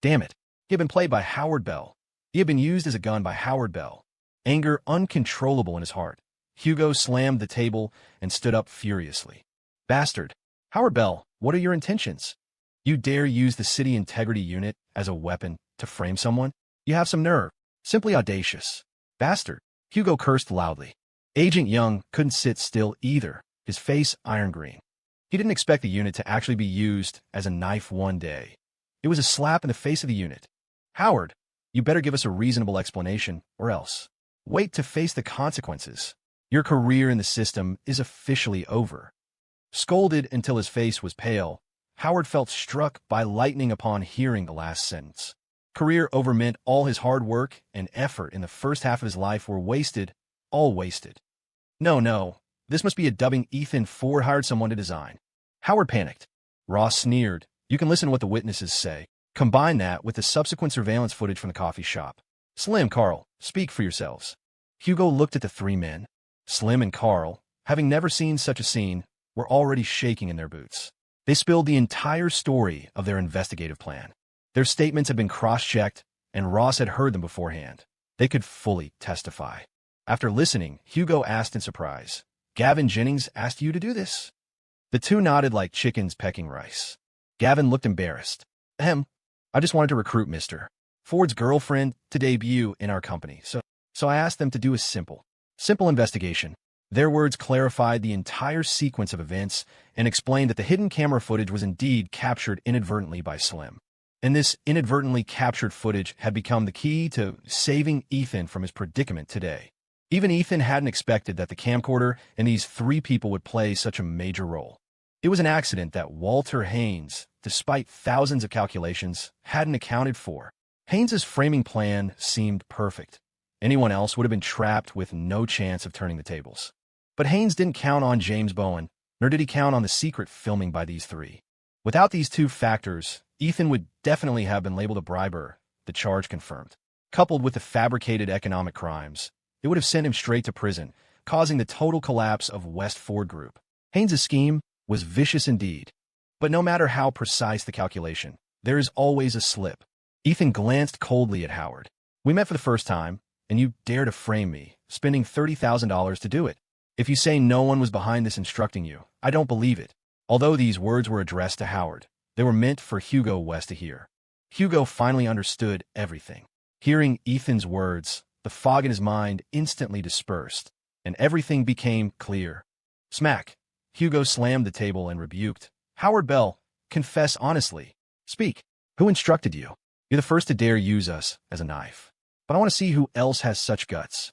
Damn it. He had been played by Howard Bell. He had been used as a gun by Howard Bell. Anger uncontrollable in his heart, Hugo slammed the table and stood up furiously. Bastard. Howard Bell, what are your intentions? You dare use the City Integrity Unit as a weapon to frame someone? You have some nerve. Simply audacious. Bastard. Hugo cursed loudly. Agent Young couldn't sit still either, his face iron green. He didn't expect the unit to actually be used as a knife one day. It was a slap in the face of the unit. Howard, you better give us a reasonable explanation, or else. Wait to face the consequences. Your career in the system is officially over. Scolded until his face was pale, Howard felt struck by lightning upon hearing the last sentence. Career over meant all his hard work and effort in the first half of his life were wasted, all wasted. No, this must be a dubbing Ethan Ford hired someone to design. Howard panicked. Ross sneered. You can listen to what the witnesses say. Combine that with the subsequent surveillance footage from the coffee shop. Slim, Carl, speak for yourselves. Hugo looked at the three men. Slim and Carl, having never seen such a scene, were already shaking in their boots. They spilled the entire story of their investigative plan. Their statements had been cross-checked, and Ross had heard them beforehand. They could fully testify. After listening, Hugo asked in surprise, Gavin Jennings asked you to do this? The two nodded like chickens pecking rice. Gavin looked embarrassed. I just wanted to recruit Mr. Ford's girlfriend to debut in our company, so I asked them to do a simple investigation. Their words clarified the entire sequence of events and explained that the hidden camera footage was indeed captured inadvertently by Slim. And this inadvertently captured footage had become the key to saving Ethan from his predicament today. Even Ethan hadn't expected that the camcorder and these three people would play such a major role. It was an accident that Walter Haynes, despite thousands of calculations, hadn't accounted for. Haynes's framing plan seemed perfect. Anyone else would have been trapped with no chance of turning the tables. But Haynes didn't count on James Bowen, nor did he count on the secret filming by these three. Without these two factors, Ethan would definitely have been labeled a briber, the charge confirmed. Coupled with the fabricated economic crimes, it would have sent him straight to prison, causing the total collapse of West Ford Group. Haynes' scheme was vicious indeed. But no matter how precise the calculation, there is always a slip. Ethan glanced coldly at Howard. We met for the first time, and you dare to frame me, spending $30,000 to do it. If you say no one was behind this instructing you, I don't believe it. Although these words were addressed to Howard, they were meant for Hugo West to hear. Hugo finally understood everything. Hearing Ethan's words, the fog in his mind instantly dispersed, and everything became clear. Smack! Hugo slammed the table and rebuked. Howard Bell, confess honestly. Speak. Who instructed you? You're the first to dare use us as a knife. But I want to see who else has such guts.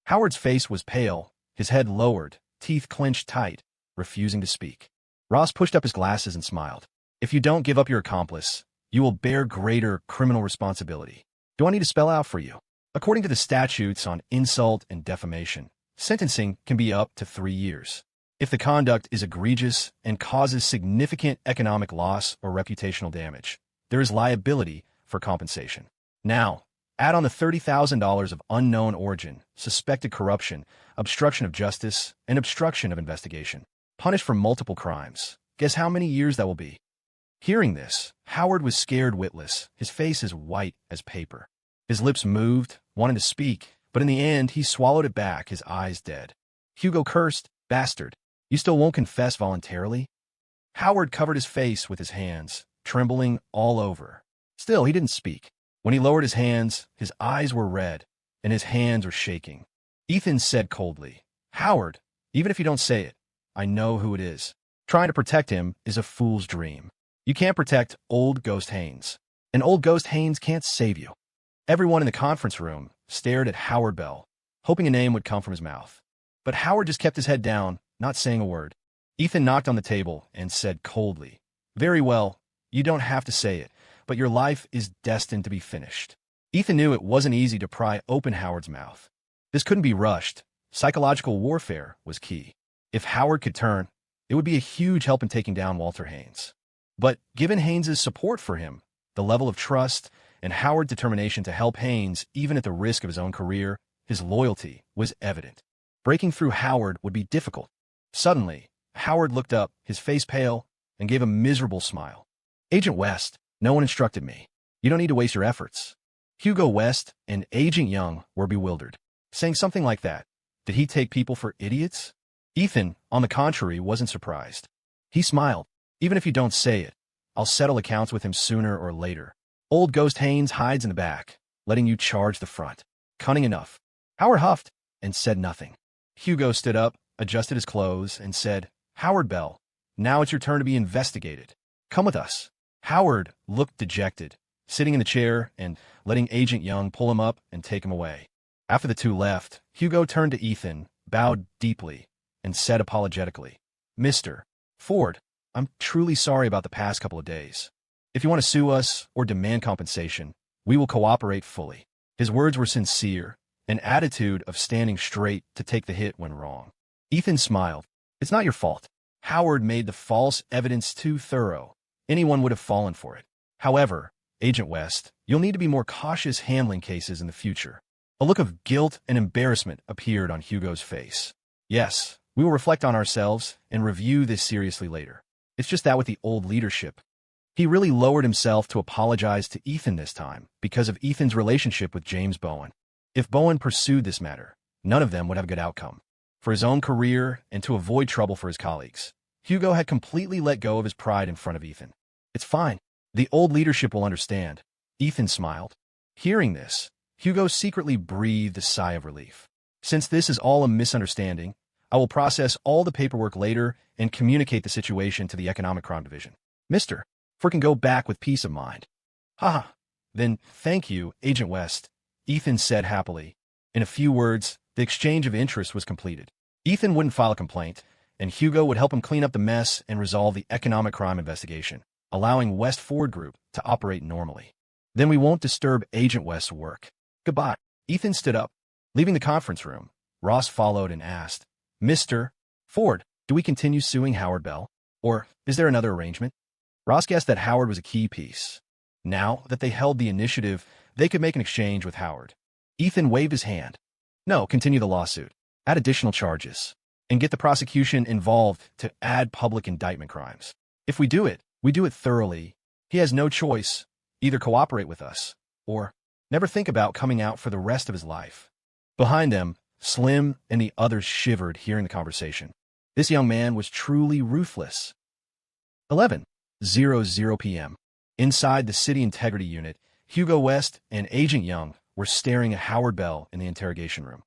Howard's face was pale, his head lowered, teeth clenched tight, refusing to speak. Ross pushed up his glasses and smiled. If you don't give up your accomplice, you will bear greater criminal responsibility. Do I need to spell out for you? According to the statutes on insult and defamation, sentencing can be up to 3 years. If the conduct is egregious and causes significant economic loss or reputational damage, there is liability for compensation. Now, add on the $30,000 of unknown origin, suspected corruption, obstruction of justice, and obstruction of investigation. Punished for multiple crimes. Guess how many years that will be? Hearing this, Howard was scared witless, his face as white as paper. His lips moved, wanting to speak, but in the end he swallowed it back, his eyes dead. Hugo cursed, Bastard, you still won't confess voluntarily? Howard covered his face with his hands, trembling all over. Still, he didn't speak. When he lowered his hands, his eyes were red, and his hands were shaking. Ethan said coldly, Howard, even if you don't say it, I know who it is. Trying to protect him is a fool's dream. You can't protect old Ghost Haynes. And old Ghost Haynes can't save you. Everyone in the conference room stared at Howard Bell, hoping a name would come from his mouth. But Howard just kept his head down, not saying a word. Ethan knocked on the table and said coldly, "Very well, you don't have to say it, but your life is destined to be finished." Ethan knew it wasn't easy to pry open Howard's mouth. This couldn't be rushed. Psychological warfare was key. If Howard could turn, it would be a huge help in taking down Walter Haynes. But given Haynes' support for him, the level of trust, and Howard's determination to help Haynes even at the risk of his own career, his loyalty was evident. Breaking through Howard would be difficult. Suddenly, Howard looked up, his face pale, and gave a miserable smile. "Agent West, no one instructed me. You don't need to waste your efforts." Hugo West and Agent Young were bewildered. Saying something like that, did he take people for idiots? Ethan, on the contrary, wasn't surprised. He smiled. "Even if you don't say it, I'll settle accounts with him sooner or later. Old Ghost Haynes hides in the back, letting you charge the front. Cunning enough." Howard huffed and said nothing. Hugo stood up, adjusted his clothes, and said, "Howard Bell, now it's your turn to be investigated. Come with us." Howard looked dejected, sitting in the chair and letting Agent Young pull him up and take him away. After the two left, Hugo turned to Ethan, bowed deeply, and said apologetically, "Mr. Ford, I'm truly sorry about the past couple of days. If you want to sue us or demand compensation, we will cooperate fully." His words were sincere, an attitude of standing straight to take the hit when wrong. Ethan smiled. "It's not your fault. Howard made the false evidence too thorough. Anyone would have fallen for it. However, Agent West, you'll need to be more cautious handling cases in the future." A look of guilt and embarrassment appeared on Hugo's face. "Yes, we will reflect on ourselves and review this seriously later. It's just that with the old leadership." He really lowered himself to apologize to Ethan this time because of Ethan's relationship with James Bowen. If Bowen pursued this matter, none of them would have a good outcome. For his own career and to avoid trouble for his colleagues, Hugo had completely let go of his pride in front of Ethan. "It's fine. The old leadership will understand." Ethan smiled. Hearing this, Hugo secretly breathed a sigh of relief. "Since this is all a misunderstanding, I will process all the paperwork later and communicate the situation to the Economic Crime Division. Mr. Ford can go back with peace of mind." "Ha! Then thank you, Agent West," Ethan said happily. In a few words, the exchange of interest was completed. Ethan wouldn't file a complaint, and Hugo would help him clean up the mess and resolve the economic crime investigation, allowing West Ford Group to operate normally. "Then we won't disturb Agent West's work. Goodbye." Ethan stood up. Leaving the conference room, Ross followed and asked, "Mr. Ford, do we continue suing Howard Bell? Or is there another arrangement?" Ross guessed that Howard was a key piece. Now that they held the initiative, they could make an exchange with Howard. Ethan waved his hand. "No, continue the lawsuit. Add additional charges. And get the prosecution involved to add public indictment crimes. If we do it thoroughly. He has no choice. Either cooperate with us, or never think about coming out for the rest of his life." Behind them, Slim and the others shivered hearing the conversation. This young man was truly ruthless. 11:00 p.m. Inside the City Integrity Unit, Hugo West and Agent Young were staring at Howard Bell in the interrogation room.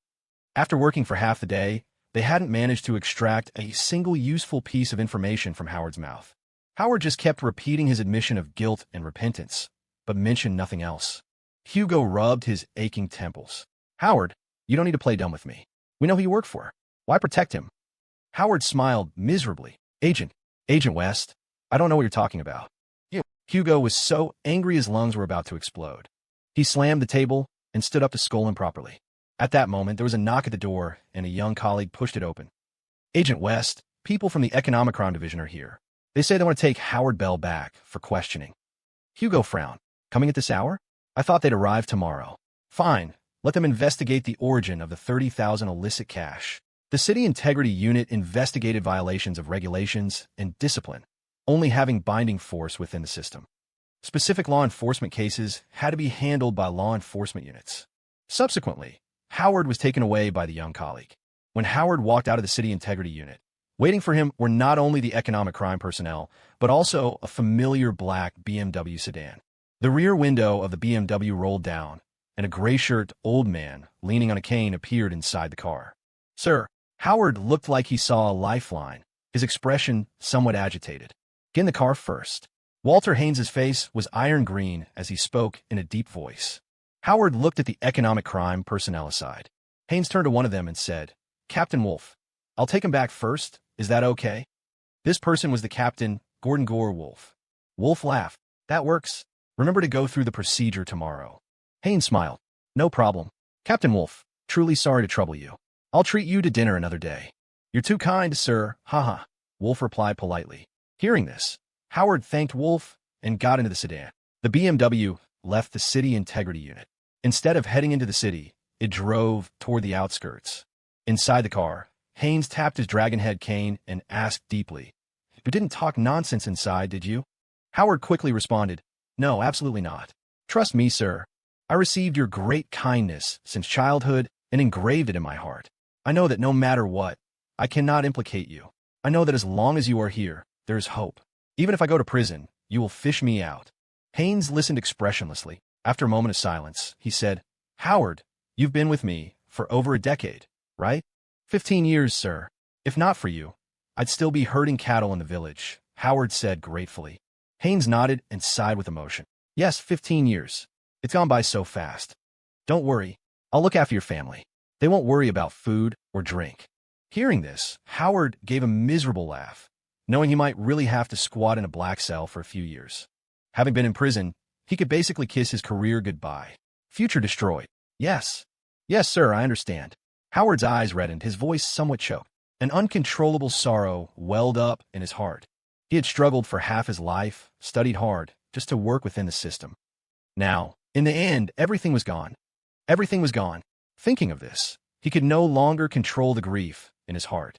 After working for half the day, they hadn't managed to extract a single useful piece of information from Howard's mouth. Howard just kept repeating his admission of guilt and repentance, but mentioned nothing else. Hugo rubbed his aching temples. "Howard, you don't need to play dumb with me. We know who you work for. Why protect him?" Howard smiled miserably. Agent West, I don't know what you're talking about." Hugo was so angry his lungs were about to explode. He slammed the table and stood up to scold him properly. At that moment, there was a knock at the door, and a young colleague pushed it open. "Agent West, people from the Economic Crime Division are here. They say they want to take Howard Bell back for questioning." Hugo frowned. "Coming at this hour? I thought they'd arrive tomorrow." "Fine. Let them investigate the origin of the $30,000 illicit cash." The City Integrity Unit investigated violations of regulations and discipline, only having binding force within the system. Specific law enforcement cases had to be handled by law enforcement units. Subsequently, Howard was taken away by the young colleague. When Howard walked out of the City Integrity Unit, waiting for him were not only the economic crime personnel, but also a familiar black BMW sedan. The rear window of the BMW rolled down, and a gray-shirted old man leaning on a cane appeared inside the car. "Sir." Howard looked like he saw a lifeline, his expression somewhat agitated. "Get in the car first." Walter Haynes's face was iron green as he spoke in a deep voice. Howard looked at the economic crime personnel aside. Haynes turned to one of them and said, "Captain Wolf, I'll take him back first. Is that okay?" This person was the captain, Gordon Gore Wolf. Wolf laughed. "That works. Remember to go through the procedure tomorrow." Haynes smiled. "No problem. Captain Wolf, truly sorry to trouble you. I'll treat you to dinner another day." "You're too kind, sir, haha," Wolf replied politely. Hearing this, Howard thanked Wolf and got into the sedan. The BMW left the city integrity unit. Instead of heading into the city, it drove toward the outskirts. Inside the car, Haynes tapped his dragonhead cane and asked deeply, "You didn't talk nonsense inside, did you?" Howard quickly responded, "No, absolutely not. Trust me, sir. I received your great kindness since childhood and engraved it in my heart. I know that no matter what, I cannot implicate you. I know that as long as you are here, there is hope. Even if I go to prison, you will fish me out." Haynes listened expressionlessly. After a moment of silence, he said, "Howard, you've been with me for over a decade, right?" 15 years, sir. If not for you, I'd still be herding cattle in the village," Howard said gratefully. Haynes nodded and sighed with emotion. "Yes, 15 years. It's gone by so fast. Don't worry. I'll look after your family. They won't worry about food or drink." Hearing this, Howard gave a miserable laugh, knowing he might really have to squat in a black cell for a few years. Having been in prison, he could basically kiss his career goodbye. Future destroyed. Yes. Yes, sir, I understand." Howard's eyes reddened, his voice somewhat choked. An uncontrollable sorrow welled up in his heart. He had struggled for half his life, studied hard, just to work within the system. Now, in the end, everything was gone. Everything was gone. Thinking of this, he could no longer control the grief in his heart.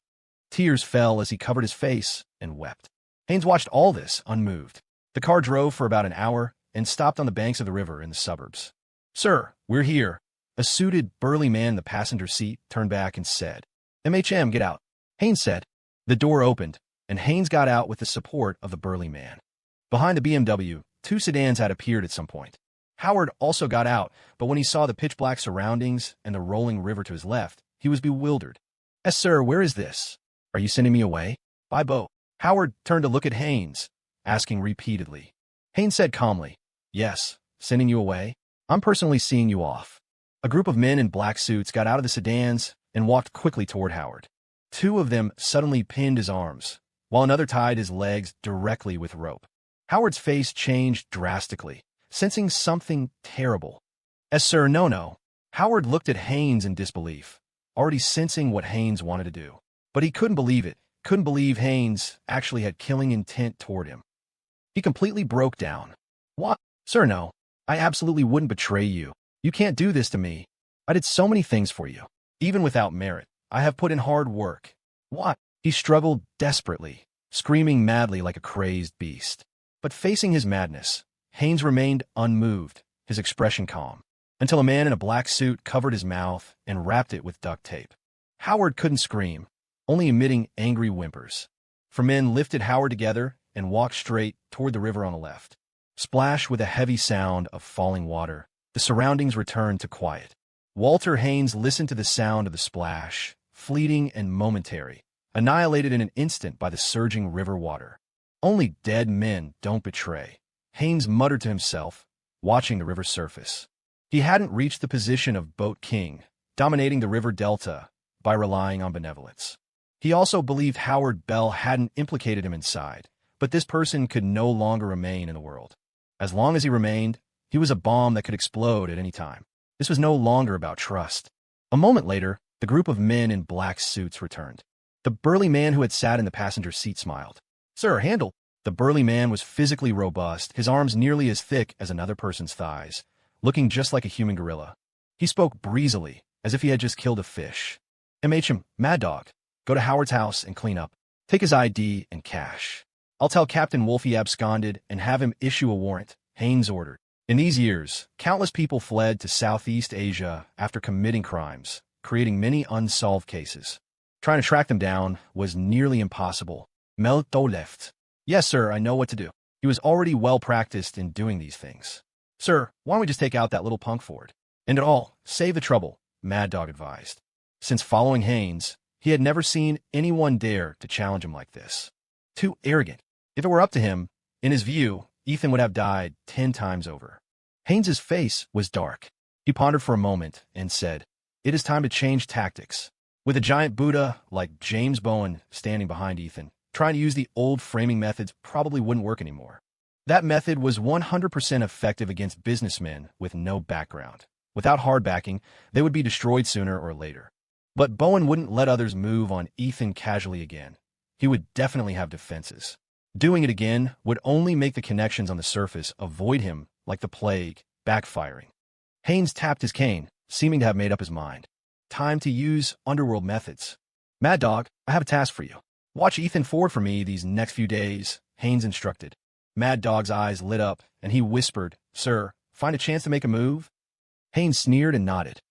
Tears fell as he covered his face and wept. Haynes watched all this unmoved. The car drove for about an hour and stopped on the banks of the river in the suburbs. "Sir, we're here." A suited, burly man in the passenger seat turned back and said, "MHM, get out." Haynes said. The door opened, and Haynes got out with the support of the burly man. Behind the BMW, 2 sedans had appeared at some point. Howard also got out, but when he saw the pitch-black surroundings and the rolling river to his left, he was bewildered. "Yes, sir, where is this? Are you sending me away? By boat?" Howard turned to look at Haynes, asking repeatedly. Haynes said calmly, "Yes, sending you away. I'm personally seeing you off." A group of men in black suits got out of the sedans and walked quickly toward Howard. 2 of them suddenly pinned his arms, while another tied his legs directly with rope. Howard's face changed drastically, sensing something terrible. "Yes, sir, no." Howard looked at Haynes in disbelief, already sensing what Haynes wanted to do. But he couldn't believe it, couldn't believe Haynes actually had killing intent toward him. He completely broke down. "What? Sir, no. I absolutely wouldn't betray you. You can't do this to me. I did so many things for you. Even without merit, I have put in hard work." "What?" He struggled desperately, screaming madly like a crazed beast. But facing his madness, Haynes remained unmoved, his expression calm, until a man in a black suit covered his mouth and wrapped it with duct tape. Howard couldn't scream, only emitting angry whimpers. 4 men lifted Howard together and walked straight toward the river on the left. Splash with a heavy sound of falling water, the surroundings returned to quiet. Walter Haynes listened to the sound of the splash, fleeting and momentary, annihilated in an instant by the surging river water. "Only dead men don't betray," Haynes muttered to himself, watching the river surface. He hadn't reached the position of boat king, dominating the river delta by relying on benevolence. He also believed Howard Bell hadn't implicated him inside, but this person could no longer remain in the world. As long as he remained, he was a bomb that could explode at any time. This was no longer about trust. A moment later, the group of men in black suits returned. The burly man who had sat in the passenger seat smiled. "Sir, handle." The burly man was physically robust, his arms nearly as thick as another person's thighs, looking just like a human gorilla. He spoke breezily, as if he had just killed a fish. "MHM, Mad Dog, go to Howard's house and clean up. Take his ID and cash. I'll tell Captain Wolf he absconded and have him issue a warrant," Haynes ordered. In these years, countless people fled to Southeast Asia after committing crimes, creating many unsolved cases. Trying to track them down was nearly impossible. Melto left. "Yes, sir, I know what to do." He was already well-practiced in doing these things. "Sir, why don't we just take out that little punk Ford? And all, save the trouble," Mad Dog advised. Since following Haynes, he had never seen anyone dare to challenge him like this. Too arrogant. If it were up to him, in his view, Ethan would have died 10 times over. Haynes's face was dark. He pondered for a moment and said, "It is time to change tactics." With a giant Buddha like James Bowen standing behind Ethan, trying to use the old framing methods probably wouldn't work anymore. That method was 100% effective against businessmen with no background. Without hard backing, they would be destroyed sooner or later. But Bowen wouldn't let others move on Ethan casually again. He would definitely have defenses. Doing it again would only make the connections on the surface avoid him like the plague, backfiring. Haynes tapped his cane, seeming to have made up his mind. Time to use underworld methods. Mad Dog, I have a task for you. Watch Ethan Ford for me these next few days, Haynes instructed. Mad Dog's eyes lit up, and he whispered, "Sir, find a chance to make a move?" Haynes sneered and nodded.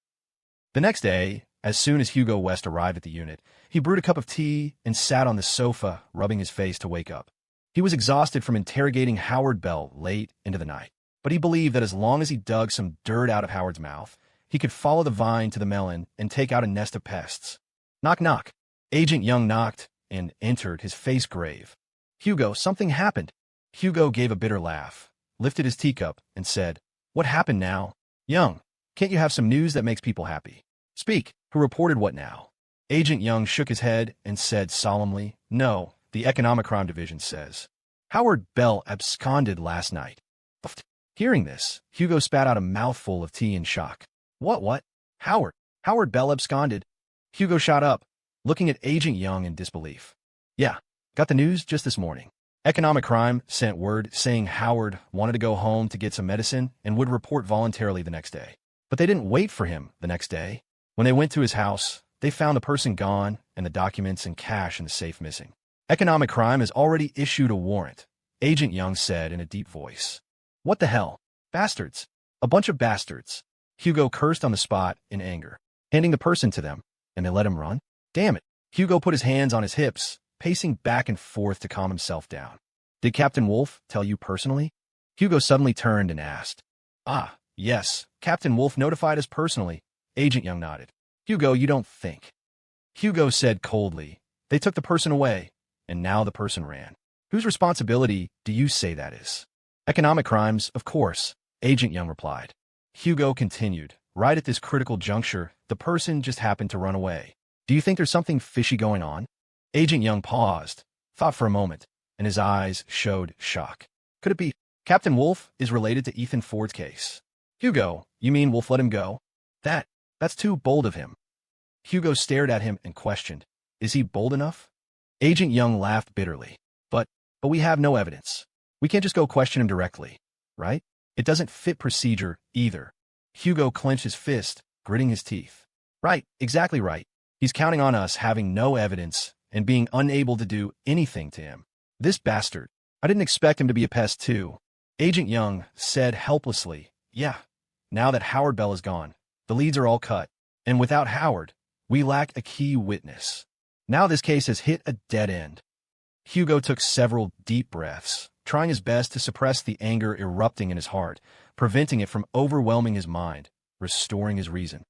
The next day, as soon as Hugo West arrived at the unit, he brewed a cup of tea and sat on the sofa, rubbing his face to wake up. He was exhausted from interrogating Howard Bell late into the night, but he believed that as long as he dug some dirt out of Howard's mouth, he could follow the vine to the melon and take out a nest of pests. Knock, knock. Agent Young knocked and entered, his face grave. "Hugo, something happened." Hugo gave a bitter laugh, lifted his teacup, and said, "What happened now? Young, can't you have some news that makes people happy? Speak, who reported what now?" Agent Young shook his head and said solemnly, "No, the Economic Crime Division says Howard Bell absconded last night." Hearing this, Hugo spat out a mouthful of tea in shock. What? Howard Bell absconded? Hugo shot up, looking at Agent Young in disbelief. "Yeah, got the news just this morning. Economic Crime sent word saying Howard wanted to go home to get some medicine and would report voluntarily the next day. But they didn't wait for him the next day. When they went to his house, they found the person gone and the documents and cash in the safe missing. Economic Crime has already issued a warrant," Agent Young said in a deep voice. "What the hell? Bastards. A bunch of bastards." Hugo cursed on the spot in anger, handing the person to them, and they let him run? Damn it. Hugo put his hands on his hips, pacing back and forth to calm himself down. "Did Captain Wolf tell you personally?" Hugo suddenly turned and asked. "Ah, yes, Captain Wolf notified us personally." Agent Young nodded. "Hugo, you don't think." Hugo said coldly, "They took the person away, and now the person ran. Whose responsibility do you say that is?" "Economic Crimes, of course," Agent Young replied. Hugo continued, "Right at this critical juncture, the person just happened to run away. Do you think there's something fishy going on?" Agent Young paused, thought for a moment, and his eyes showed shock. "Could it be Captain Wolf is related to Ethan Ford's case?" "Hugo, you mean Wolf let him go?" That's too bold of him." Hugo stared at him and questioned, "Is he bold enough?" Agent Young laughed bitterly. But we have no evidence. We can't just go question him directly, right? It doesn't fit procedure either." Hugo clenched his fist, gritting his teeth. "Right, exactly right. He's counting on us having no evidence and being unable to do anything to him. This bastard. I didn't expect him to be a pest too." Agent Young said helplessly, "Yeah, now that Howard Bell is gone, the leads are all cut. And without Howard, we lack a key witness. Now this case has hit a dead end." Hugo took several deep breaths, trying his best to suppress the anger erupting in his heart, preventing it from overwhelming his mind, restoring his reason.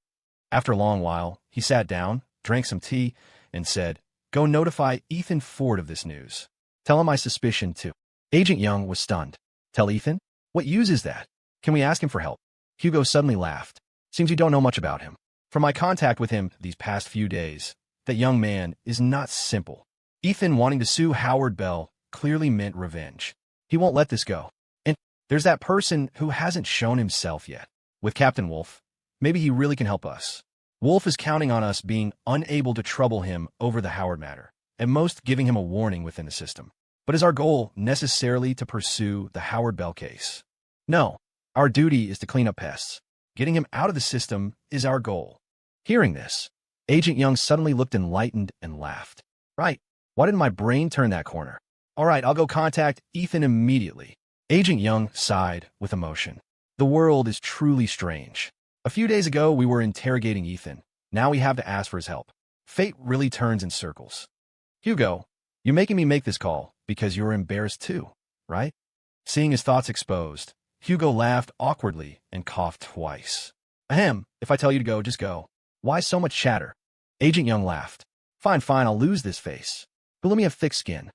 After a long while, he sat down, drank some tea, and said, "Go notify Ethan Ford of this news. Tell him my suspicion, too." Agent Young was stunned. "Tell Ethan? What use is that? Can we ask him for help?" Hugo suddenly laughed. "Seems you don't know much about him. From my contact with him these past few days, that young man is not simple. Ethan wanting to sue Howard Bell clearly meant revenge. He won't let this go. And there's that person who hasn't shown himself yet. With Captain Wolf, maybe he really can help us. Wolf is counting on us being unable to trouble him over the Howard matter, at most giving him a warning within the system. But is our goal necessarily to pursue the Howard Bell case? No, our duty is to clean up pests. Getting him out of the system is our goal." Hearing this, Agent Young suddenly looked enlightened and laughed. "Right. Why didn't my brain turn that corner? All right, I'll go contact Ethan immediately." Agent Young sighed with emotion. The world is truly strange. A few days ago, we were interrogating Ethan. Now we have to ask for his help. Fate really turns in circles. "Hugo, you're making me make this call because you're embarrassed too, right?" Seeing his thoughts exposed, Hugo laughed awkwardly and coughed twice. "Ahem, if I tell you to go, just go. Why so much chatter?" Agent Young laughed. Fine, I'll lose this face. But let me have thick skin."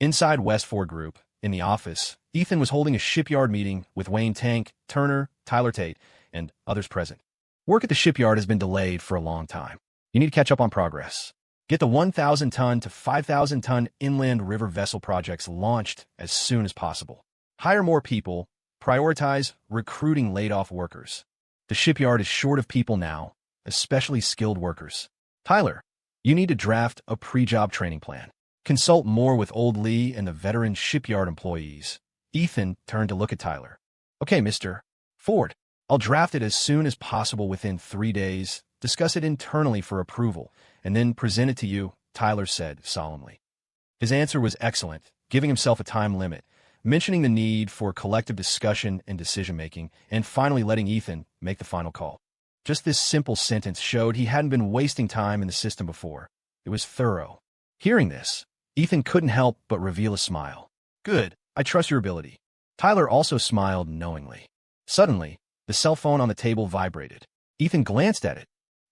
Inside West 4 Group, In the office, Ethan was holding a shipyard meeting with Wayne Tank, Turner, Tyler Tate, and others present. Work at the shipyard has been delayed for a long time. You need to catch up on progress. Get the 1,000-ton to 5,000-ton inland river vessel projects launched as soon as possible. Hire more people. Prioritize recruiting laid-off workers. The shipyard is short of people now, especially skilled workers. Tyler, you need to draft a pre-job training plan. Consult more with Old Lee and the veteran shipyard employees. Ethan turned to look at Tyler. Okay, Mr. Ford, I'll draft it as soon as possible within 3 days, discuss it internally for approval, and then present it to you, Tyler said solemnly. His answer was excellent, giving himself a time limit, mentioning the need for collective discussion and decision-making, and finally letting Ethan make the final call. Just this simple sentence showed he hadn't been wasting time in the system before. It was thorough. Hearing this, Ethan couldn't help but reveal a smile. Good, I trust your ability. Tyler also smiled knowingly. Suddenly, the cell phone on the table vibrated. Ethan glanced at it.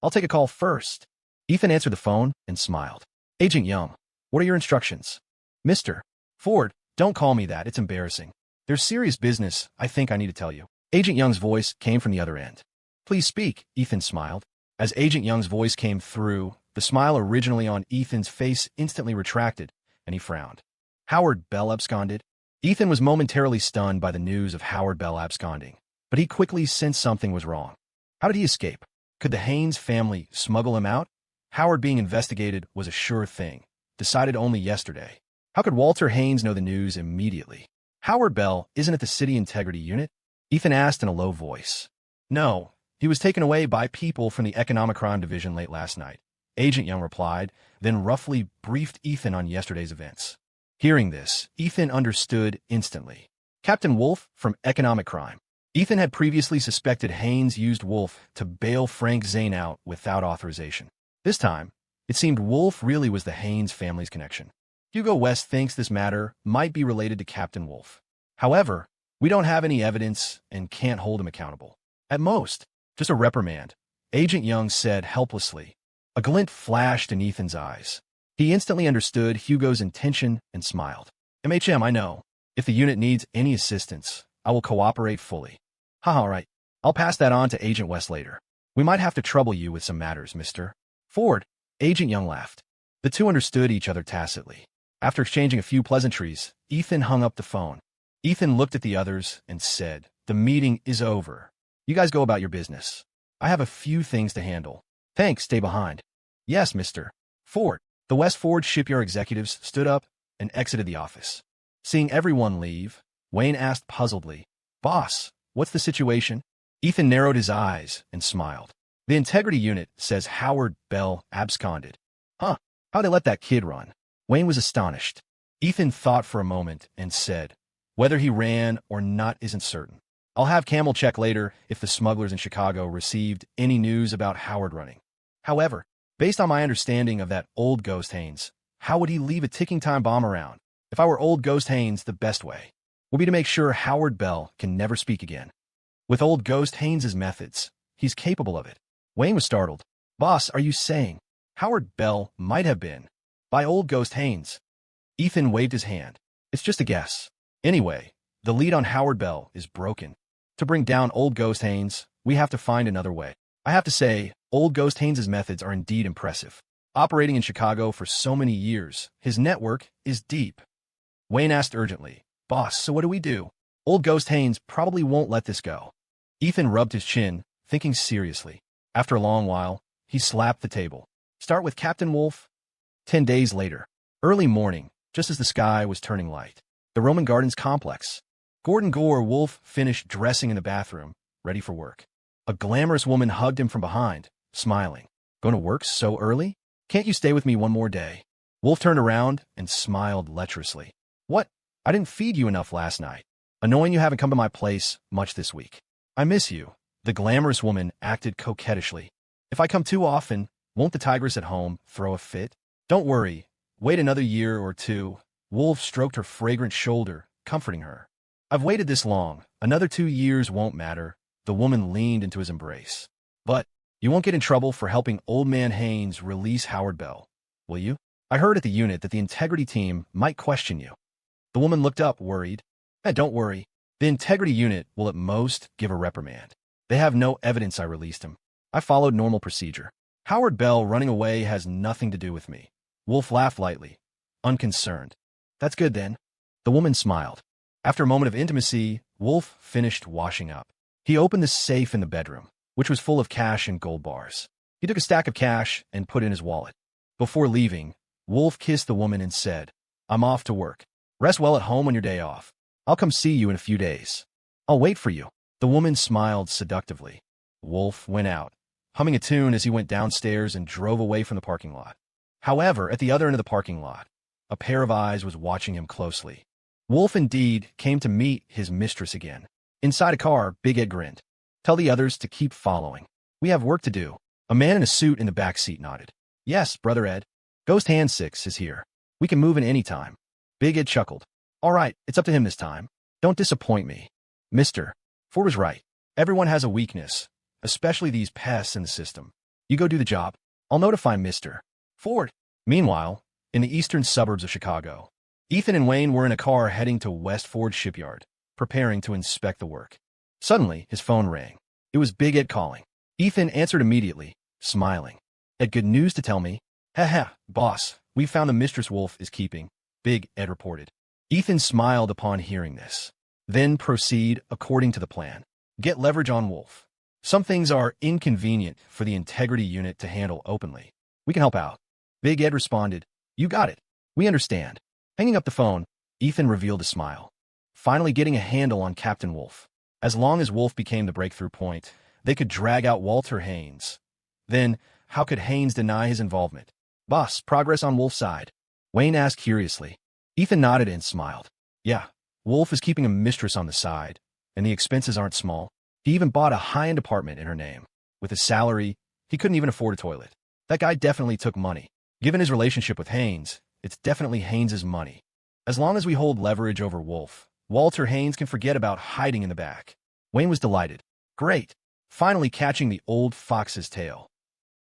I'll take a call first. Ethan answered the phone and smiled. Agent Young, what are your instructions? Mr. Ford, don't call me that, it's embarrassing. There's serious business I think I need to tell you. Agent Young's voice came from the other end. Please speak, Ethan smiled. As Agent Young's voice came through, the smile originally on Ethan's face instantly retracted, and he frowned. Howard Bell absconded? Ethan was momentarily stunned by the news of Howard Bell absconding, but he quickly sensed something was wrong. How did he escape? Could the Haynes family smuggle him out? Howard being investigated was a sure thing, decided only yesterday. How could Walter Haynes know the news immediately? Howard Bell isn't at the City Integrity Unit? Ethan asked in a low voice. No, he was taken away by people from the Economic Crime Division late last night. Agent Young replied, then roughly briefed Ethan on yesterday's events. Hearing this, Ethan understood instantly. Captain Wolf from Economic Crime. Ethan had previously suspected Haynes used Wolf to bail Frank Zane out without authorization. This time, it seemed Wolf really was the Haynes family's connection. Hugo West thinks this matter might be related to Captain Wolf. However, we don't have any evidence and can't hold him accountable. At most, just a reprimand, Agent Young said helplessly. A glint flashed in Ethan's eyes. He instantly understood Hugo's intention and smiled. MHM, I know. If the unit needs any assistance, I will cooperate fully. All right. I'll pass that on to Agent West later. We might have to trouble you with some matters, Mr. Ford. Agent Young laughed. The two understood each other tacitly. After exchanging a few pleasantries, Ethan hung up the phone. Ethan looked at the others and said, the meeting is over. You guys go about your business. I have a few things to handle. Thanks, stay behind. Yes, Mr. Ford. The West Ford Shipyard executives stood up and exited the office. Seeing everyone leave, Wayne asked puzzledly, Boss, what's the situation? Ethan narrowed his eyes and smiled. The Integrity Unit says Howard Bell absconded. Huh, how'd they let that kid run? Wayne was astonished. Ethan thought for a moment and said, whether he ran or not isn't certain. I'll have Camel check later if the smugglers in Chicago received any news about Howard running. However, based on my understanding of that old Ghost Haynes, how would he leave a ticking time bomb around? If I were old Ghost Haynes, the best way would be to make sure Howard Bell can never speak again. With old Ghost Haynes' methods, he's capable of it. Wayne was startled. Boss, are you saying Howard Bell might have been by old Ghost Haynes? Ethan waved his hand. It's just a guess. Anyway, the lead on Howard Bell is broken. To bring down old Ghost Haynes, we have to find another way. I have to say, old Ghost Haynes' methods are indeed impressive. Operating in Chicago for so many years, his network is deep. Wayne asked urgently, Boss, so what do we do? Old Ghost Haynes probably won't let this go. Ethan rubbed his chin, thinking seriously. After a long while, he slapped the table. Start with Captain Wolf. 10 days later, early morning, just as the sky was turning light. The Roman Gardens complex. Gordon Gore Wolf finished dressing in the bathroom, ready for work. A glamorous woman hugged him from behind, smiling. Going to work so early? Can't you stay with me one more day? Wolf turned around and smiled lecherously. What? I didn't feed you enough last night. Annoying you haven't come to my place much this week. I miss you. The glamorous woman acted coquettishly. If I come too often, won't the tigress at home throw a fit? Don't worry. Wait another year or two. Wolf stroked her fragrant shoulder, comforting her. I've waited this long. Another 2 years won't matter. The woman leaned into his embrace. But you won't get in trouble for helping Old Man Haynes release Howard Bell, will you? I heard at the unit that the integrity team might question you. The woman looked up, worried. Don't worry. The integrity unit will at most give a reprimand. They have no evidence I released him. I followed normal procedure. Howard Bell running away has nothing to do with me. Wolf laughed lightly, unconcerned. That's good then. The woman smiled. After a moment of intimacy, Wolf finished washing up. He opened the safe in the bedroom, which was full of cash and gold bars. He took a stack of cash and put it in his wallet. Before leaving, Wolf kissed the woman and said, I'm off to work. Rest well at home on your day off. I'll come see you in a few days. I'll wait for you. The woman smiled seductively. Wolf went out, humming a tune as he went downstairs and drove away from the parking lot. However, at the other end of the parking lot, a pair of eyes was watching him closely. Wolf indeed came to meet his mistress again. Inside a car, Big Ed grinned. Tell the others to keep following. We have work to do. A man in a suit in the back seat nodded. Yes, Brother Ed. Ghost Hand 6 is here. We can move in any time. Big Ed chuckled. All right, it's up to him this time. Don't disappoint me. Mister. Ford was right. Everyone has a weakness, especially these pests in the system. You go do the job. I'll notify Mr. Ford. Meanwhile, in the eastern suburbs of Chicago, Ethan and Wayne were in a car heading to West Ford Shipyard, preparing to inspect the work. Suddenly, his phone rang. It was Big Ed calling. Ethan answered immediately, smiling. Ed, good news to tell me. Haha, boss, we found the mistress Wolf is keeping, Big Ed reported. Ethan smiled upon hearing this. Then proceed according to the plan. Get leverage on Wolf. Some things are inconvenient for the integrity unit to handle openly. We can help out. Big Ed responded, You got it. We understand. Hanging up the phone, Ethan revealed a smile. Finally getting a handle on Captain Wolf. As long as Wolf became the breakthrough point, they could drag out Walter Haynes. Then, how could Haynes deny his involvement? Boss, progress on Wolf's side? Wayne asked curiously. Ethan nodded and smiled. Yeah, Wolf is keeping a mistress on the side, and the expenses aren't small. He even bought a high-end apartment in her name. With his salary, he couldn't even afford a toilet. That guy definitely took money. Given his relationship with Haynes, it's definitely Haynes' money. As long as we hold leverage over Wolf, Walter Haynes can forget about hiding in the back. Wayne was delighted. Great. Finally catching the old fox's tail.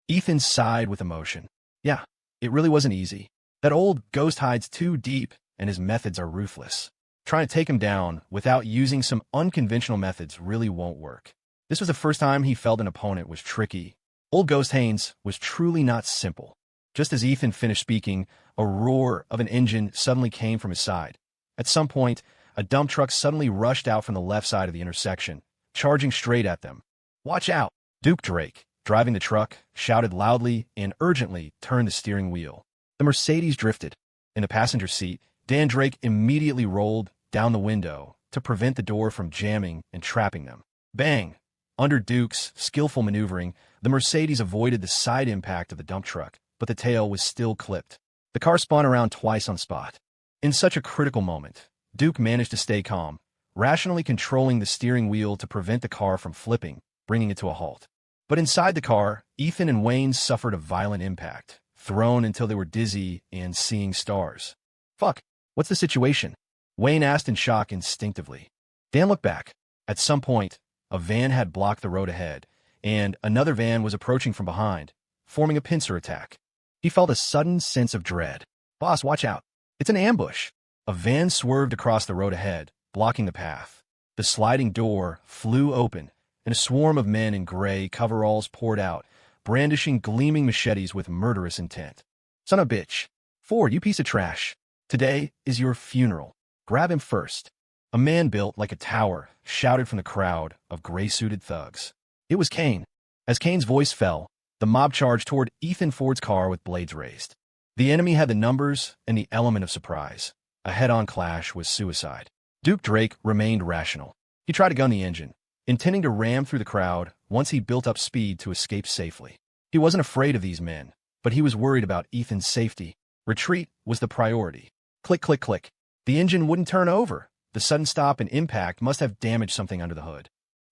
Ethan sighed with emotion. Yeah, it really wasn't easy. That old ghost hides too deep, and his methods are ruthless. Trying to take him down without using some unconventional methods really won't work. This was the first time he felt an opponent was tricky. Old Ghost Haynes was truly not simple. Just as Ethan finished speaking, a roar of an engine suddenly came from his side. At some point, a dump truck suddenly rushed out from the left side of the intersection, charging straight at them. Watch out! Duke Drake, driving the truck, shouted loudly and urgently turned the steering wheel. The Mercedes drifted. In the passenger seat, Dan Drake immediately rolled down the window to prevent the door from jamming and trapping them. Bang! Under Duke's skillful maneuvering, the Mercedes avoided the side impact of the dump truck, but the tail was still clipped. The car spun around twice on spot. In such a critical moment, Duke managed to stay calm, rationally controlling the steering wheel to prevent the car from flipping, bringing it to a halt. But inside the car, Ethan and Wayne suffered a violent impact, thrown until they were dizzy and seeing stars. Fuck, what's the situation? Wayne asked in shock instinctively. Dan looked back. At some point, a van had blocked the road ahead, and another van was approaching from behind, forming a pincer attack. He felt a sudden sense of dread. Boss, watch out. It's an ambush. A van swerved across the road ahead, blocking the path. The sliding door flew open, and a swarm of men in gray coveralls poured out, brandishing gleaming machetes with murderous intent. Son of a bitch. Ford, you piece of trash. Today is your funeral. Grab him first. A man built like a tower shouted from the crowd of gray-suited thugs. It was Kane. As Kane's voice fell, the mob charged toward Ethan Ford's car with blades raised. The enemy had the numbers and the element of surprise. A head-on clash was suicide. Duke Drake remained rational. He tried to gun the engine, intending to ram through the crowd once he built up speed to escape safely. He wasn't afraid of these men, but he was worried about Ethan's safety. Retreat was the priority. Click, click, click. The engine wouldn't turn over. The sudden stop and impact must have damaged something under the hood.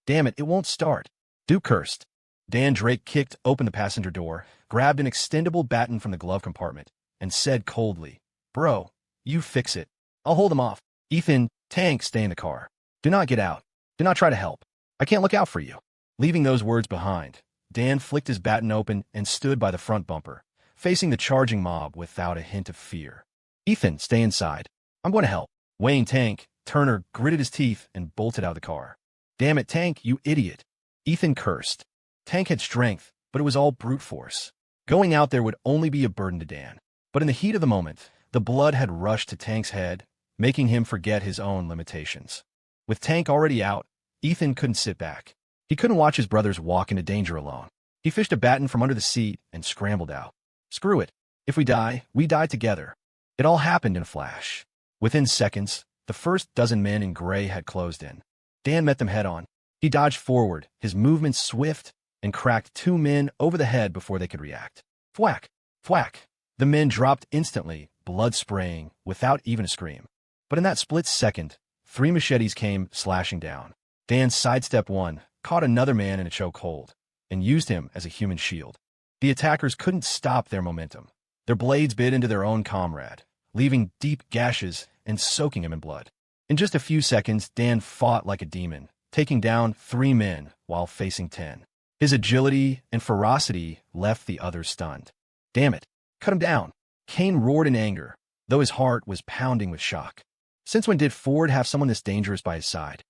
Damn it, it won't start. Duke cursed. Dan Drake kicked open the passenger door, grabbed an extendable baton from the glove compartment, and said coldly, Bro, you fix it. I'll hold him off. Ethan, Tank, stay in the car. Do not get out. Do not try to help. I can't look out for you. Leaving those words behind, Dan flicked his baton open and stood by the front bumper, facing the charging mob without a hint of fear. Ethan, stay inside. I'm going to help. Weighing Tank, Turner gritted his teeth and bolted out of the car. Damn it, Tank, you idiot. Ethan cursed. Tank had strength, but it was all brute force. Going out there would only be a burden to Dan. But in the heat of the moment, the blood had rushed to Tank's head, making him forget his own limitations. With Tank already out, Ethan couldn't sit back. He couldn't watch his brothers walk into danger alone. He fished a baton from under the seat and scrambled out. Screw it. If we die together. It all happened in a flash. Within seconds, the first dozen men in gray had closed in. Dan met them head on. He dodged forward, his movements swift, and cracked two men over the head before they could react. Thwack! Thwack! The men dropped instantly, blood spraying, without even a scream. But in that split second, 3 machetes came slashing down. Dan sidestepped one, caught another man in a chokehold, and used him as a human shield. The attackers couldn't stop their momentum. Their blades bit into their own comrade, leaving deep gashes and soaking him in blood. In just a few seconds, Dan fought like a demon, taking down 3 men while facing 10. His agility and ferocity left the others stunned. Damn it! Cut him down! Kane roared in anger, though his heart was pounding with shock. Since when did Ford have someone this dangerous by his side?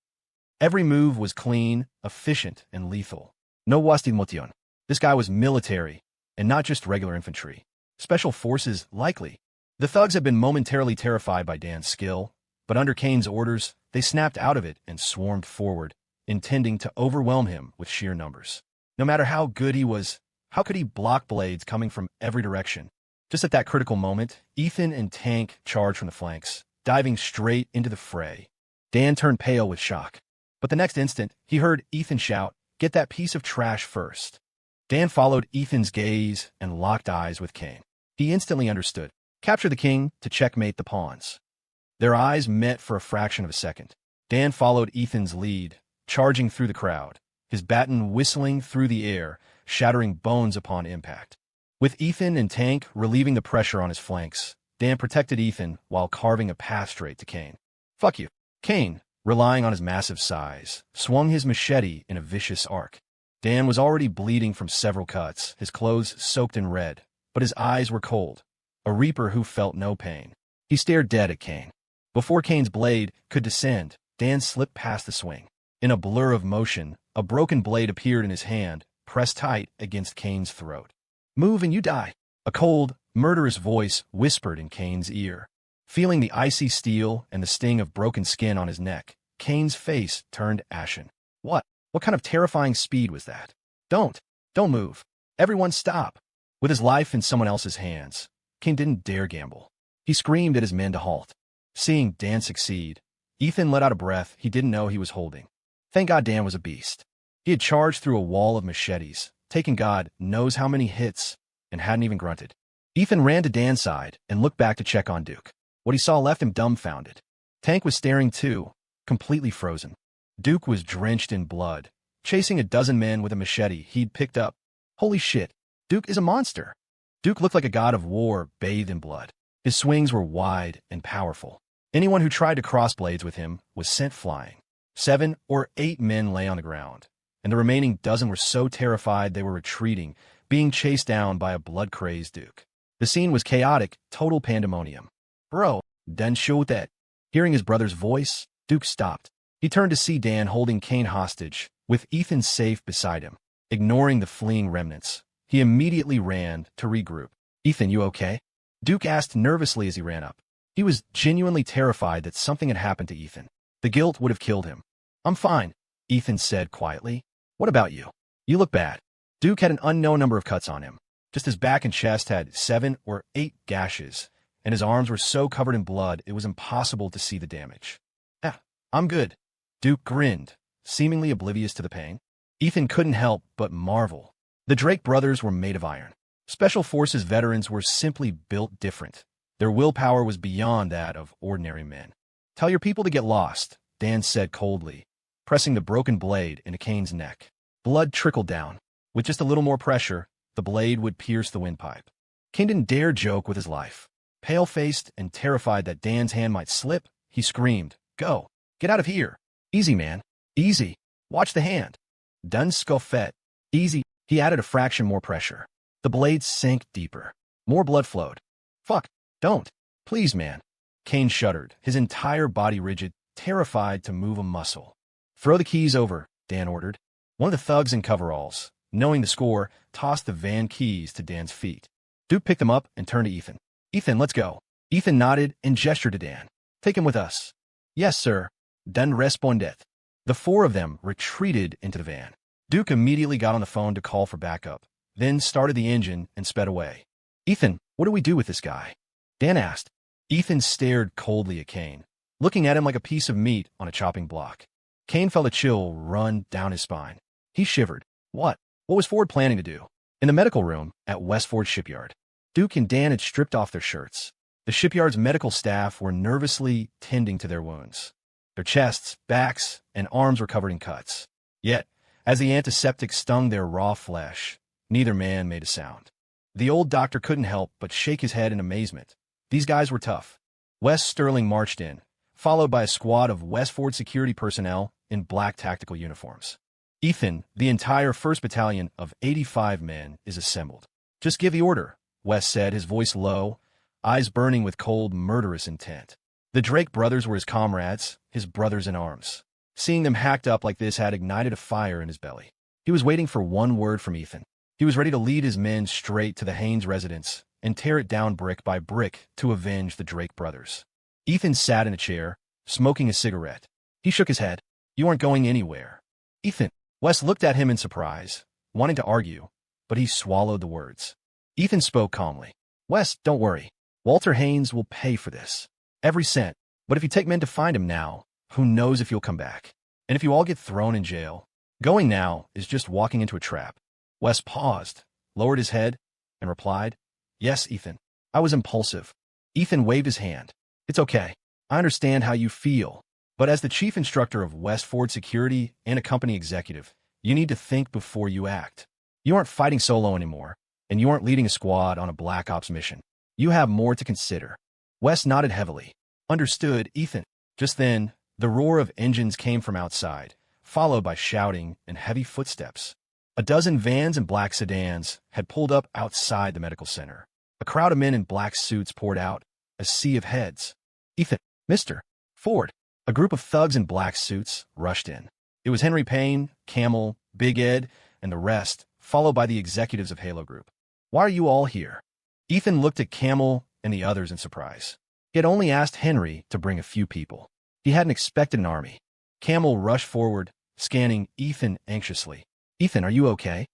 Every move was clean, efficient, and lethal. No wasted motion. This guy was military, and not just regular infantry. Special forces, likely. The thugs had been momentarily terrified by Dan's skill, but under Kane's orders, they snapped out of it and swarmed forward, intending to overwhelm him with sheer numbers. No matter how good he was, how could he block blades coming from every direction? Just at that critical moment, Ethan and Tank charged from the flanks, diving straight into the fray. Dan turned pale with shock. But the next instant, he heard Ethan shout, "Get that piece of trash first." Dan followed Ethan's gaze and locked eyes with Kane. He instantly understood. Capture the king to checkmate the pawns. Their eyes met for a fraction of a second. Dan followed Ethan's lead, charging through the crowd, his baton whistling through the air, shattering bones upon impact. With Ethan and Tank relieving the pressure on his flanks, Dan protected Ethan while carving a path straight to Kane. Fuck you. Kane, relying on his massive size, swung his machete in a vicious arc. Dan was already bleeding from several cuts, his clothes soaked in red, but his eyes were cold. A reaper who felt no pain. He stared dead at Kane. Before Kane's blade could descend, Dan slipped past the swing. In a blur of motion, a broken blade appeared in his hand, pressed tight against Kane's throat. Move and you die. A cold, murderous voice whispered in Kane's ear. Feeling the icy steel and the sting of broken skin on his neck, Kane's face turned ashen. What kind of terrifying speed was that? Don't move. Everyone stop. With his life in someone else's hands, Kane didn't dare gamble. He screamed at his men to halt. Seeing Dan succeed, Ethan let out a breath he didn't know he was holding. Thank God Dan was a beast. He had charged through a wall of machetes, taken God knows how many hits, and hadn't even grunted. Ethan ran to Dan's side and looked back to check on Duke. What he saw left him dumbfounded. Tank was staring too, completely frozen. Duke was drenched in blood, chasing a dozen men with a machete he'd picked up. Holy shit, Duke is a monster. Duke looked like a god of war bathed in blood. His swings were wide and powerful. Anyone who tried to cross blades with him was sent flying. 7 or 8 men lay on the ground, and the remaining dozen were so terrified they were retreating, being chased down by a blood-crazed Duke. The scene was chaotic, total pandemonium. Bro, done shoot that. Hearing his brother's voice, Duke stopped. He turned to see Dan holding Kane hostage, with Ethan safe beside him. Ignoring the fleeing remnants, he immediately ran to regroup. Ethan, you okay? Duke asked nervously as he ran up. He was genuinely terrified that something had happened to Ethan. The guilt would have killed him. I'm fine, Ethan said quietly. What about you? You look bad. Duke had an unknown number of cuts on him. Just his back and chest had 7 or 8 gashes, and his arms were so covered in blood it was impossible to see the damage. I'm good. Duke grinned, seemingly oblivious to the pain. Ethan couldn't help but marvel. The Drake brothers were made of iron. Special Forces veterans were simply built different. Their willpower was beyond that of ordinary men. Tell your people to get lost, Dan said coldly, pressing the broken blade into Kane's neck. Blood trickled down. With just a little more pressure, the blade would pierce the windpipe. Kane didn't dare joke with his life. Pale-faced and terrified that Dan's hand might slip, he screamed, "Go! Get out of here! Easy, man! Easy! Watch the hand!" Dun scoffet. Easy. He added a fraction more pressure. The blade sank deeper. More blood flowed. Fuck! Don't! Please, man! Kane shuddered, his entire body rigid, terrified to move a muscle. "Throw the keys over," Dan ordered. One of the thugs in coveralls, knowing the score, tossed the van keys to Dan's feet. Duke picked them up and turned to Ethan. "Ethan, let's go." Ethan nodded and gestured to Dan. "Take him with us." "Yes, sir." Dan responded. The four of them retreated into the van. Duke immediately got on the phone to call for backup, then started the engine and sped away. "Ethan, what do we do with this guy?" Dan asked. Ethan stared coldly at Kane, looking at him like a piece of meat on a chopping block. Kane felt a chill run down his spine. He shivered. What? What was Ford planning to do? In the medical room at Westford Shipyard, Duke and Dan had stripped off their shirts. The shipyard's medical staff were nervously tending to their wounds. Their chests, backs, and arms were covered in cuts. Yet, as the antiseptic stung their raw flesh, neither man made a sound. The old doctor couldn't help but shake his head in amazement. These guys were tough. Wes Sterling marched in, followed by a squad of Westford security personnel in black tactical uniforms. "Ethan, the entire 1st Battalion of 85 men is assembled. Just give the order," Wes said, his voice low, eyes burning with cold, murderous intent. The Drake brothers were his comrades, his brothers in arms. Seeing them hacked up like this had ignited a fire in his belly. He was waiting for one word from Ethan. He was ready to lead his men straight to the Haynes residence and tear it down brick by brick to avenge the Drake brothers. Ethan sat in a chair, smoking a cigarette. He shook his head. "You aren't going anywhere." "Ethan." Wes looked at him in surprise, wanting to argue, but he swallowed the words. Ethan spoke calmly. "Wes, don't worry. Walter Haynes will pay for this. Every cent. But if you take men to find him now, who knows if you'll come back? And if you all get thrown in jail, going now is just walking into a trap." Wes paused, lowered his head, and replied, "Yes, Ethan. I was impulsive." Ethan waved his hand. "It's okay. I understand how you feel. But as the chief instructor of Westford Security and a company executive, you need to think before you act. You aren't fighting solo anymore, and you aren't leading a squad on a Black Ops mission. You have more to consider." Wes nodded heavily. "Understood, Ethan." Just then, the roar of engines came from outside, followed by shouting and heavy footsteps. A dozen vans and black sedans had pulled up outside the medical center. A crowd of men in black suits poured out, a sea of heads. "Ethan, Mr. Ford." A group of thugs in black suits rushed in. It was Henry Payne, Camel, Big Ed, and the rest, followed by the executives of Halo Group. "Why are you all here?" Ethan looked at Camel and the others in surprise. He had only asked Henry to bring a few people. He hadn't expected an army. Camel rushed forward, scanning Ethan anxiously. "Ethan, are you okay?"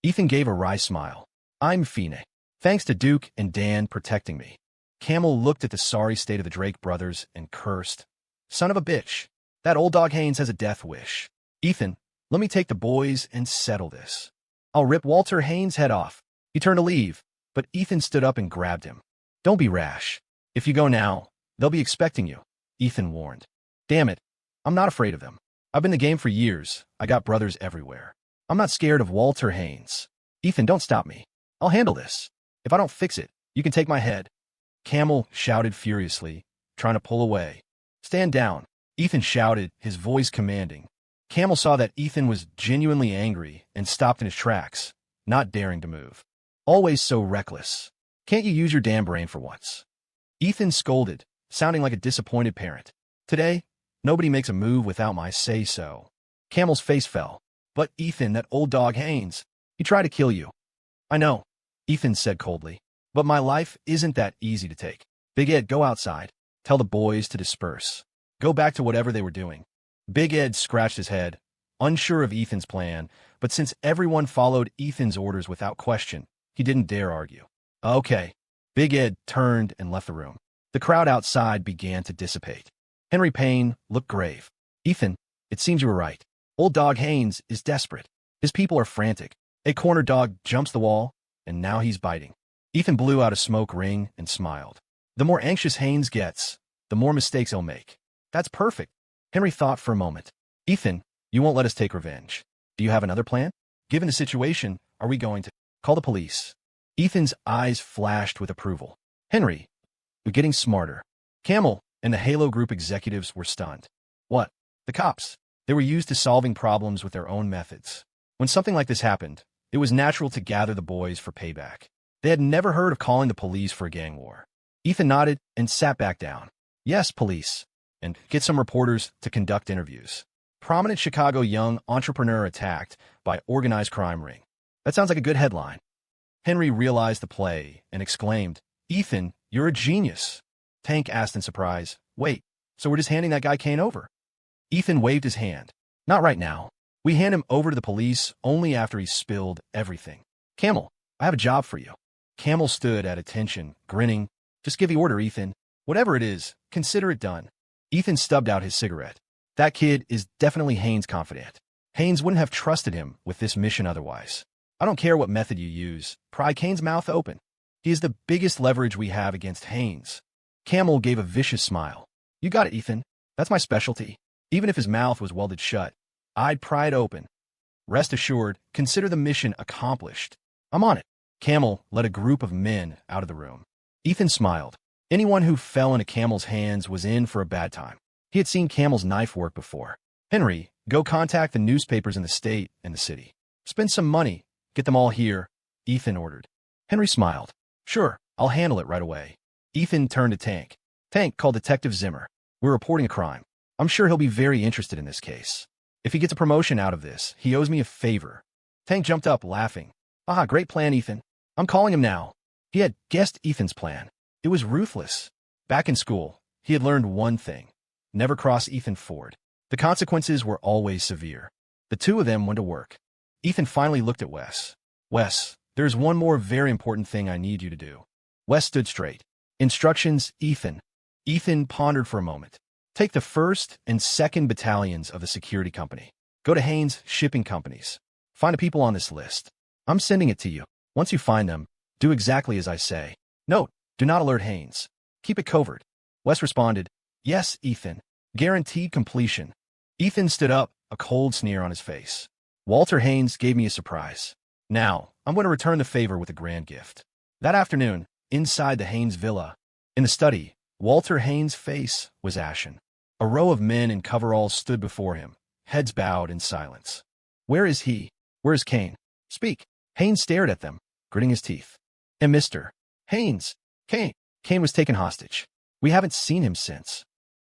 Ethan gave a wry smile. "I'm fine. Thanks to Duke and Dan protecting me." Camel looked at the sorry state of the Drake brothers and cursed. "Son of a bitch. That old dog Haynes has a death wish. Ethan, let me take the boys and settle this. I'll rip Walter Haynes' head off." He turned to leave, but Ethan stood up and grabbed him. "Don't be rash. If you go now, they'll be expecting you," Ethan warned. "Damn it. I'm not afraid of them. I've been in the game for years. I got brothers everywhere. I'm not scared of Walter Haynes. Ethan, don't stop me. I'll handle this. If I don't fix it, you can take my head." Camel shouted furiously, trying to pull away. "Stand down," Ethan shouted, his voice commanding. Camel saw that Ethan was genuinely angry and stopped in his tracks, not daring to move. "Always so reckless. Can't you use your damn brain for once?" Ethan scolded, sounding like a disappointed parent. "Today, nobody makes a move without my say-so." Camel's face fell. "But Ethan, that old dog Haynes, he tried to kill you." "I know," Ethan said coldly, "but my life isn't that easy to take. Big Ed, go outside. Tell the boys to disperse. Go back to whatever they were doing." Big Ed scratched his head, unsure of Ethan's plan, but since everyone followed Ethan's orders without question, he didn't dare argue. "Okay." Big Ed turned and left the room. The crowd outside began to dissipate. Henry Payne looked grave. "Ethan, it seems you were right. Old dog Haynes is desperate. His people are frantic. A corner dog jumps the wall, and now he's biting." Ethan blew out a smoke ring and smiled. "The more anxious Haynes gets, the more mistakes he'll make." "That's perfect." Henry thought for a moment. "Ethan, you won't let us take revenge. Do you have another plan? Given the situation, are we going to call the police?" Ethan's eyes flashed with approval. "Henry, you're getting smarter." Camel and the Halo Group executives were stunned. "What? The cops?" They were used to solving problems with their own methods. When something like this happened, it was natural to gather the boys for payback. They had never heard of calling the police for a gang war. Ethan nodded and sat back down. Yes, police. And get some reporters to conduct interviews. Prominent Chicago young entrepreneur attacked by organized crime ring. That sounds like a good headline. Henry realized the play and exclaimed, Ethan, you're a genius. Tank asked in surprise, wait, so we're just handing that guy Kane over? Ethan waved his hand. Not right now. We hand him over to the police only after he's spilled everything. Camel, I have a job for you. Camel stood at attention, grinning. Just give the order, Ethan. Whatever it is, consider it done. Ethan stubbed out his cigarette. That kid is definitely Haynes' confidant. Haynes wouldn't have trusted him with this mission otherwise. I don't care what method you use. Pry Kane's mouth open. He is the biggest leverage we have against Haynes. Camel gave a vicious smile. You got it, Ethan. That's my specialty. Even if his mouth was welded shut, I'd pry it open. Rest assured, consider the mission accomplished. I'm on it. Camel led a group of men out of the room. Ethan smiled. Anyone who fell into Camel's hands was in for a bad time. He had seen Camel's knife work before. Henry, go contact the newspapers in the state and the city. Spend some money. Get them all here, Ethan ordered. Henry smiled. Sure, I'll handle it right away. Ethan turned to Tank. Tank, call Detective Zimmer. We're reporting a crime. I'm sure he'll be very interested in this case. If he gets a promotion out of this, he owes me a favor. Tank jumped up, laughing. Ah, great plan, Ethan. I'm calling him now. He had guessed Ethan's plan. It was ruthless. Back in school, he had learned one thing. Never cross Ethan Ford. The consequences were always severe. The two of them went to work. Ethan finally looked at Wes. Wes, there's one more very important thing I need you to do. Wes stood straight. Instructions, Ethan. Ethan pondered for a moment. Take the 1st and 2nd battalions of the security company. Go to Haynes shipping companies. Find the people on this list. I'm sending it to you. Once you find them, do exactly as I say. Note, do not alert Haynes. Keep it covert. Wes responded, Yes, Ethan. Guaranteed completion. Ethan stood up, a cold sneer on his face. Walter Haynes gave me a surprise. Now, I'm going to return the favor with a grand gift. That afternoon, inside the Haynes villa, in the study, Walter Haynes' face was ashen. A row of men in coveralls stood before him, heads bowed in silence. Where is he? Where is Kane? Speak. Haynes stared at them, gritting his teeth. And Mr. Haynes, Kane was taken hostage. We haven't seen him since.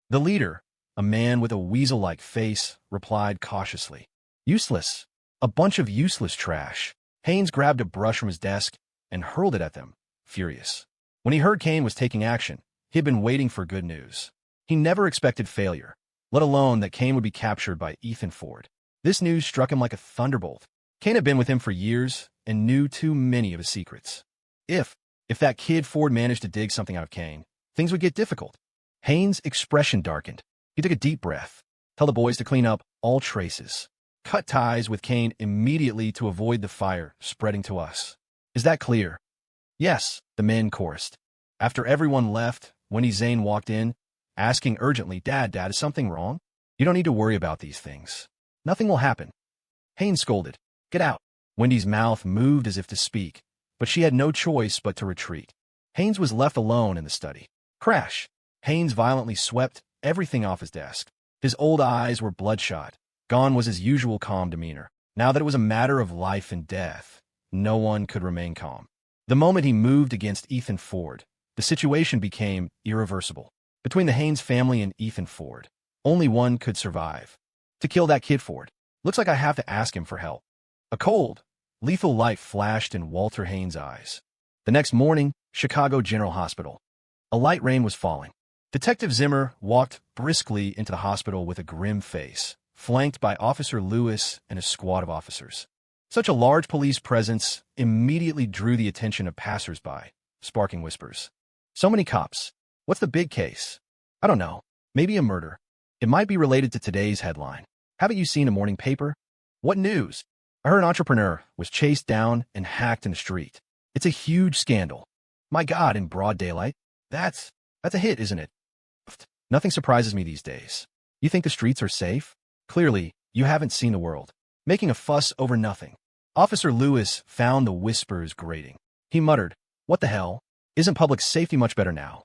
The leader, a man with a weasel-like face, replied cautiously. Useless. A bunch of useless trash. Haynes grabbed a brush from his desk and hurled it at them, furious. When he heard Kane was taking action, he had been waiting for good news. He never expected failure, let alone that Kane would be captured by Ethan Ford. This news struck him like a thunderbolt. Kane had been with him for years and knew too many of his secrets. If that kid Ford managed to dig something out of Kane, things would get difficult. Haynes' expression darkened. He took a deep breath. Tell the boys to clean up all traces. Cut ties with Kane immediately to avoid the fire spreading to us. Is that clear? Yes, the men chorused. After everyone left, Wendy Zane walked in, asking urgently, Dad, is something wrong? You don't need to worry about these things. Nothing will happen. Haynes scolded. Get out. Wendy's mouth moved as if to speak, but she had no choice but to retreat. Haynes was left alone in the study. Crash. Haynes violently swept everything off his desk. His old eyes were bloodshot. Gone was his usual calm demeanor. Now that it was a matter of life and death, no one could remain calm. The moment he moved against Ethan Ford, the situation became irreversible. Between the Haynes family and Ethan Ford, only one could survive. To kill that kid Ford. Looks like I have to ask him for help. A cold, lethal light flashed in Walter Haynes' eyes. The next morning, Chicago General Hospital. A light rain was falling. Detective Zimmer walked briskly into the hospital with a grim face, flanked by Officer Lewis and a squad of officers. Such a large police presence immediately drew the attention of passers-by, sparking whispers. So many cops. What's the big case? I don't know. Maybe a murder. It might be related to today's headline. Haven't you seen a morning paper? What news? I heard an entrepreneur was chased down and hacked in the street. It's a huge scandal. My God, in broad daylight. That's a hit, isn't it? Nothing surprises me these days. You think the streets are safe? Clearly, you haven't seen the world. Making a fuss over nothing. Officer Lewis found the whispers grating. He muttered, What the hell? Isn't public safety much better now?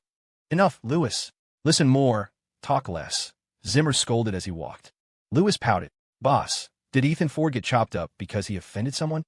Enough, Lewis. Listen more, talk less. Zimmer scolded as he walked. Lewis pouted. Boss, did Ethan Ford get chopped up because he offended someone?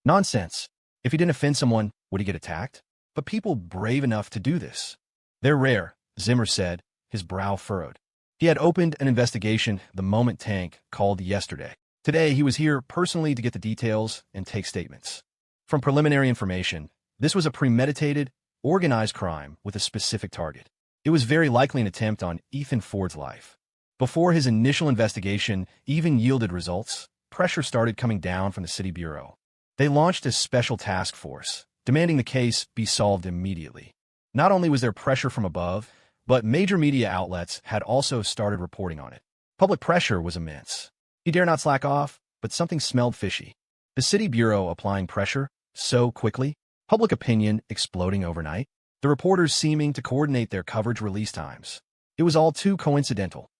Nonsense. If he didn't offend someone, would he get attacked? But people brave enough to do this. They're rare, Zimmer said, his brow furrowed. He had opened an investigation the moment Tank called yesterday. Today, he was here personally to get the details and take statements. From preliminary information, this was a premeditated, organized crime with a specific target. It was very likely an attempt on Ethan Ford's life. Before his initial investigation even yielded results, pressure started coming down from the City Bureau. They launched a special task force, demanding the case be solved immediately. Not only was there pressure from above, but major media outlets had also started reporting on it. Public pressure was immense. He dare not slack off, but something smelled fishy. The City Bureau applying pressure so quickly, public opinion exploding overnight, the reporters seeming to coordinate their coverage release times. It was all too coincidental.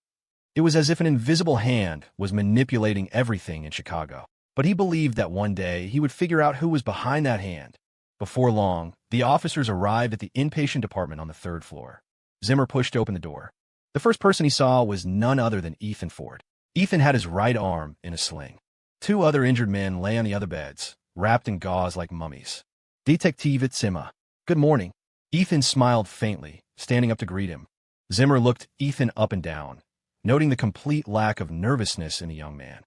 It was as if an invisible hand was manipulating everything in Chicago. But he believed that one day he would figure out who was behind that hand. Before long, the officers arrived at the inpatient department on the 3rd floor. Zimmer pushed open the door. The first person he saw was none other than Ethan Ford. Ethan had his right arm in a sling. 2 other injured men lay on the other beds, wrapped in gauze like mummies. Detective.My. Good morning. Ethan smiled faintly, standing up to greet him. Zimmer looked Ethan up and down, noting the complete lack of nervousness in the young man.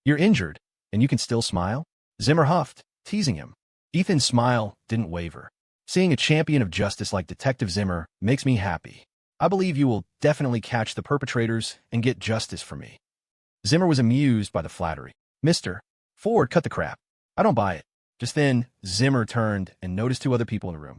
You're injured, and you can still smile? Zimmer huffed, teasing him. Ethan's smile didn't waver. Seeing a champion of justice like Detective Zimmer makes me happy. I believe you will definitely catch the perpetrators and get justice for me. Zimmer was amused by the flattery. Mr. Ford, cut the crap. I don't buy it. Just then, Zimmer turned and noticed 2 other people in the room.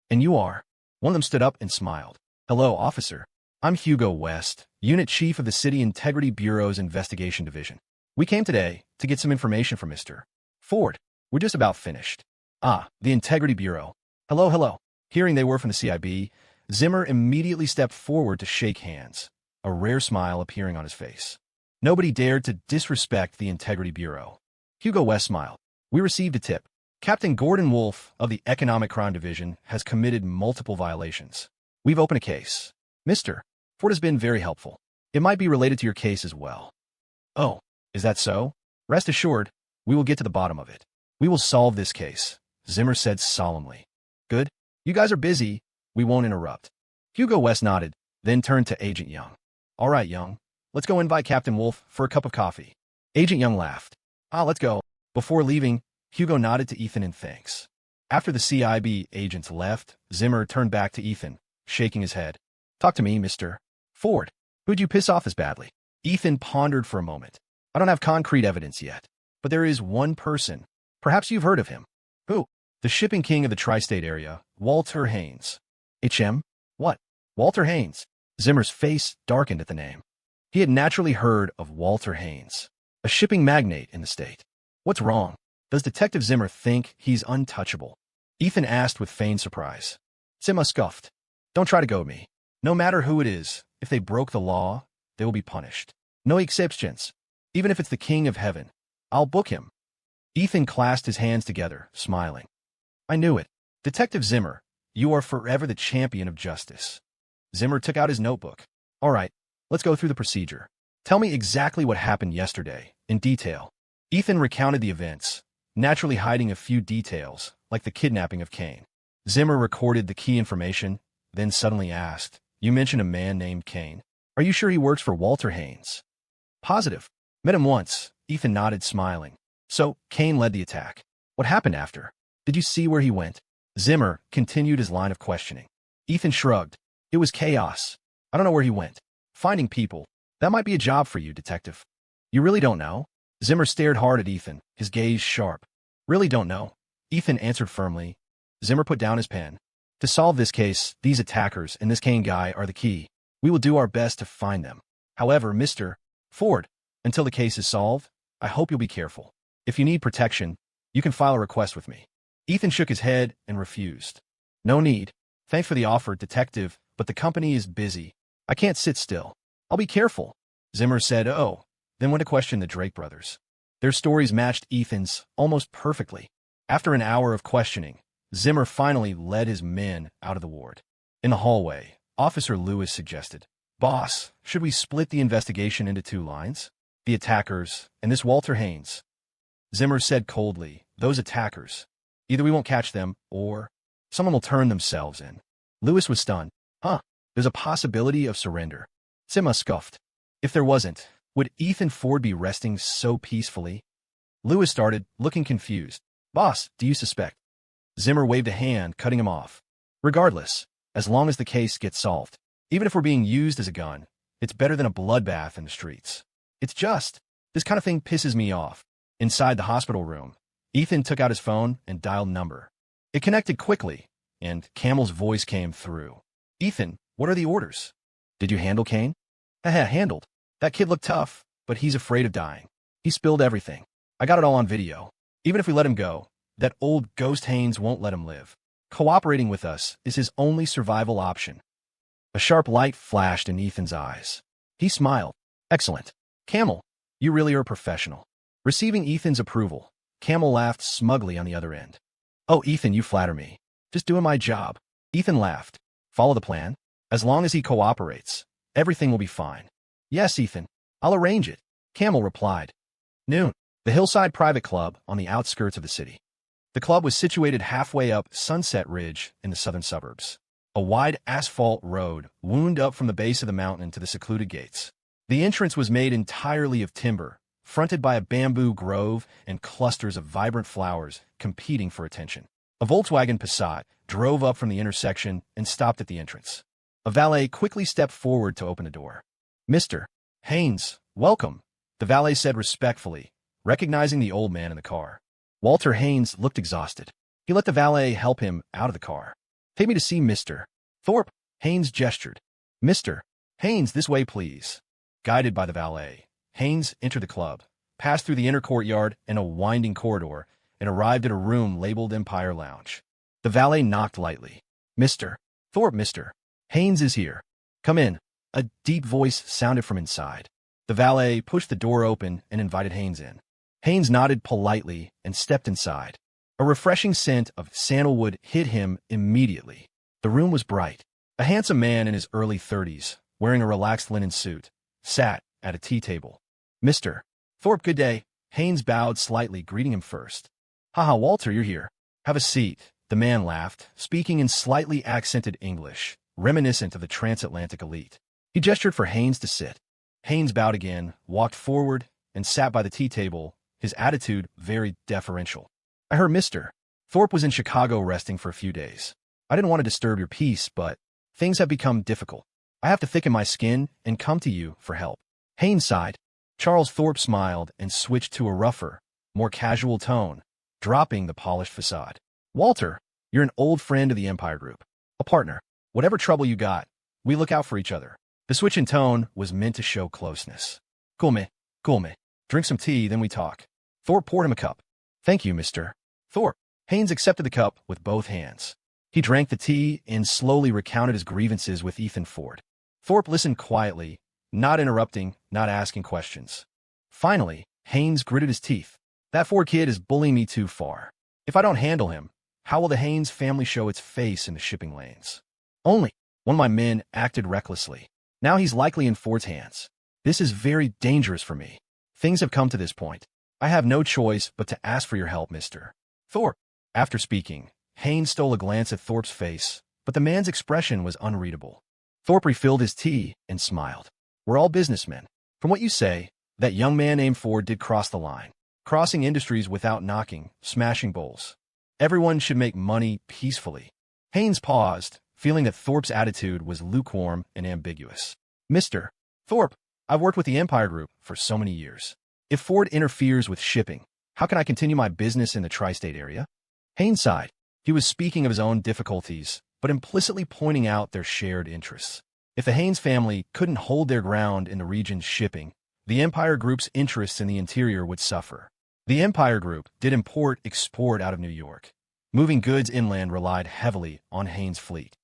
And you are? One of them stood up and smiled. Hello, officer. I'm Hugo West, Unit Chief of the City Integrity Bureau's Investigation Division. We came today to get some information from Mr. Ford. We're just about finished. Ah, the Integrity Bureau. Hello, hello. Hearing they were from the CIB, Zimmer immediately stepped forward to shake hands, a rare smile appearing on his face. Nobody dared to disrespect the Integrity Bureau. Hugo West smiled. We received a tip. Captain Gordon Wolfe of the Economic Crime Division has committed multiple violations. We've opened a case. Mr. Ford has been very helpful. It might be related to your case as well. Oh, is that so? Rest assured, we will get to the bottom of it. We will solve this case, Zimmer said solemnly. Good. You guys are busy. We won't interrupt. Hugo West nodded, then turned to Agent Young. All right, Young. Let's go invite Captain Wolfe for a cup of coffee. Agent Young laughed. Let's go. Before leaving, Hugo nodded to Ethan in thanks. After the CIB agents left, Zimmer turned back to Ethan, shaking his head. Talk to me, Mr. Ford. Who'd you piss off this badly? Ethan pondered for a moment. I don't have concrete evidence yet, but there is one person. Perhaps you've heard of him. Who? The shipping king of the tri-state area, Walter Haynes. HM? What? Walter Haynes. Zimmer's face darkened at the name. He had naturally heard of Walter Haynes, a shipping magnate in the state. What's wrong? Does Detective Zimmer think he's untouchable? Ethan asked with feigned surprise. Zimmer scoffed. Don't try to goad me. No matter who it is, if they broke the law, they will be punished. No exceptions. Even if it's the king of heaven, I'll book him. Ethan clasped his hands together, smiling. I knew it. Detective Zimmer, you are forever the champion of justice. Zimmer took out his notebook. All right, let's go through the procedure. Tell me exactly what happened yesterday, in detail. Ethan recounted the events, naturally hiding a few details, like the kidnapping of Kane. Zimmer recorded the key information, then suddenly asked, You mentioned a man named Kane. Are you sure he works for Walter Haynes? Positive. Met him once. Ethan nodded, smiling. So, Kane led the attack. What happened after? Did you see where he went? Zimmer continued his line of questioning. Ethan shrugged. It was chaos. I don't know where he went. Finding people. That might be a job for you, detective. You really don't know? Zimmer stared hard at Ethan, his gaze sharp. Really don't know. Ethan answered firmly. Zimmer put down his pen. To solve this case, these attackers and this Kane guy are the key. We will do our best to find them. However, Mr. Ford, until the case is solved, I hope you'll be careful. If you need protection, you can file a request with me. Ethan shook his head and refused. No need. Thanks for the offer, detective, but the company is busy. I can't sit still. I'll be careful. Zimmer said, then went to question the Drake brothers. Their stories matched Ethan's almost perfectly. After an hour of questioning, Zimmer finally led his men out of the ward. In the hallway, Officer Lewis suggested, Boss, should we split the investigation into 2 lines? The attackers and this Walter Haynes. Zimmer said coldly, those attackers. Either we won't catch them, or someone will turn themselves in. Lewis was stunned. Huh? There's a possibility of surrender. Sima scoffed. If there wasn't, would Ethan Ford be resting so peacefully? Lewis started, looking confused. Boss, do you suspect? Zimmer waved a hand, cutting him off. Regardless, as long as the case gets solved, even if we're being used as a gun, it's better than a bloodbath in the streets. It's just, this kind of thing pisses me off. Inside the hospital room, Ethan took out his phone and dialed number. It connected quickly, and Camel's voice came through. Ethan, what are the orders? Did you handle Kane? Haha, handled. That kid looked tough, but he's afraid of dying. He spilled everything. I got it all on video. Even if we let him go, that old ghost Haynes won't let him live. Cooperating with us is his only survival option. A sharp light flashed in Ethan's eyes. He smiled. Excellent. Camel, you really are a professional. Receiving Ethan's approval, Camel laughed smugly on the other end. Oh, Ethan, you flatter me. Just doing my job. Ethan laughed. Follow the plan. As long as he cooperates, everything will be fine. Yes, Ethan. I'll arrange it. Camel replied. Noon. The Hillside Private Club on the outskirts of the city. The club was situated halfway up Sunset Ridge in the southern suburbs. A wide asphalt road wound up from the base of the mountain to the secluded gates. The entrance was made entirely of timber, fronted by a bamboo grove and clusters of vibrant flowers competing for attention. A Volkswagen Passat drove up from the intersection and stopped at the entrance. A valet quickly stepped forward to open the door. Mr. Haynes, welcome, the valet said respectfully, recognizing the old man in the car. Walter Haynes looked exhausted. He let the valet help him out of the car. Take me to see Mr. Thorpe, Haynes gestured. Mr. Haynes, this way, please. Guided by the valet, Haynes entered the club, passed through the inner courtyard and a winding corridor, and arrived at a room labeled Empire Lounge. The valet knocked lightly. Mr. Thorpe, Mr. Haynes is here. Come in. A deep voice sounded from inside. The valet pushed the door open and invited Haynes in. Haynes nodded politely and stepped inside. A refreshing scent of sandalwood hit him immediately. The room was bright. A handsome man in his early 30s, wearing a relaxed linen suit, sat at a tea table. Mr. Thorpe, good day. Haynes bowed slightly, greeting him first. Haha, Walter, you're here. Have a seat. The man laughed, speaking in slightly accented English, reminiscent of the transatlantic elite. He gestured for Haynes to sit. Haynes bowed again, walked forward, and sat by the tea table, his attitude very deferential. I heard Mr. Thorpe was in Chicago resting for a few days. I didn't want to disturb your peace, but things have become difficult. I have to thicken my skin and come to you for help. Haynes sighed. Charles Thorpe smiled and switched to a rougher, more casual tone, dropping the polished facade. Walter, you're an old friend of the Empire Group. A partner. Whatever trouble you got, we look out for each other. The switch in tone was meant to show closeness. Cool me. Drink some tea, then we talk. Thorpe poured him a cup. Thank you, Mr. Thorpe. Haynes accepted the cup with both hands. He drank the tea and slowly recounted his grievances with Ethan Ford. Thorpe listened quietly, not interrupting, not asking questions. Finally, Haynes gritted his teeth. That Ford kid is bullying me too far. If I don't handle him, how will the Haynes family show its face in the shipping lanes? Only one of my men acted recklessly. Now he's likely in Ford's hands. This is very dangerous for me. Things have come to this point. I have no choice but to ask for your help, Mr. Thorpe. After speaking, Haynes stole a glance at Thorpe's face, but the man's expression was unreadable. Thorpe refilled his tea and smiled. We're all businessmen. From what you say, that young man named Ford did cross the line, crossing industries without knocking, smashing bowls. Everyone should make money peacefully. Haynes paused, feeling that Thorpe's attitude was lukewarm and ambiguous. Mr. Thorpe, I've worked with the Empire Group for so many years. If Ford interferes with shipping, how can I continue my business in the tri-state area? Haynes sighed. He was speaking of his own difficulties, but implicitly pointing out their shared interests. If the Haynes family couldn't hold their ground in the region's shipping, the Empire Group's interests in the interior would suffer. The Empire Group did import-export out of New York. Moving goods inland relied heavily on Haynes' fleet.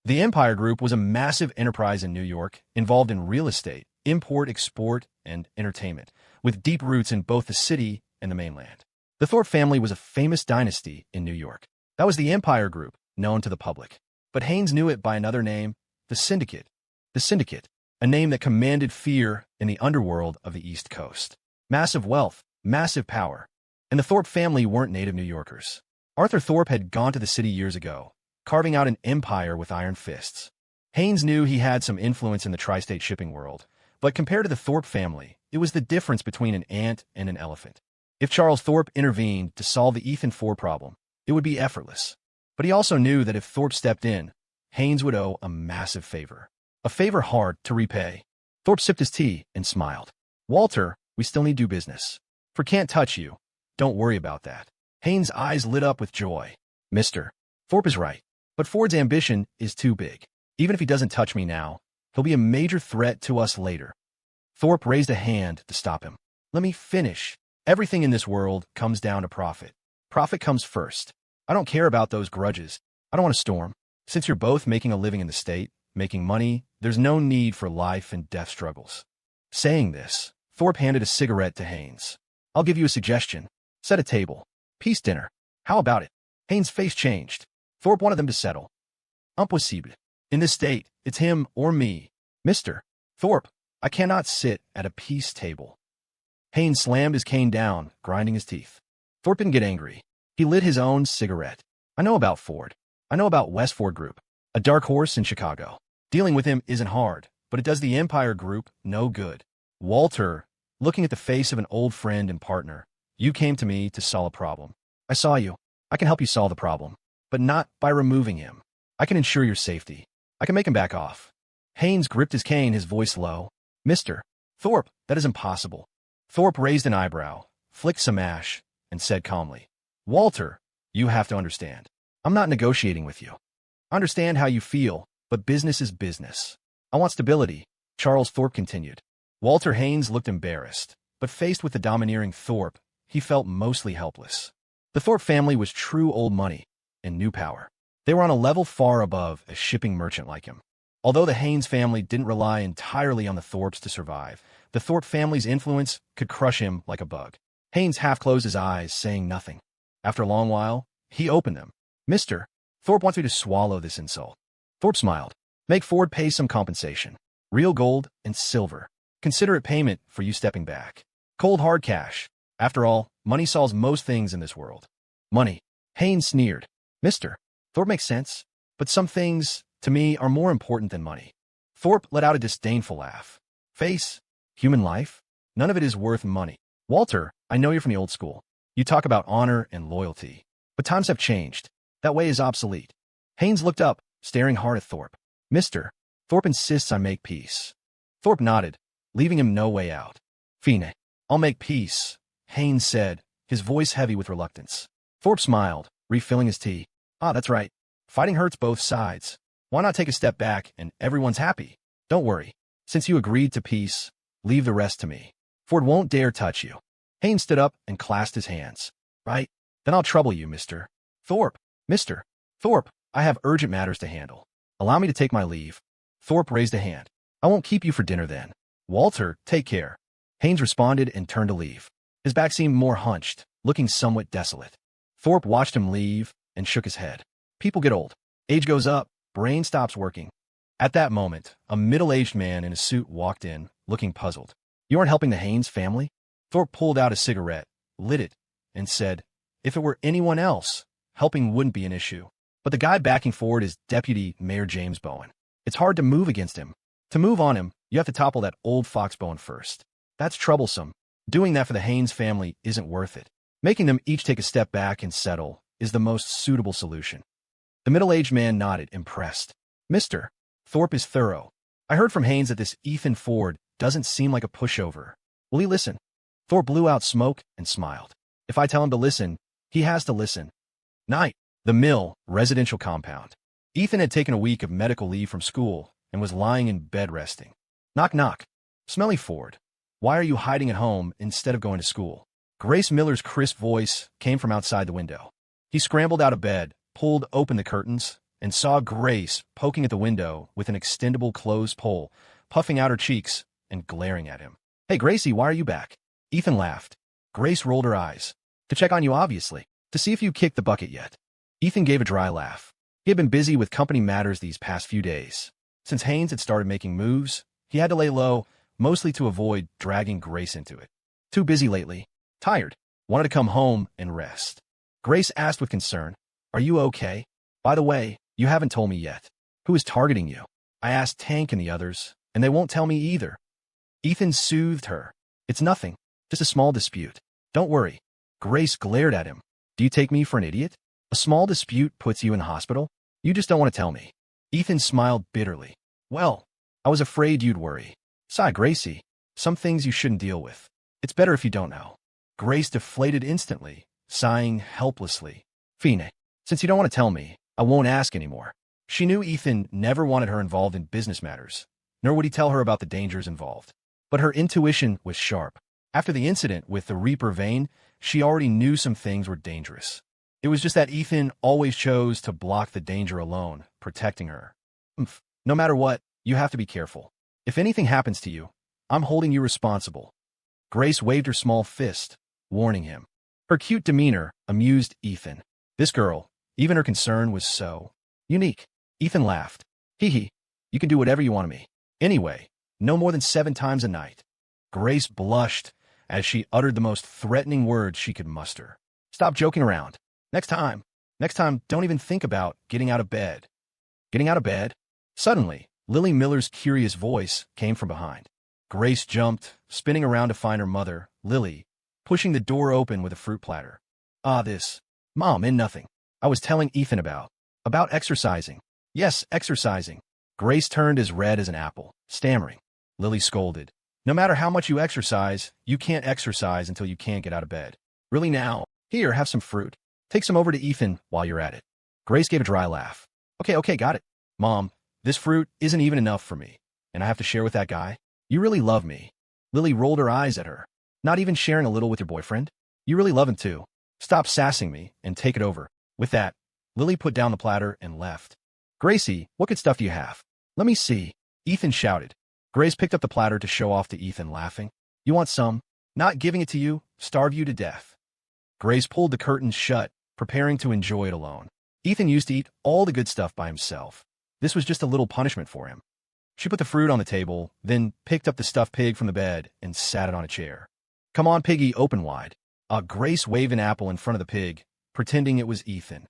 The Empire Group was a massive enterprise in New York, involved in real estate, import-export, and entertainment, with deep roots in both the city and the mainland. The Thorpe family was a famous dynasty in New York. That was the Empire Group, known to the public. But Haynes knew it by another name, the Syndicate. The Syndicate, a name that commanded fear in the underworld of the East Coast. Massive wealth, massive power. And the Thorpe family weren't native New Yorkers. Arthur Thorpe had gone to the city years ago, carving out an empire with iron fists. Haynes knew he had some influence in the tri-state shipping world, but compared to the Thorpe family, it was the difference between an ant and an elephant. If Charles Thorpe intervened to solve the Ethan Ford problem, it would be effortless. But he also knew that if Thorpe stepped in, Haynes would owe a massive favor. A favor hard to repay. Thorpe sipped his tea and smiled. Walter, we still need to do business. For can't touch you. Don't worry about that. Haynes' eyes lit up with joy. Mr. Thorpe is right. But Ford's ambition is too big. Even if he doesn't touch me now, he'll be a major threat to us later. Thorpe raised a hand to stop him. Let me finish. Everything in this world comes down to profit. Profit comes first. I don't care about those grudges. I don't want to storm. Since you're both making a living in the state, making money, there's no need for life and death struggles. Saying this, Thorpe handed a cigarette to Haynes. I'll give you a suggestion. Set a table. Peace dinner. How about it? Haynes' face changed. Thorpe wanted them to settle. Impossible. In this state, it's him or me. Mr. Thorpe, I cannot sit at a peace table. Haynes slammed his cane down, grinding his teeth. Thorpe didn't get angry. He lit his own cigarette. I know about Ford. I know about West Ford Group, a dark horse in Chicago. Dealing with him isn't hard, but it does the Empire Group no good. Walter, looking at the face of an old friend and partner, you came to me to solve a problem. I saw you. I can help you solve the problem, but not by removing him. I can ensure your safety. I can make him back off. Haynes gripped his cane, his voice low. Mr. Thorpe, that is impossible. Thorpe raised an eyebrow, flicked some ash, and said calmly, Walter, you have to understand. I'm not negotiating with you. I understand how you feel, but business is business. I want stability, Charles Thorpe continued. Walter Haynes looked embarrassed, but faced with the domineering Thorpe, he felt mostly helpless. The Thorpe family was true old money and new power. They were on a level far above a shipping merchant like him. Although the Haynes family didn't rely entirely on the Thorpes to survive, the Thorpe family's influence could crush him like a bug. Haynes half closed his eyes, saying nothing. After a long while, he opened them. Mr. Thorpe wants me to swallow this insult. Thorpe smiled. Make Ford pay some compensation. Real gold and silver. Considerate payment for you stepping back. Cold hard cash. After all, money solves most things in this world. Money. Haynes sneered. Mr. Thorpe makes sense, but some things, to me, are more important than money. Thorpe let out a disdainful laugh. Face. Human life. None of it is worth money. Walter, I know you're from the old school. You talk about honor and loyalty. But times have changed. That way is obsolete. Haynes looked up, staring hard at Thorpe. Mr. Thorpe insists I make peace. Thorpe nodded, leaving him no way out. Fine. I'll make peace, Haynes said, his voice heavy with reluctance. Thorpe smiled, refilling his tea. Ah, that's right. Fighting hurts both sides. Why not take a step back and everyone's happy? Don't worry. Since you agreed to peace, leave the rest to me. Ford won't dare touch you. Haynes stood up and clasped his hands. Right? Then I'll trouble you, Mr. Thorpe. Mr. Thorpe, I have urgent matters to handle. Allow me to take my leave. Thorpe raised a hand. I won't keep you for dinner then. Walter, take care. Haynes responded and turned to leave. His back seemed more hunched, looking somewhat desolate. Thorpe watched him leave and shook his head. People get old. Age goes up, brain stops working. At that moment, a middle-aged man in a suit walked in, looking puzzled. You aren't helping the Haynes family? Thorpe pulled out a cigarette, lit it, and said, if it were anyone else, helping wouldn't be an issue. But the guy backing Ford is Deputy Mayor James Bowen. It's hard to move against him. To move on him, you have to topple that old fox Bowen first. That's troublesome. Doing that for the Haynes family isn't worth it. Making them each take a step back and settle is the most suitable solution. The middle-aged man nodded, impressed. Mr. Thorpe is thorough. I heard from Haynes that this Ethan Ford doesn't seem like a pushover. Will he listen? Thorpe blew out smoke and smiled. If I tell him to listen, he has to listen. Night. The Mill, residential compound. Ethan had taken a week of medical leave from school and was lying in bed resting. Knock, knock. Smelly Ford. Why are you hiding at home instead of going to school? Grace Miller's crisp voice came from outside the window. He scrambled out of bed, pulled open the curtains, and saw Grace poking at the window with an extendable closed pole, puffing out her cheeks and glaring at him. Hey, Gracie, why are you back? Ethan laughed. Grace rolled her eyes. To check on you, obviously. To see if you kicked the bucket yet. Ethan gave a dry laugh. He had been busy with company matters these past few days. Since Haynes had started making moves, he had to lay low, mostly to avoid dragging Grace into it. Too busy lately. Tired. Wanted to come home and rest. Grace asked with concern, Are you okay? By the way, you haven't told me yet. Who is targeting you? I asked Tank and the others, and they won't tell me either. Ethan soothed her. It's nothing, just a small dispute. Don't worry. Grace glared at him. Do you take me for an idiot? A small dispute puts you in the hospital? You just don't want to tell me. Ethan smiled bitterly. Well, I was afraid you'd worry. Sigh, Gracie. Some things you shouldn't deal with. It's better if you don't know. Grace deflated instantly, sighing helplessly. Fine. Since you don't want to tell me, I won't ask anymore. She knew Ethan never wanted her involved in business matters, nor would he tell her about the dangers involved. But her intuition was sharp. After the incident with the Reaper vein, she already knew some things were dangerous. It was just that Ethan always chose to block the danger alone, protecting her. No matter what, you have to be careful. If anything happens to you, I'm holding you responsible. Grace waved her small fist, warning him. Her cute demeanor amused Ethan. This girl, even her concern was so unique. Ethan laughed. Hee hee, you can do whatever you want to me. Anyway, no more than 7 times a night. Grace blushed as she uttered the most threatening words she could muster. Stop joking around. Next time, don't even think about getting out of bed. Getting out of bed? Suddenly, Lily Miller's curious voice came from behind. Grace jumped, spinning around to find her mother, Lily, pushing the door open with a fruit platter. This. Mom, in nothing. I was telling Ethan about exercising. Yes, exercising. Grace turned as red as an apple, stammering. Lily scolded. No matter how much you exercise, you can't exercise until you can't get out of bed. Really now? Here, have some fruit. Take some over to Ethan while you're at it. Grace gave a dry laugh. Okay, got it. Mom, this fruit isn't even enough for me, and I have to share with that guy? You really love me. Lily rolled her eyes at her. Not even sharing a little with your boyfriend? You really love him too. Stop sassing me and take it over. With that, Lily put down the platter and left. Gracie, what good stuff do you have? Let me see. Ethan shouted. Grace picked up the platter to show off to Ethan, laughing. You want some? Not giving it to you, starve you to death. Grace pulled the curtains shut, preparing to enjoy it alone. Ethan used to eat all the good stuff by himself. This was just a little punishment for him. She put the fruit on the table, then picked up the stuffed pig from the bed and sat it on a chair. Come on, piggy, open wide. Grace waved an apple in front of the pig, pretending it was Ethan.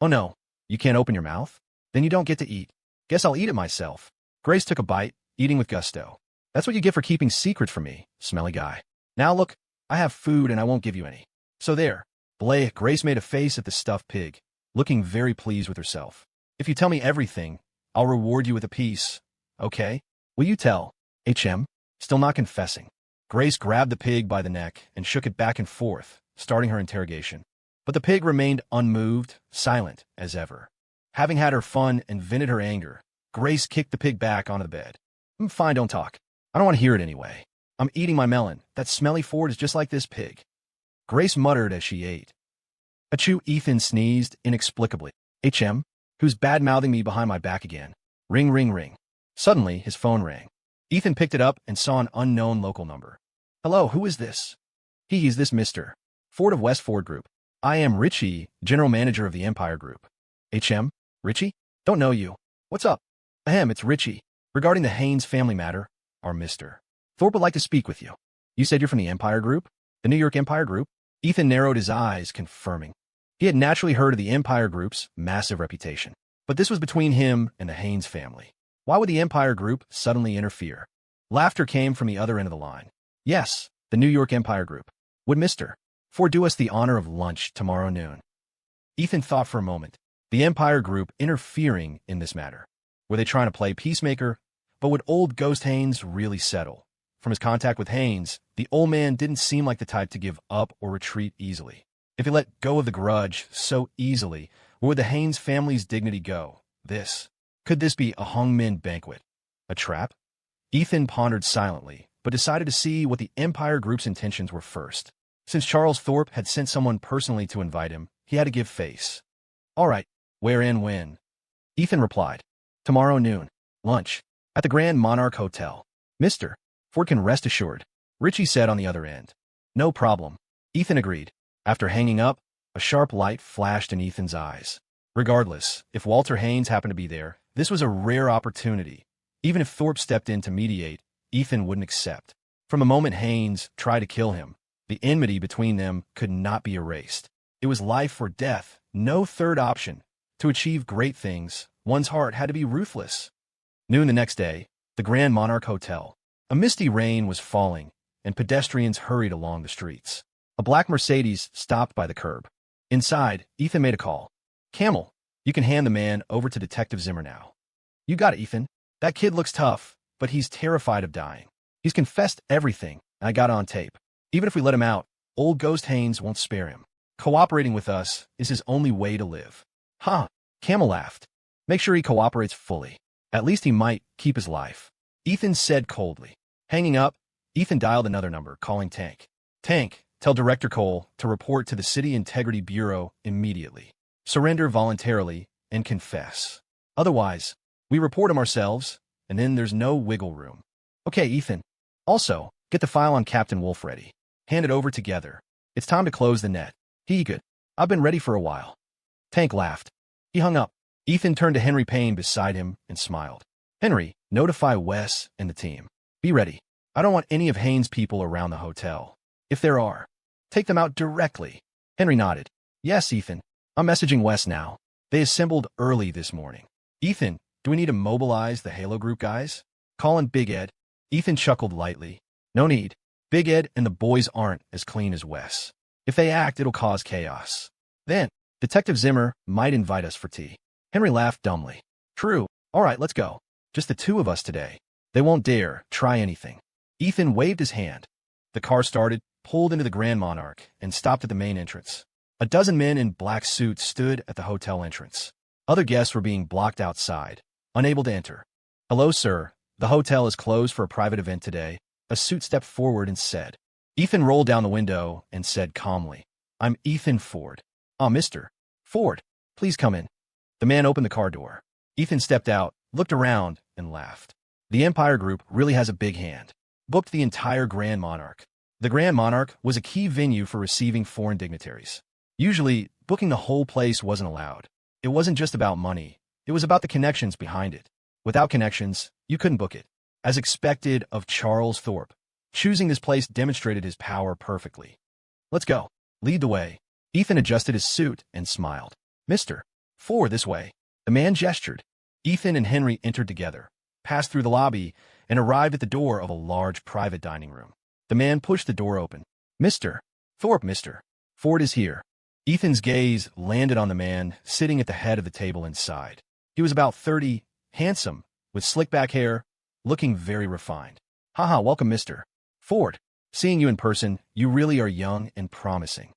Oh no, you can't open your mouth? Then you don't get to eat. Guess I'll eat it myself. Grace took a bite, eating with gusto. That's what you get for keeping secrets from me, smelly guy. Now look, I have food and I won't give you any. So there. Bleh, Grace made a face at the stuffed pig, looking very pleased with herself. If you tell me everything, I'll reward you with a piece. Okay? Will you tell? Still not confessing. Grace grabbed the pig by the neck and shook it back and forth, starting her interrogation. But the pig remained unmoved, silent as ever. Having had her fun and vented her anger, Grace kicked the pig back onto the bed. Fine, don't talk. I don't want to hear it anyway. I'm eating my melon. That smelly Ford is just like this pig. Grace muttered as she ate. Achoo, Ethan sneezed inexplicably. Who's bad-mouthing me behind my back again? Ring, ring, ring. Suddenly, his phone rang. Ethan picked it up and saw an unknown local number. Hello, who is this? He's this Mr. Ford of West Ford Group. I am Richie, general manager of the Empire Group. Richie? Don't know you. What's up? It's Richie. Regarding the Haynes family matter, our Mr. Thorpe would like to speak with you. You said you're from the Empire Group? The New York Empire Group? Ethan narrowed his eyes, confirming. He had naturally heard of the Empire Group's massive reputation. But this was between him and the Haynes family. Why would the Empire Group suddenly interfere? Laughter came from the other end of the line. Yes, the New York Empire Group. Would Mr. Ford do us the honor of lunch tomorrow noon? Ethan thought for a moment. The Empire Group interfering in this matter. Were they trying to play peacemaker? But would old Ghost Haynes really settle? From his contact with Haynes, the old man didn't seem like the type to give up or retreat easily. If he let go of the grudge so easily, where would the Haynes family's dignity go? Could this be a hung-men banquet? A trap? Ethan pondered silently, but decided to see what the Empire Group's intentions were first. Since Charles Thorpe had sent someone personally to invite him, he had to give face. All right, where and when? Ethan replied. Tomorrow noon. Lunch. At the Grand Monarch Hotel. Mr. Ford can rest assured, Richie said on the other end. No problem. Ethan agreed. After hanging up, a sharp light flashed in Ethan's eyes. Regardless, if Walter Haynes happened to be there, this was a rare opportunity. Even if Thorpe stepped in to mediate, Ethan wouldn't accept. From the moment Haynes tried to kill him, the enmity between them could not be erased. It was life or death, no third option. To achieve great things, one's heart had to be ruthless. Noon the next day, the Grand Monarch Hotel. A misty rain was falling, and pedestrians hurried along the streets. A black Mercedes stopped by the curb. Inside, Ethan made a call. Camel, you can hand the man over to Detective Zimmer now. You got it, Ethan. That kid looks tough, but he's terrified of dying. He's confessed everything, and I got it on tape. Even if we let him out, old Ghost Haynes won't spare him. Cooperating with us is his only way to live. Huh, Camel laughed. Make sure he cooperates fully. At least he might keep his life. Ethan said coldly. Hanging up, Ethan dialed another number, calling Tank. Tank, tell Director Cole to report to the City Integrity Bureau immediately. Surrender voluntarily and confess. Otherwise, we report him ourselves, and then there's no wiggle room. Okay, Ethan. Also, get the file on Captain Wolf ready. Hand it over together. It's time to close the net. He good. I've been ready for a while. Tank laughed. He hung up. Ethan turned to Henry Payne beside him and smiled. Henry, notify Wes and the team. Be ready. I don't want any of Haynes' people around the hotel. If there are, take them out directly. Henry nodded. Yes, Ethan. I'm messaging Wes now. They assembled early this morning. Ethan, do we need to mobilize the Halo Group guys? Calling Big Ed. Ethan chuckled lightly. No need. Big Ed and the boys aren't as clean as Wes. If they act, it'll cause chaos. Then, Detective Zimmer might invite us for tea. Henry laughed dumbly. True. All right, let's go. Just the two of us today. They won't dare try anything. Ethan waved his hand. The car started, pulled into the Grand Monarch, and stopped at the main entrance. A dozen men in black suits stood at the hotel entrance. Other guests were being blocked outside, unable to enter. Hello, sir. The hotel is closed for a private event today. A suit stepped forward and said. Ethan rolled down the window and said calmly, I'm Ethan Ford. Mr. Ford, please come in. The man opened the car door. Ethan stepped out, looked around, and laughed. The Empire Group really has a big hand. Booked the entire Grand Monarch. The Grand Monarch was a key venue for receiving foreign dignitaries. Usually, booking the whole place wasn't allowed. It wasn't just about money. It was about the connections behind it. Without connections, you couldn't book it. As expected of Charles Thorpe, choosing this place demonstrated his power perfectly. Let's go. Lead the way. Ethan adjusted his suit and smiled. Mr. Ford, this way. The man gestured. Ethan and Henry entered together, passed through the lobby, and arrived at the door of a large private dining room. The man pushed the door open. Mr. Thorpe, Mr. Ford is here. Ethan's gaze landed on the man sitting at the head of the table inside. He was about 30, handsome, with slick back hair, looking very refined. Haha, welcome, Mr. Ford. Seeing you in person, you really are young and promising.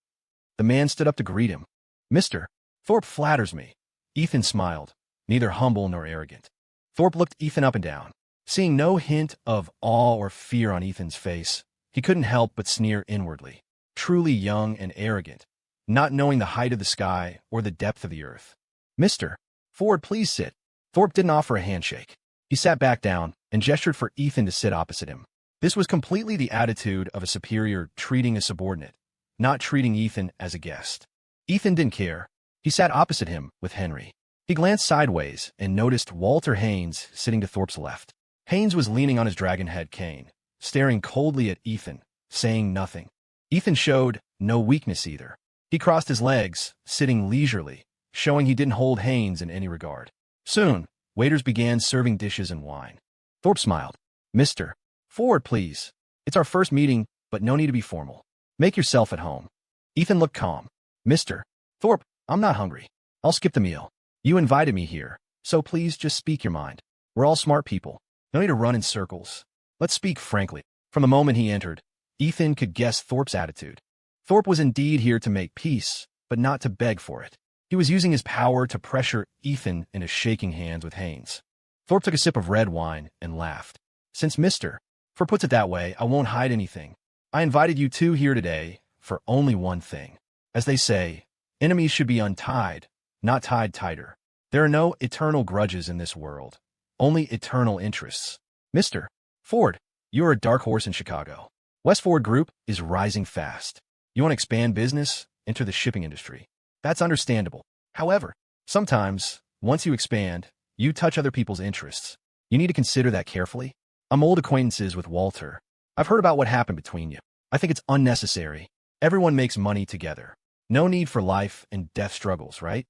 The man stood up to greet him. Mr. Thorpe flatters me. Ethan smiled, neither humble nor arrogant. Thorpe looked Ethan up and down. Seeing no hint of awe or fear on Ethan's face, he couldn't help but sneer inwardly. Truly young and arrogant, not knowing the height of the sky or the depth of the earth. Mr. Ford, please sit. Thorpe didn't offer a handshake. He sat back down and gestured for Ethan to sit opposite him. This was completely the attitude of a superior treating a subordinate, not treating Ethan as a guest. Ethan didn't care. He sat opposite him with Henry. He glanced sideways and noticed Walter Haynes sitting to Thorpe's left. Haynes was leaning on his dragon-head cane, staring coldly at Ethan, saying nothing. Ethan showed no weakness either. He crossed his legs, sitting leisurely, showing he didn't hold Haynes in any regard. Soon, waiters began serving dishes and wine. Thorpe smiled. Mr. Ford, please. It's our first meeting, but no need to be formal. Make yourself at home. Ethan looked calm. Mr. Thorpe, I'm not hungry. I'll skip the meal. You invited me here, so please just speak your mind. We're all smart people. No need to run in circles. Let's speak frankly. From the moment he entered, Ethan could guess Thorpe's attitude. Thorpe was indeed here to make peace, but not to beg for it. He was using his power to pressure Ethan into shaking hands with Haynes. Thorpe took a sip of red wine and laughed. Since Mr. Ford puts it that way, I won't hide anything. I invited you two here today for only one thing. As they say, enemies should be untied, not tied tighter. There are no eternal grudges in this world, only eternal interests. Mr. Ford, you're a dark horse in Chicago. West Ford Group is rising fast. You want to expand business, enter the shipping industry. That's understandable. However, sometimes, once you expand, you touch other people's interests. You need to consider that carefully. I'm old acquaintances with Walter. I've heard about what happened between you. I think it's unnecessary. Everyone makes money together. No need for life and death struggles, right?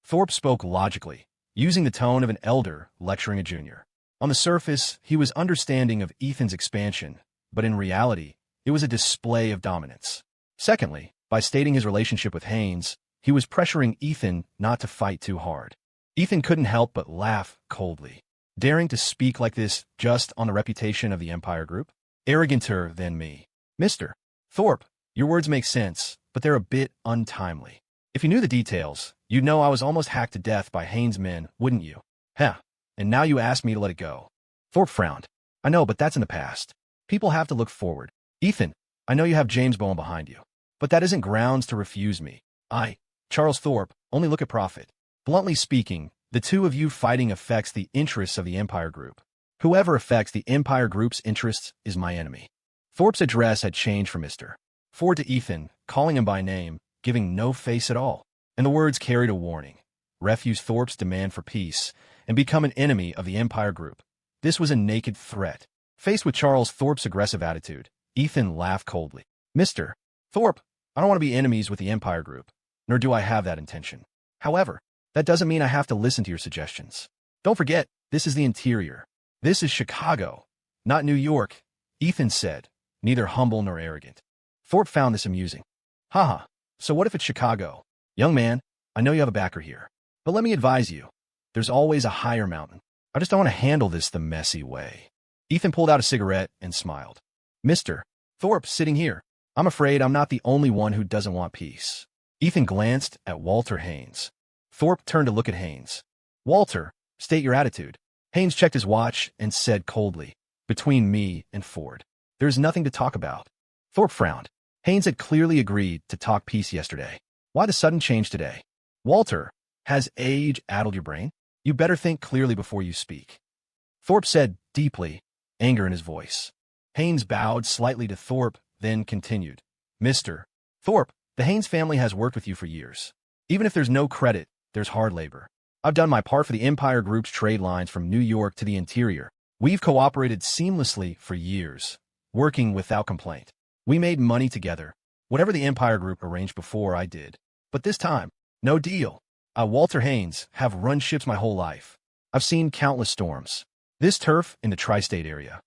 Thorpe spoke logically, using the tone of an elder lecturing a junior. On the surface, he was understanding of Ethan's expansion, but in reality, it was a display of dominance. Secondly, by stating his relationship with Haynes, he was pressuring Ethan not to fight too hard. Ethan couldn't help but laugh coldly. Daring to speak like this just on the reputation of the Empire Group? Arroganter than me. Mr. Thorpe, your words make sense, but they're a bit untimely. If you knew the details, you'd know I was almost hacked to death by Haynes' men, wouldn't you? Heh. And now you ask me to let it go. Thorpe frowned. I know, but that's in the past. People have to look forward. Ethan, I know you have James Bowen behind you, but that isn't grounds to refuse me. I, Charles Thorpe, only look at profit. Bluntly speaking, the two of you fighting affects the interests of the Empire Group. Whoever affects the Empire Group's interests is my enemy. Thorpe's address had changed from Mr. Ford to Ethan, calling him by name, giving no face at all. And the words carried a warning. Refuse Thorpe's demand for peace and become an enemy of the Empire Group. This was a naked threat. Faced with Charles Thorpe's aggressive attitude, Ethan laughed coldly. Mr. Thorpe, I don't want to be enemies with the Empire Group, nor do I have that intention. However, that doesn't mean I have to listen to your suggestions. Don't forget, this is the interior. This is Chicago, not New York, Ethan said, neither humble nor arrogant. Thorpe found this amusing. Haha, so what if it's Chicago? Young man, I know you have a backer here, but let me advise you. There's always a higher mountain. I just don't want to handle this the messy way. Ethan pulled out a cigarette and smiled. Mr. Thorpe, sitting here, I'm afraid I'm not the only one who doesn't want peace. Ethan glanced at Walter Haynes. Thorpe turned to look at Haynes. Walter, state your attitude. Haynes checked his watch and said coldly, between me and Ford, there's nothing to talk about. Thorpe frowned. Haynes had clearly agreed to talk peace yesterday. Why the sudden change today? Walter, has age addled your brain? You better think clearly before you speak. Thorpe said deeply, anger in his voice. Haynes bowed slightly to Thorpe, then continued. Mr. Thorpe, the Haynes family has worked with you for years. Even if there's no credit, there's hard labor. I've done my part for the Empire Group's trade lines from New York to the interior. We've cooperated seamlessly for years, working without complaint. We made money together, whatever the Empire Group arranged before I did. But this time, no deal. Walter Haynes, have run ships my whole life. I've seen countless storms. This turf in the tri-state area.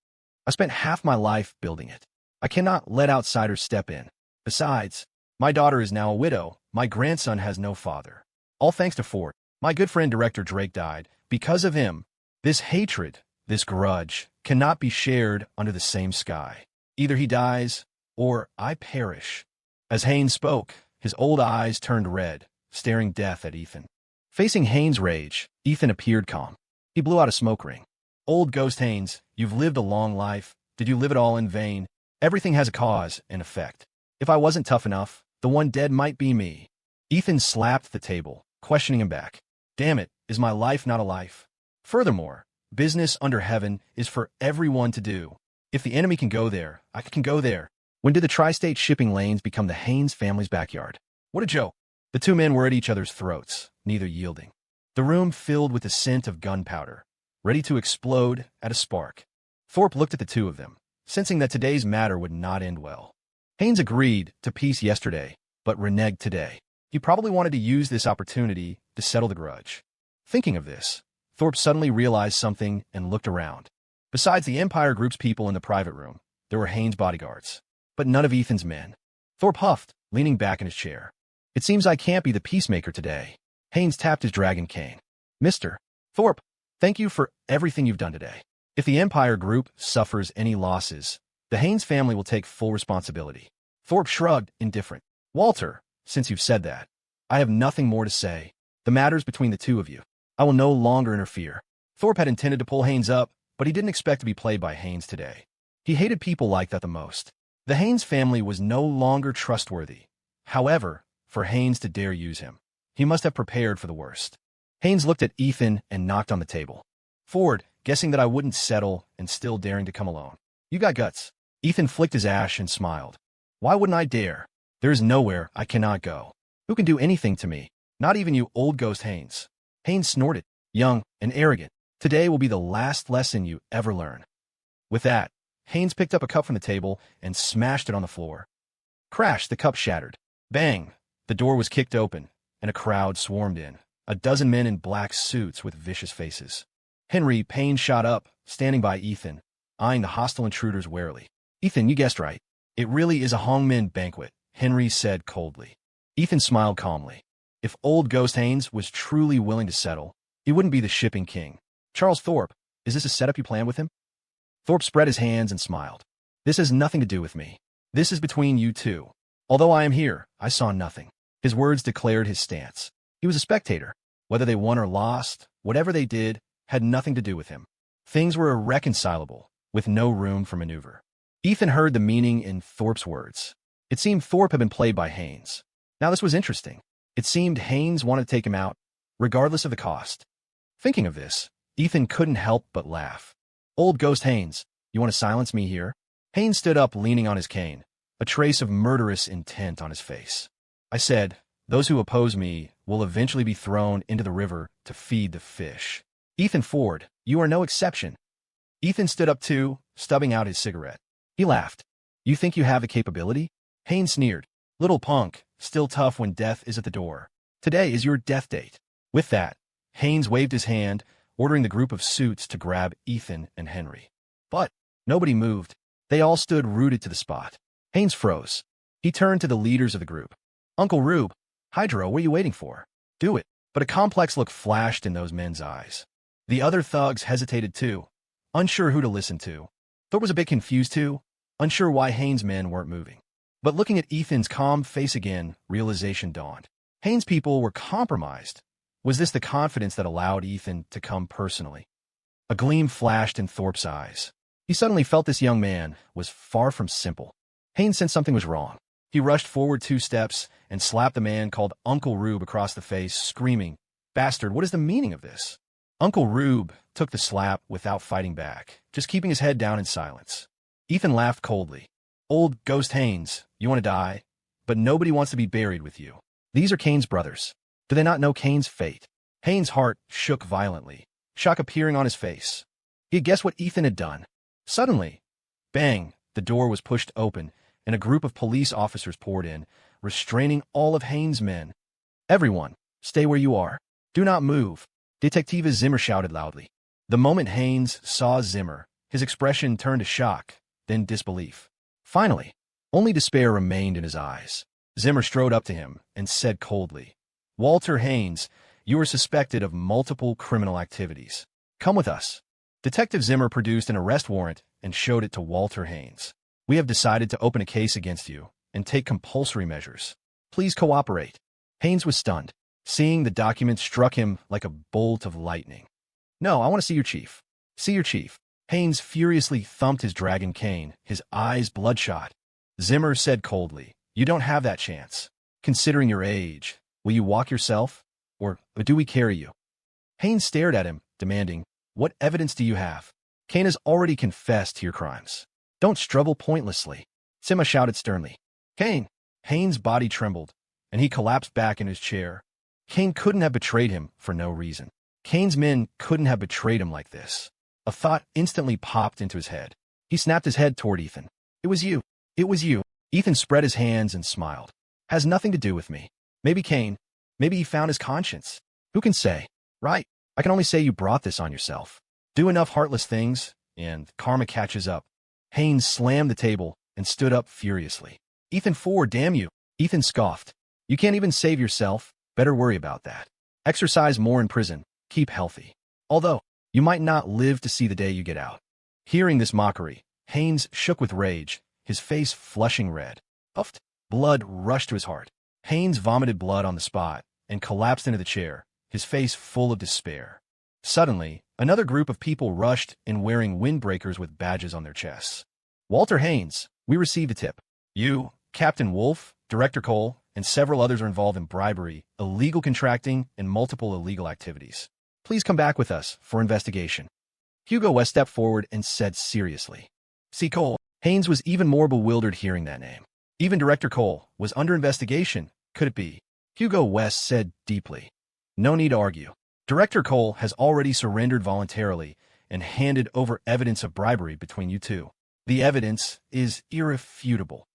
I spent half my life building it. I cannot let outsiders step in. Besides, my daughter is now a widow. My grandson has no father. All thanks to Ford. My good friend Director Drake died. Because of him, this hatred, this grudge, cannot be shared under the same sky. Either he dies, or I perish. As Haynes spoke, his old eyes turned red, staring death at Ethan. Facing Haynes' rage, Ethan appeared calm. He blew out a smoke ring. Old Ghost Haynes, you've lived a long life. Did you live it all in vain? Everything has a cause and effect. If I wasn't tough enough, the one dead might be me. Ethan slapped the table, questioning him back. Damn it, is my life not a life? Furthermore, business under heaven is for everyone to do. If the enemy can go there, I can go there. When did the tri-state shipping lanes become the Haynes family's backyard? What a joke. The two men were at each other's throats, neither yielding. The room filled with the scent of gunpowder, ready to explode at a spark. Thorpe looked at the two of them, sensing that today's matter would not end well. Haynes agreed to peace yesterday, but reneged today. He probably wanted to use this opportunity to settle the grudge. Thinking of this, Thorpe suddenly realized something and looked around. Besides the Empire Group's people in the private room, there were Haynes' bodyguards, but none of Ethan's men. Thorpe huffed, leaning back in his chair. It seems I can't be the peacemaker today. Haynes tapped his dragon cane. Mr. Thorpe, thank you for everything you've done today. If the Empire Group suffers any losses, the Haynes family will take full responsibility. Thorpe shrugged, indifferent. Walter, since you've said that, I have nothing more to say. The matter's between the two of you. I will no longer interfere. Thorpe had intended to pull Haynes up, but he didn't expect to be played by Haynes today. He hated people like that the most. The Haynes family was no longer trustworthy. However, for Haynes to dare use him, he must have prepared for the worst. Haynes looked at Ethan and knocked on the table. Ford, guessing that I wouldn't settle and still daring to come alone. You got guts. Ethan flicked his ash and smiled. Why wouldn't I dare? There is nowhere I cannot go. Who can do anything to me? Not even you, old Ghost Haynes. Haynes snorted, young and arrogant. Today will be the last lesson you ever learn. With that, Haynes picked up a cup from the table and smashed it on the floor. Crash, the cup shattered. Bang! The door was kicked open, and a crowd swarmed in. A dozen men in black suits with vicious faces. Henry Payne shot up, standing by Ethan, eyeing the hostile intruders warily. Ethan, you guessed right. It really is a hangman banquet, Henry said coldly. Ethan smiled calmly. If old Ghost Haynes was truly willing to settle, he wouldn't be the shipping king. Charles Thorpe, is this a setup you planned with him? Thorpe spread his hands and smiled. This has nothing to do with me. This is between you two. Although I am here, I saw nothing. His words declared his stance. He was a spectator. Whether they won or lost, whatever they did, had nothing to do with him. Things were irreconcilable, with no room for maneuver. Ethan heard the meaning in Thorpe's words. It seemed Thorpe had been played by Haynes. Now this was interesting. It seemed Haynes wanted to take him out, regardless of the cost. Thinking of this, Ethan couldn't help but laugh. Old Ghost Haynes, you want to silence me here? Haynes stood up, leaning on his cane, a trace of murderous intent on his face. I said, those who oppose me will eventually be thrown into the river to feed the fish. Ethan Ford, you are no exception. Ethan stood up too, stubbing out his cigarette. He laughed. You think you have the capability? Haynes sneered. Little punk, still tough when death is at the door. Today is your death date. With that, Haynes waved his hand, ordering the group of suits to grab Ethan and Henry. But nobody moved. They all stood rooted to the spot. Haynes froze. He turned to the leaders of the group. Uncle Rube, Hydro, what are you waiting for? Do it. But a complex look flashed in those men's eyes. The other thugs hesitated too, unsure who to listen to. Thorpe was a bit confused too, unsure why Haynes' men weren't moving. But looking at Ethan's calm face again, realization dawned. Haynes' people were compromised. Was this the confidence that allowed Ethan to come personally? A gleam flashed in Thorpe's eyes. He suddenly felt this young man was far from simple. Haynes sensed something was wrong. He rushed forward 2 steps and slapped the man called Uncle Rube across the face, screaming, "Bastard, what is the meaning of this?" Uncle Rube took the slap without fighting back, just keeping his head down in silence. Ethan laughed coldly. Old Ghost Haynes, you want to die? But nobody wants to be buried with you. These are Kane's brothers. Do they not know Kane's fate? Haynes' heart shook violently, shock appearing on his face. He had guessed what Ethan had done. Suddenly, bang, the door was pushed open, and a group of police officers poured in, restraining all of Haynes' men. Everyone, stay where you are. Do not move. Detective Zimmer shouted loudly. The moment Haynes saw Zimmer, his expression turned to shock, then disbelief. Finally, only despair remained in his eyes. Zimmer strode up to him and said coldly, Walter Haynes, you are suspected of multiple criminal activities. Come with us. Detective Zimmer produced an arrest warrant and showed it to Walter Haynes. We have decided to open a case against you and take compulsory measures. Please cooperate. Haynes was stunned. Seeing the document struck him like a bolt of lightning. No, I want to see your chief. See your chief. Haynes furiously thumped his dragon cane, his eyes bloodshot. Zimmer said coldly, You don't have that chance. Considering your age, will you walk yourself? Or do we carry you? Haynes stared at him, demanding, What evidence do you have? Kane has already confessed to your crimes. Don't struggle pointlessly. Zimmer shouted sternly. Kane! Haynes' body trembled, and he collapsed back in his chair. Kane couldn't have betrayed him for no reason. Kane's men couldn't have betrayed him like this. A thought instantly popped into his head. He snapped his head toward Ethan. It was you. It was you. Ethan spread his hands and smiled. Has nothing to do with me. Maybe Kane. Maybe he found his conscience. Who can say? Right. I can only say you brought this on yourself. Do enough heartless things, and karma catches up. Haynes slammed the table and stood up furiously. Ethan Ford, damn you. Ethan scoffed. You can't even save yourself. Better worry about that. Exercise more in prison. Keep healthy. Although, you might not live to see the day you get out. Hearing this mockery, Haynes shook with rage, his face flushing red. Puffed. Blood rushed to his heart. Haynes vomited blood on the spot and collapsed into the chair, his face full of despair. Suddenly, another group of people rushed in wearing windbreakers with badges on their chests. Walter Haynes, we received a tip. You, Captain Wolfe, Director Cole, and several others are involved in bribery, illegal contracting, and multiple illegal activities. Please come back with us for investigation. Hugo West stepped forward and said seriously. See Cole. Haynes was even more bewildered hearing that name. Even Director Cole was under investigation. Could it be? Hugo West said deeply. No need to argue. Director Cole has already surrendered voluntarily and handed over evidence of bribery between you two. The evidence is irrefutable.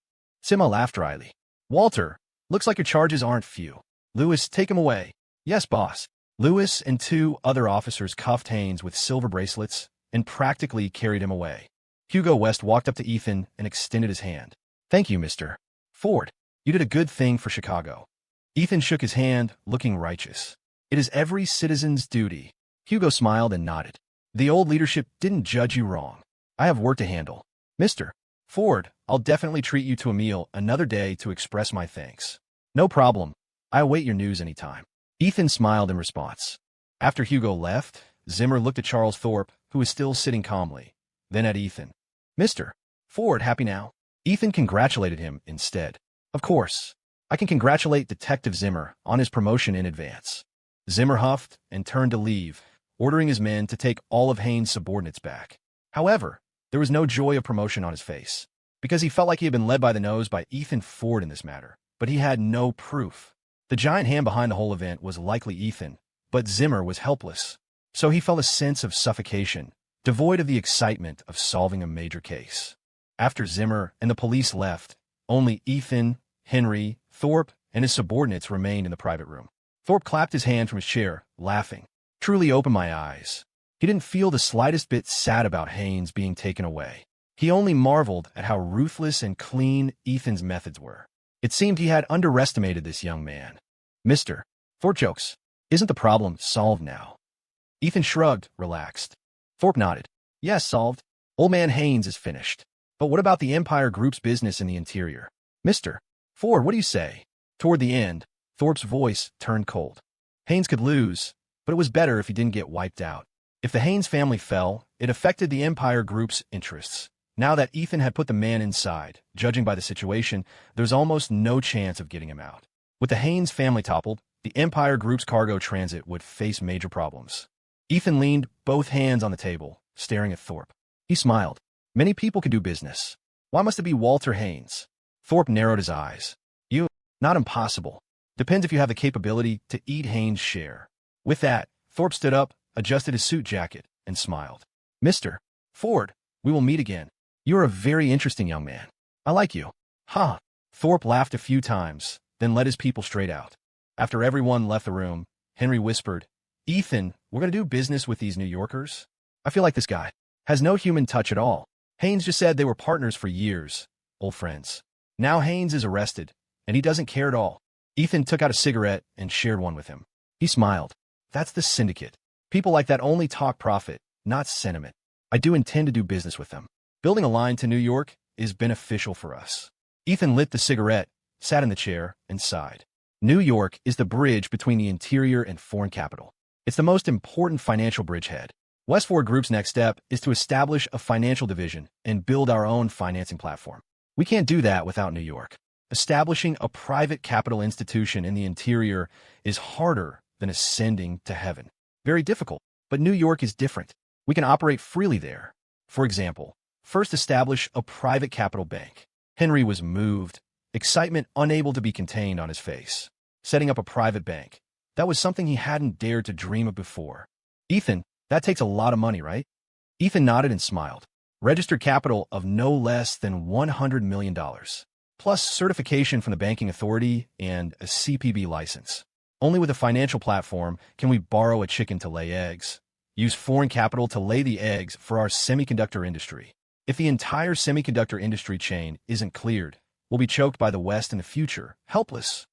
Sima laughed dryly. Walter, looks like your charges aren't few. Lewis, take him away. Yes, boss. Lewis and two other officers cuffed Haynes with silver bracelets and practically carried him away. Hugo West walked up to Ethan and extended his hand. "Thank you, Mr. Ford. You did a good thing for Chicago." Ethan shook his hand, looking righteous. "It is every citizen's duty." Hugo smiled and nodded. "The old leadership didn't judge you wrong. I have work to handle. Mr. Ford, I'll definitely treat you to a meal another day to express my thanks." "No problem. I await your news anytime." Ethan smiled in response. After Hugo left, Zimmer looked at Charles Thorpe, who was still sitting calmly, then at Ethan. "Mr. Ford, happy now?" Ethan congratulated him instead. "Of course. I can congratulate Detective Zimmer on his promotion in advance." Zimmer huffed and turned to leave, ordering his men to take all of Haynes' subordinates back. However, there was no joy of promotion on his face, because he felt like he had been led by the nose by Ethan Ford in this matter, but he had no proof. The giant hand behind the whole event was likely Ethan, but Zimmer was helpless, so he felt a sense of suffocation, devoid of the excitement of solving a major case. After Zimmer and the police left, only Ethan, Henry, Thorpe, and his subordinates remained in the private room. Thorpe clapped his hand from his chair, laughing. "Truly opened my eyes." He didn't feel the slightest bit sad about Haynes being taken away. He only marveled at how ruthless and clean Ethan's methods were. It seemed he had underestimated this young man. "Mr. Thorpe jokes. Isn't the problem solved now?" Ethan shrugged, relaxed. Thorpe nodded. "Yes, solved. Old man Haynes is finished. But what about the Empire Group's business in the interior? Mr. Ford, what do you say?" Toward the end, Thorpe's voice turned cold. Haynes could lose, but it was better if he didn't get wiped out. If the Haynes family fell, it affected the Empire Group's interests. Now that Ethan had put the man inside, judging by the situation, there was almost no chance of getting him out. With the Haynes family toppled, the Empire Group's cargo transit would face major problems. Ethan leaned both hands on the table, staring at Thorpe. He smiled. "Many people can do business. Why must it be Walter Haynes?" Thorpe narrowed his eyes. "You? Not impossible. Depends if you have the capability to eat Haynes' share." With that, Thorpe stood up, adjusted his suit jacket, and smiled. "Mr. Ford, we will meet again. You are a very interesting young man. I like you." "Huh." Thorpe laughed a few times, then led his people straight out. After everyone left the room, Henry whispered, "Ethan, we're going to do business with these New Yorkers? I feel like this guy has no human touch at all. Haynes just said they were partners for years, old friends. Now Haynes is arrested, and he doesn't care at all." Ethan took out a cigarette and shared one with him. He smiled. "That's the syndicate. People like that only talk profit, not sentiment. I do intend to do business with them. Building a line to New York is beneficial for us." Ethan lit the cigarette, sat in the chair, and sighed. New York is the bridge between the interior and foreign capital. It's the most important financial bridgehead. Westford Group's next step is to establish a financial division and build our own financing platform. We can't do that without New York. Establishing a private capital institution in the interior is harder than ascending to heaven. Very difficult, but New York is different. We can operate freely there. For example, first establish a private capital bank. Henry was moved, excitement unable to be contained on his face. Setting up a private bank. That was something he hadn't dared to dream of before. "Ethan, that takes a lot of money, right?" Ethan nodded and smiled. "Registered capital of no less than $100 million, plus certification from the banking authority and a CPB license. Only with a financial platform can we borrow a chicken to lay eggs, use foreign capital to lay the eggs for our semiconductor industry. If the entire semiconductor industry chain isn't cleared, we'll be choked by the West in the future, helpless."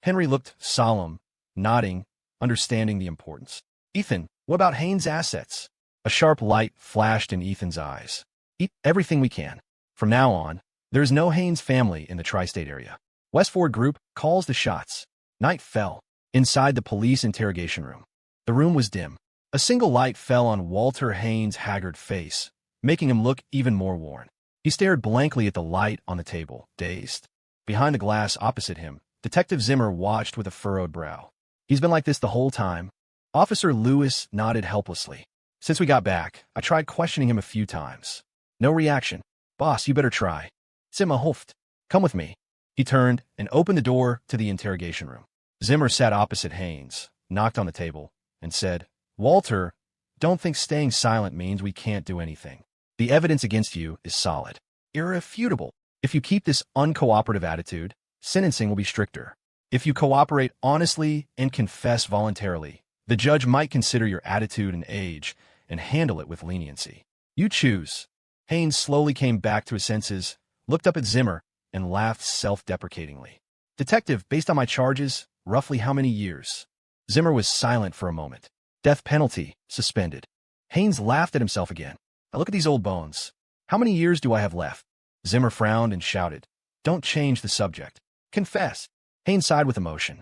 Henry looked solemn, nodding, understanding the importance. "Ethan, what about Haynes' assets?" A sharp light flashed in Ethan's eyes. "Eat everything we can. From now on, there is no Haynes family in the tri-state area. Westford Group calls the shots." Night fell. Inside the police interrogation room, the room was dim. A single light fell on Walter Haynes' haggard face, making him look even more worn. He stared blankly at the light on the table, dazed. Behind the glass opposite him, Detective Zimmer watched with a furrowed brow. "He's been like this the whole time." Officer Lewis nodded helplessly. "Since we got back, I tried questioning him a few times. No reaction. Boss, you better try. Zimmer Hoft. Come with me." He turned and opened the door to the interrogation room. Zimmer sat opposite Haynes, knocked on the table, and said, "Walter, don't think staying silent means we can't do anything. The evidence against you is solid, irrefutable. If you keep this uncooperative attitude, sentencing will be stricter. If you cooperate honestly and confess voluntarily, The judge might consider your attitude and age and handle it with leniency. You choose. Haynes slowly came back to his senses, looked up at Zimmer, and laughed self-deprecatingly. Detective, based on my charges, roughly how many years? Zimmer was silent for a moment. Death penalty, suspended. Haynes laughed at himself again. Now look at these old bones. How many years do I have left? Zimmer frowned and shouted. Don't change the subject. Confess. Haynes sighed with emotion.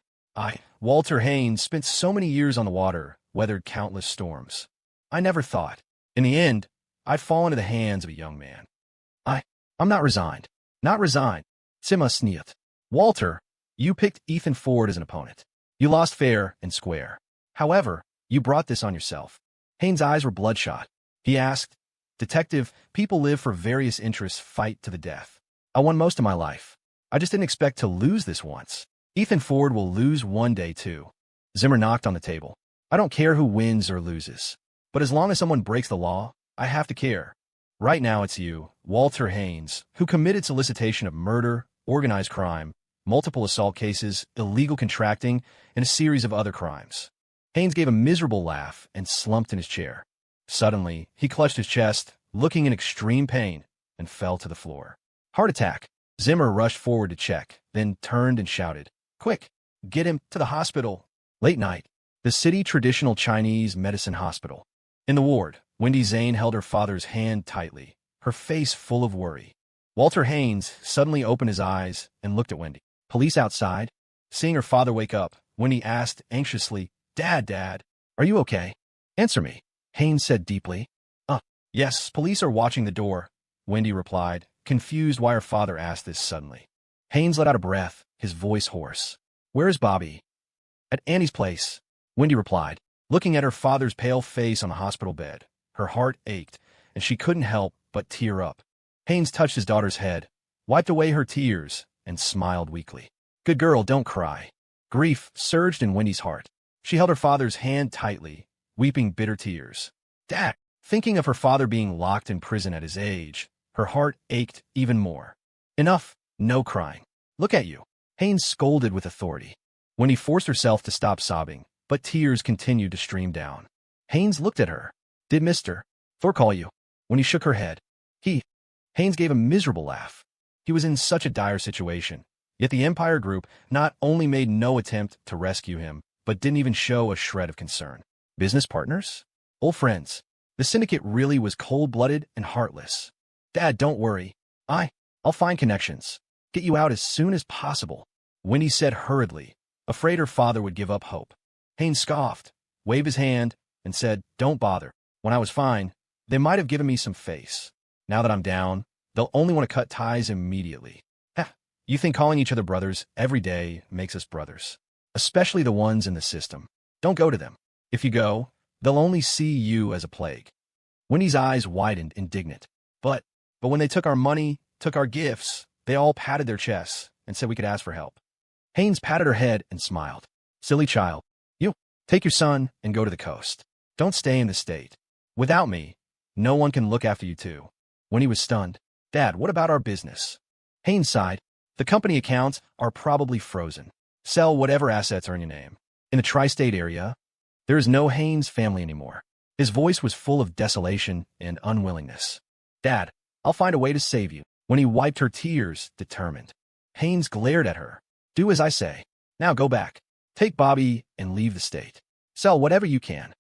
Walter Haynes, spent so many years on the water, weathered countless storms. I never thought. In the end, I'd fall into the hands of a young man. I'm not resigned. Not resigned. Zimmer sneered. Walter, you picked Ethan Ford as an opponent. You lost fair and square. However, you brought this on yourself. Haynes' eyes were bloodshot. He asked, Detective, people live for various interests, fight to the death. I won most of my life. I just didn't expect to lose this once. Ethan Ford will lose one day too. Zimmer knocked on the table. I don't care who wins or loses. But as long as someone breaks the law, I have to care. Right now it's you, Walter Haynes, who committed solicitation of murder, organized crime, multiple assault cases, illegal contracting, and a series of other crimes. Haynes gave a miserable laugh and slumped in his chair. Suddenly, he clutched his chest, looking in extreme pain, and fell to the floor. Heart attack. Zimmer rushed forward to check, then turned and shouted, Quick, get him to the hospital. Late night. The city traditional Chinese medicine hospital. In the ward, Wendy Zane held her father's hand tightly, her face full of worry. Walter Haynes suddenly opened his eyes and looked at Wendy. Police outside? Seeing her father wake up, Wendy asked anxiously, Dad, are you okay? Answer me, Haynes said deeply. Yes, police are watching the door, Wendy replied, confused why her father asked this suddenly. Haynes let out a breath, his voice hoarse. Where is Bobby? At Annie's place, Wendy replied, looking at her father's pale face on the hospital bed. Her heart ached, and she couldn't help but tear up. Haynes touched his daughter's head, wiped away her tears, and smiled weakly. Good girl, don't cry. Grief surged in Wendy's heart. She held her father's hand tightly, weeping bitter tears. Dad, thinking of her father being locked in prison at his age, her heart ached even more. Enough, no crying. Look at you. Haynes scolded with authority. Wendy forced herself to stop sobbing, but tears continued to stream down. Haynes looked at her. Did Mr. Thor call you? When he shook her head. Haynes gave a miserable laugh. He was in such a dire situation, yet the Empire Group not only made no attempt to rescue him, but didn't even show a shred of concern. Business partners? Old friends. The syndicate really was cold-blooded and heartless. Dad, don't worry. I'll find connections. Get you out as soon as possible, Wendy said hurriedly, afraid her father would give up hope. Haynes scoffed, waved his hand, and said, Don't bother. When I was fine, they might have given me some face. Now that I'm down, they'll only want to cut ties immediately. You think calling each other brothers every day makes us brothers, especially the ones in the system. Don't go to them. If you go, they'll only see you as a plague. Wendy's eyes widened, indignant. But when they took our money, took our gifts, they all patted their chests and said we could ask for help. Haynes patted her head and smiled. Silly child. You, take your son and go to the coast. Don't stay in the state. Without me, no one can look after you too. Wendy was stunned. Dad, what about our business? Haynes sighed. The company accounts are probably frozen. Sell whatever assets are in your name. In the tri-state area, there is no Haynes family anymore. His voice was full of desolation and unwillingness. Dad, I'll find a way to save you. When he wiped her tears, determined. Haynes glared at her. Do as I say. Now go back. Take Bobby and leave the state. Sell whatever you can.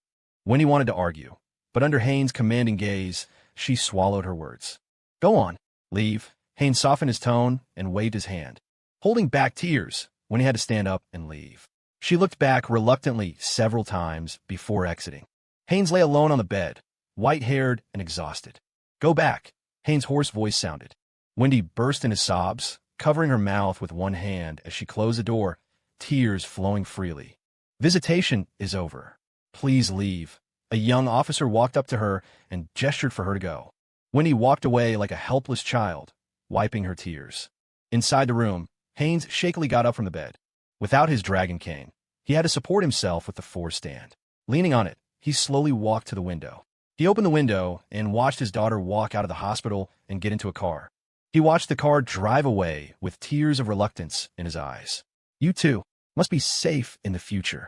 Wendy wanted to argue, but under Haynes' commanding gaze, she swallowed her words. Go on. Leave. Haynes softened his tone and waved his hand, holding back tears when he had to stand up and leave. She looked back reluctantly several times before exiting. Haynes lay alone on the bed, white-haired and exhausted. Go back, Haynes' hoarse voice sounded. Wendy burst into sobs, covering her mouth with one hand as she closed the door, tears flowing freely. Visitation is over. Please leave. A young officer walked up to her and gestured for her to go. Wendy walked away like a helpless child, wiping her tears. Inside the room, Haynes shakily got up from the bed. Without his dragon cane, he had to support himself with the four-stand. Leaning on it, he slowly walked to the window. He opened the window and watched his daughter walk out of the hospital and get into a car. He watched the car drive away with tears of reluctance in his eyes. You too must be safe in the future.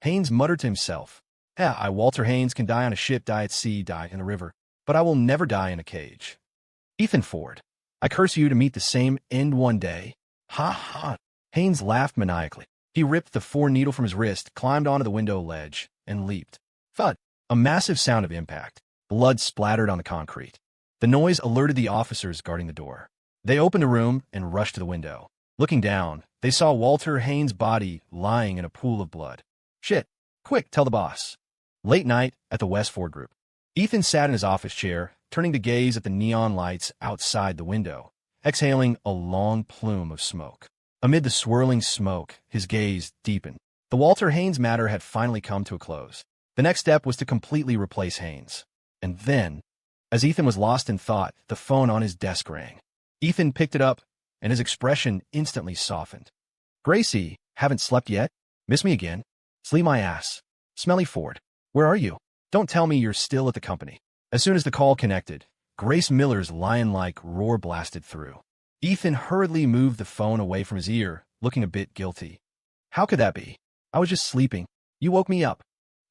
Haynes muttered to himself. Yeah, Walter Haynes, can die on a ship, die at sea, die in the river, but I will never die in a cage. Ethan Ford, I curse you to meet the same end one day. Ha ha. Haynes laughed maniacally. He ripped the 4 needle from his wrist, climbed onto the window ledge, and leaped. Thud. A massive sound of impact. Blood splattered on the concrete. The noise alerted the officers guarding the door. They opened a room and rushed to the window. Looking down, they saw Walter Haynes' body lying in a pool of blood. Shit. Quick, tell the boss. Late night at the West Ford Group. Ethan sat in his office chair, turning to gaze at the neon lights outside the window, exhaling a long plume of smoke. Amid the swirling smoke, his gaze deepened. The Walter Haynes matter had finally come to a close. The next step was to completely replace Haynes. And then, as Ethan was lost in thought, the phone on his desk rang. Ethan picked it up, and his expression instantly softened. Gracie, haven't slept yet? Miss me again? Sleep my ass. Smelly Ford, where are you? Don't tell me you're still at the company. As soon as the call connected, Grace Miller's lion-like roar blasted through. Ethan hurriedly moved the phone away from his ear, looking a bit guilty. How could that be? I was just sleeping. You woke me up.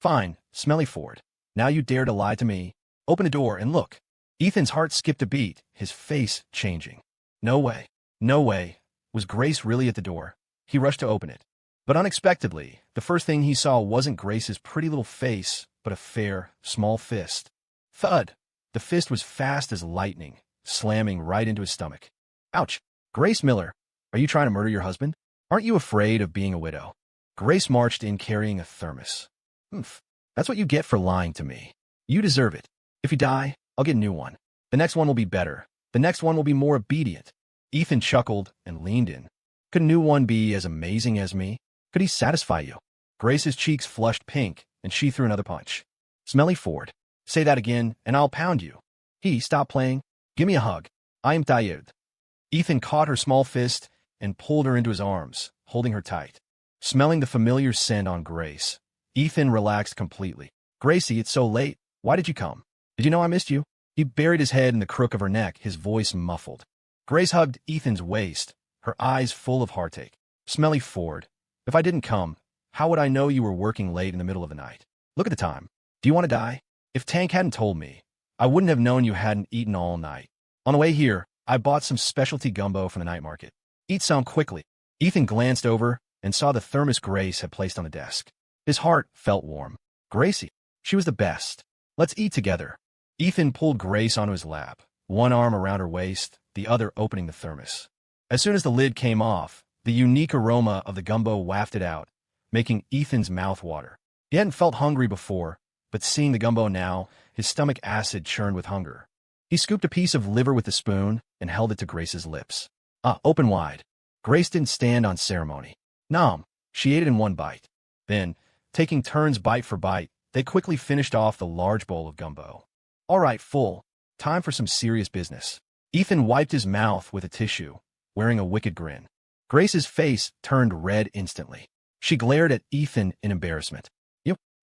Fine, Smelly Ford. Now you dare to lie to me. Open the door and look. Ethan's heart skipped a beat, his face changing. No way. No way. Was Grace really at the door? He rushed to open it. But unexpectedly, the first thing he saw wasn't Grace's pretty little face, but a fair, small fist. Thud. The fist was fast as lightning, slamming right into his stomach. Ouch. Grace Miller, are you trying to murder your husband? Aren't you afraid of being a widow? Grace marched in carrying a thermos. Oomph. That's what you get for lying to me. You deserve it. If you die, I'll get a new one. The next one will be better. The next one will be more obedient. Ethan chuckled and leaned in. Could a new one be as amazing as me? Could he satisfy you? Grace's cheeks flushed pink, and she threw another punch. Smelly Ford. Say that again, and I'll pound you. Stop playing. Give me a hug. I am tired. Ethan caught her small fist and pulled her into his arms, holding her tight. Smelling the familiar scent on Grace, Ethan relaxed completely. Gracie, it's so late. Why did you come? Did you know I missed you? He buried his head in the crook of her neck, his voice muffled. Grace hugged Ethan's waist, her eyes full of heartache. Smelly Ford, if I didn't come, how would I know you were working late in the middle of the night? Look at the time. Do you want to die? If Tank hadn't told me, I wouldn't have known you hadn't eaten all night. On the way here, I bought some specialty gumbo from the night market. Eat some quickly. Ethan glanced over and saw the thermos Grace had placed on the desk. His heart felt warm. Gracie, she was the best. Let's eat together. Ethan pulled Grace onto his lap, one arm around her waist, the other opening the thermos. As soon as the lid came off, the unique aroma of the gumbo wafted out, making Ethan's mouth water. He hadn't felt hungry before, but seeing the gumbo now, his stomach acid churned with hunger. He scooped a piece of liver with a spoon and held it to Grace's lips. Open wide. Grace didn't stand on ceremony. Nom. She ate it in one bite. Then, taking turns bite for bite, they quickly finished off the large bowl of gumbo. All right, full. Time for some serious business. Ethan wiped his mouth with a tissue, wearing a wicked grin. Grace's face turned red instantly. She glared at Ethan in embarrassment.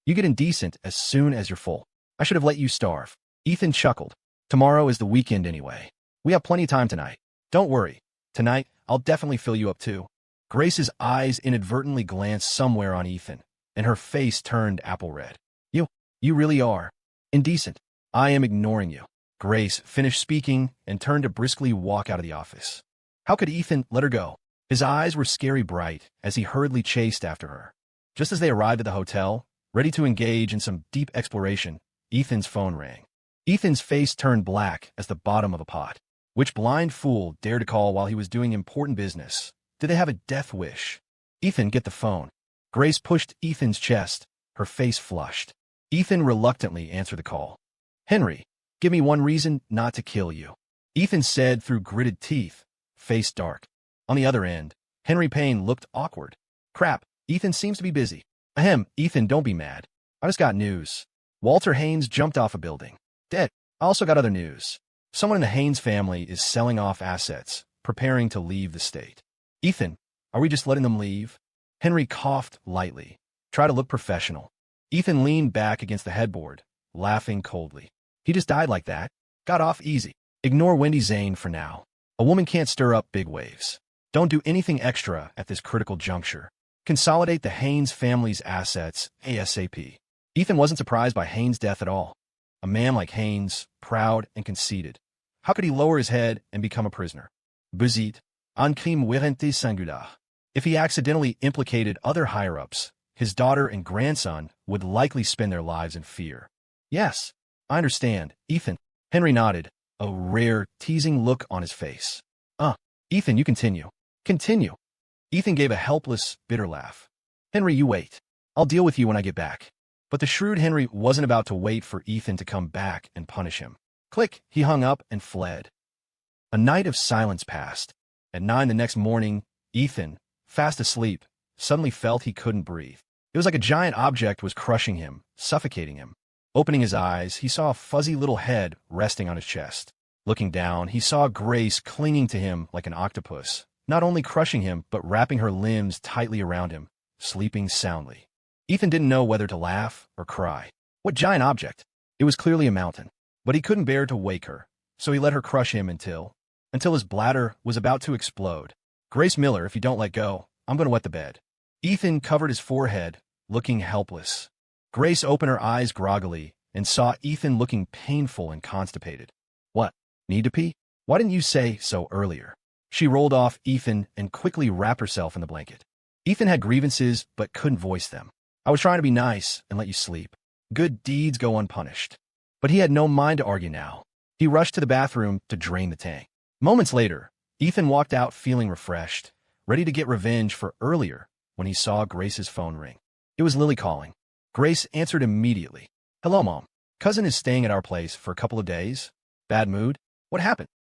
You get indecent as soon as you're full. I should have let you starve. Ethan chuckled. Tomorrow is the weekend anyway. We have plenty of time tonight. Don't worry. Tonight, I'll definitely fill you up too. Grace's eyes inadvertently glanced somewhere on Ethan, and her face turned apple red. You really are indecent. I am ignoring you. Grace finished speaking and turned to briskly walk out of the office. How could Ethan let her go? His eyes were scary bright as he hurriedly chased after her. Just as they arrived at the hotel, ready to engage in some deep exploration, Ethan's phone rang. Ethan's face turned black as the bottom of a pot. Which blind fool dared to call while he was doing important business? Did they have a death wish? Ethan, get the phone. Grace pushed Ethan's chest, her face flushed. Ethan reluctantly answered the call. Henry, give me one reason not to kill you. Ethan said through gritted teeth, face dark. On the other end, Henry Payne looked awkward. Crap, Ethan seems to be busy. Ahem, Ethan, don't be mad. I just got news. Walter Haynes jumped off a building. Dead. I also got other news. Someone in the Haynes family is selling off assets, preparing to leave the state. Ethan, are we just letting them leave? Henry coughed lightly. Try to look professional. Ethan leaned back against the headboard, laughing coldly. He just died like that. Got off easy. Ignore Wendy Zane for now. A woman can't stir up big waves. Don't do anything extra at this critical juncture. Consolidate the Haynes family's assets ASAP. Ethan wasn't surprised by Haynes' death at all. A man like Haynes, proud and conceited. How could he lower his head and become a prisoner? Buzit, un crime warranté singulier. If he accidentally implicated other higher-ups, his daughter and grandson would likely spend their lives in fear. Yes, I understand, Ethan. Henry nodded, a rare, teasing look on his face. Ethan, you continue. Continue. Ethan gave a helpless, bitter laugh. Henry, you wait. I'll deal with you when I get back. But the shrewd Henry wasn't about to wait for Ethan to come back and punish him. Click, he hung up and fled. A night of silence passed. At 9 the next morning, Ethan, fast asleep, suddenly felt he couldn't breathe. It was like a giant object was crushing him, suffocating him. Opening his eyes, he saw a fuzzy little head resting on his chest. Looking down, he saw Grace clinging to him like an octopus, not only crushing him, but wrapping her limbs tightly around him, sleeping soundly. Ethan didn't know whether to laugh or cry. What giant object? It was clearly a mountain. But he couldn't bear to wake her, so he let her crush him until his bladder was about to explode. Grace Miller, if you don't let go, I'm going to wet the bed. Ethan covered his forehead, looking helpless. Grace opened her eyes groggily and saw Ethan looking painful and constipated. What? Need to pee? Why didn't you say so earlier? She rolled off Ethan and quickly wrapped herself in the blanket. Ethan had grievances but couldn't voice them. I was trying to be nice and let you sleep. Good deeds go unpunished. But he had no mind to argue now. He rushed to the bathroom to drain the tank. Moments later, Ethan walked out feeling refreshed, ready to get revenge for earlier when he saw Grace's phone ring. It was Lily calling. Grace answered immediately. Hello, Mom. Cousin is staying at our place for a couple of days. Bad mood? What happened?